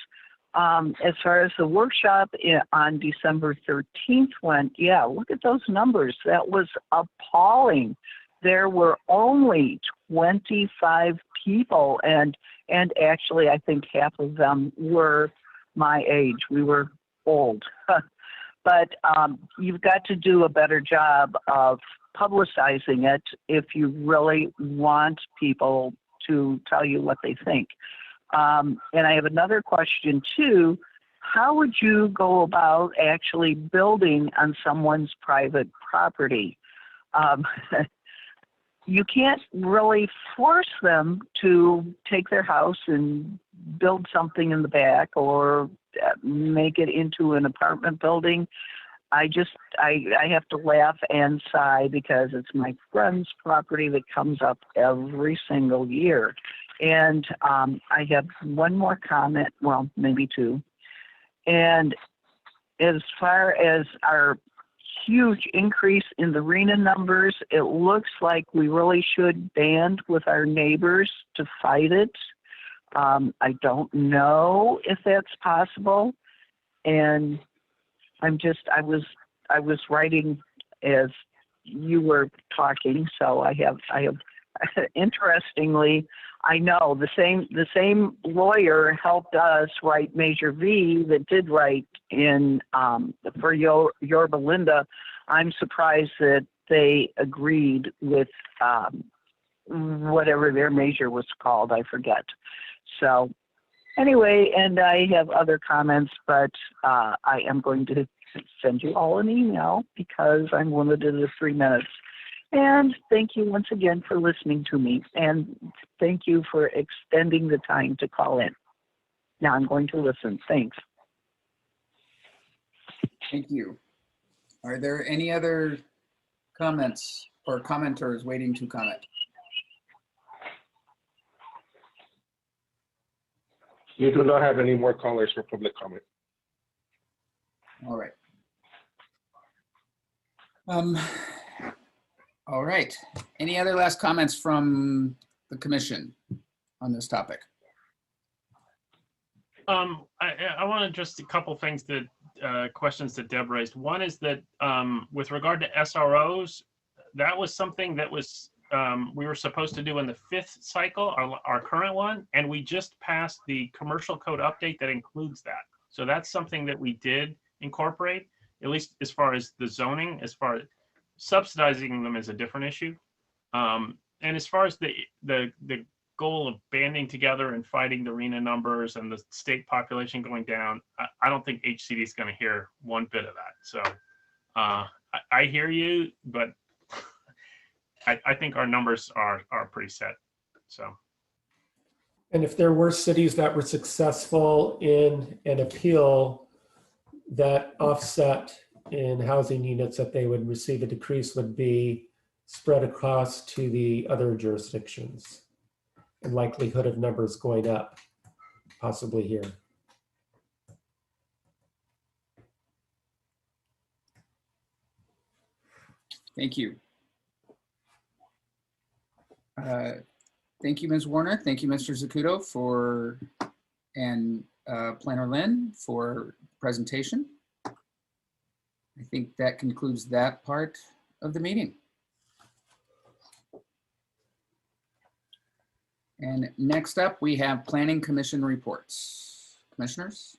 As far as the workshop on December 13th went, yeah, look at those numbers. That was appalling. There were only 25 people, and actually I think half of them were my age. We were old. But you've got to do a better job of publicizing it if you really want people to tell you what they think. And I have another question too. How would you go about actually building on someone's private property? You can't really force them to take their house and build something in the back or make it into an apartment building. I have to laugh and sigh because it's my friend's property that comes up every single year. And I have one more comment, well, maybe 2. And as far as our huge increase in the RENA numbers, it looks like we really should band with our neighbors to fight it. I don't know if that's possible. And I was writing as you were talking, so I have interestingly, I know the same lawyer helped us write Measure V that did write in for Yorba Linda. I'm surprised that they agreed with whatever their measure was called. I forget. So anyway, and I have other comments, but I am going to send you all an email because I'm limited to 3 minutes. And thank you once again for listening to me. And thank you for extending the time to call in. Now I'm going to listen. Thanks. Thank you. Are there any other comments or commenters waiting to comment? You do not have any more callers for public comment. All right. All right. Any other last comments from the commission on this topic? I want to just a couple things that questions that Deb raised. One is that with regard to SROs, that was something that was we were supposed to do in the 5th cycle, our current one, and we just passed the commercial code update that includes that. So that's something that we did incorporate, at least as far as the zoning. As far as subsidizing them is a different issue. And as far as the goal of banding together and fighting the RENA numbers and the state population going down, I don't think HCD is going to hear one bit of that. So I hear you, but I think our numbers are pretty set. So. And if there were cities that were successful in an appeal that offset in housing units that they would receive a decrease would be spread across to the other jurisdictions and likelihood of numbers going up, possibly here. Thank you. Thank you, Ms. Warner. Thank you, Mr. Zacuto, and Planner Lynn for the presentation. I think that concludes that part of the meeting. And next up, we have Planning Commission reports. Commissioners?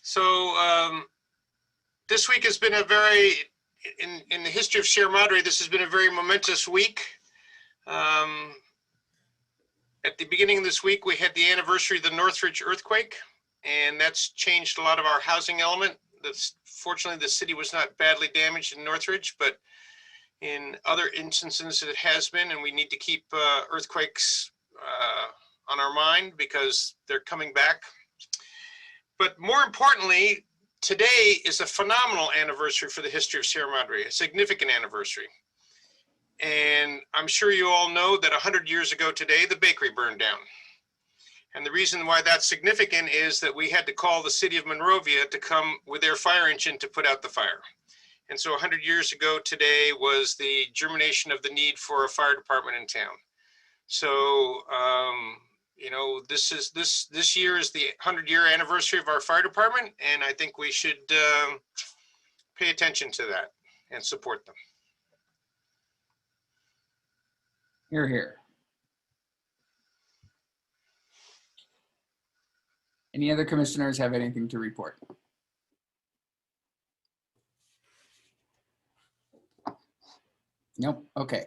So this week has been a very in the history of Sierra Madre, this has been a very momentous week. At the beginning of this week, we had the anniversary of the Northridge earthquake, and that's changed a lot of our housing element. Fortunately, the city was not badly damaged in Northridge, but in other instances it has been, and we need to keep earthquakes on our mind because they're coming back. But more importantly, today is a phenomenal anniversary for the history of Sierra Madre, a significant anniversary. And I'm sure you all know that 100 years ago today, the bakery burned down. And the reason why that's significant is that we had to call the city of Monrovia to come with their fire engine to put out the fire. And so 100 years ago today was the germination of the need for a fire department in town. So, you know, this year is the 100-year anniversary of our fire department, and I think we should pay attention to that and support them. Hear, hear. Any other commissioners have anything to report? Nope. Okay.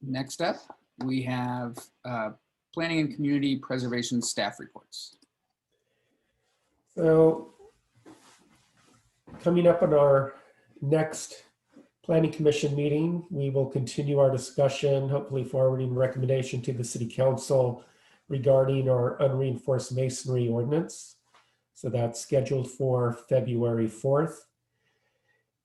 Next up, we have Planning and Community Preservation staff reports. So coming up on our next Planning Commission meeting, we will continue our discussion, hopefully forwarding recommendation to the City Council regarding our unreinforced masonry ordinance. So that's scheduled for February 4th.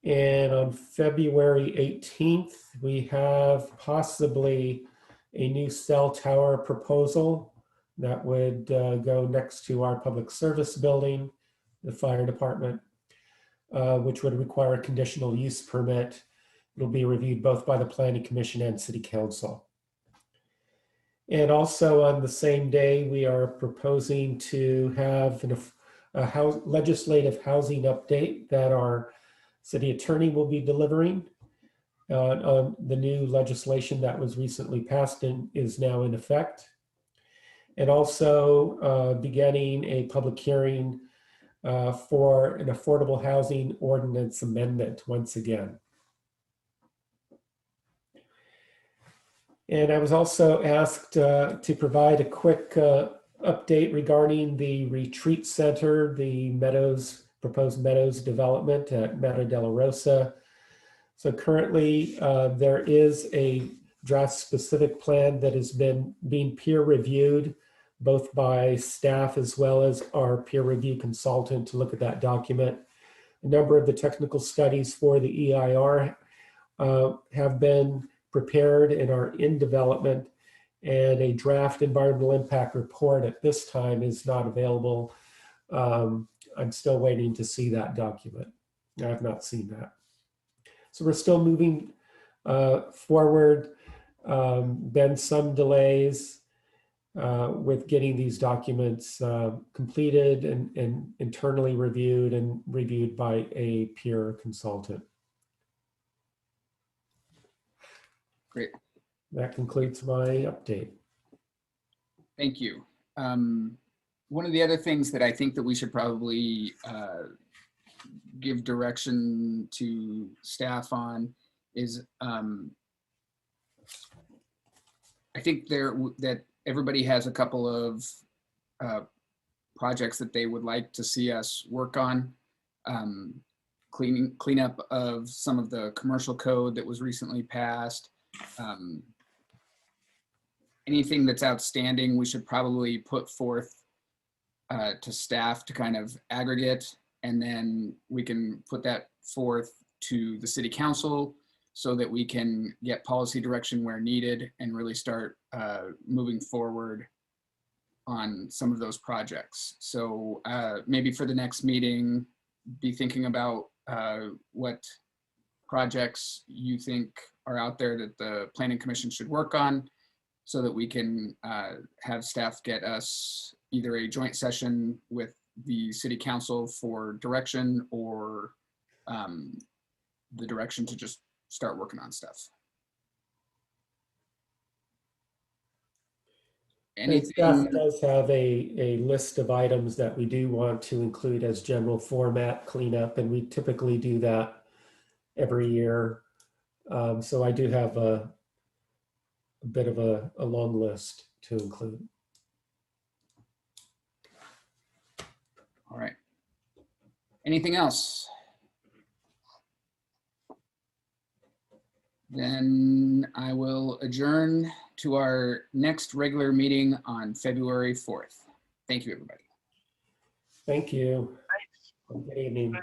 And on February 18th, we have possibly a new cell tower proposal that would go next to our public service building, the fire department, which would require a conditional use permit. It'll be reviewed both by the Planning Commission and City Council. And also on the same day, we are proposing to have a legislative housing update that our city attorney will be delivering on the new legislation that was recently passed and is now in effect. And also beginning a public hearing for an affordable housing ordinance amendment once again. And I was also asked to provide a quick update regarding the retreat center, the proposed Meadows development at Madre de la Rosa. So currently there is a draft specific plan that has been being peer reviewed both by staff as well as our peer review consultant to look at that document. A number of the technical studies for the EIR have been prepared and are in development, and a draft environmental impact report at this time is not available. I'm still waiting to see that document. I have not seen that. So we're still moving forward. Been some delays with getting these documents completed and internally reviewed and reviewed by a peer consultant. Great. That concludes my update. Thank you. One of the other things that I think that we should probably give direction to staff on is I think that everybody has a couple of projects that they would like to see us work on. Cleanup of some of the commercial code that was recently passed. Anything that's outstanding, we should probably put forth to staff to kind of aggregate, and then we can put that forth to the City Council so that we can get policy direction where needed and really start moving forward on some of those projects. So maybe for the next meeting, be thinking about what projects you think are out there that the Planning Commission should work on, so that we can have staff get us either a joint session with the City Council for direction, or the direction to just start working on stuff. And staff Anything, does have a list of items that we do want to include as general format cleanup, and we typically do that every year. So I do have a bit of a long list to include. all right. Anything else? Then I will adjourn to our next regular meeting on February 4th. Thank you, everybody. Thank you. Good evening.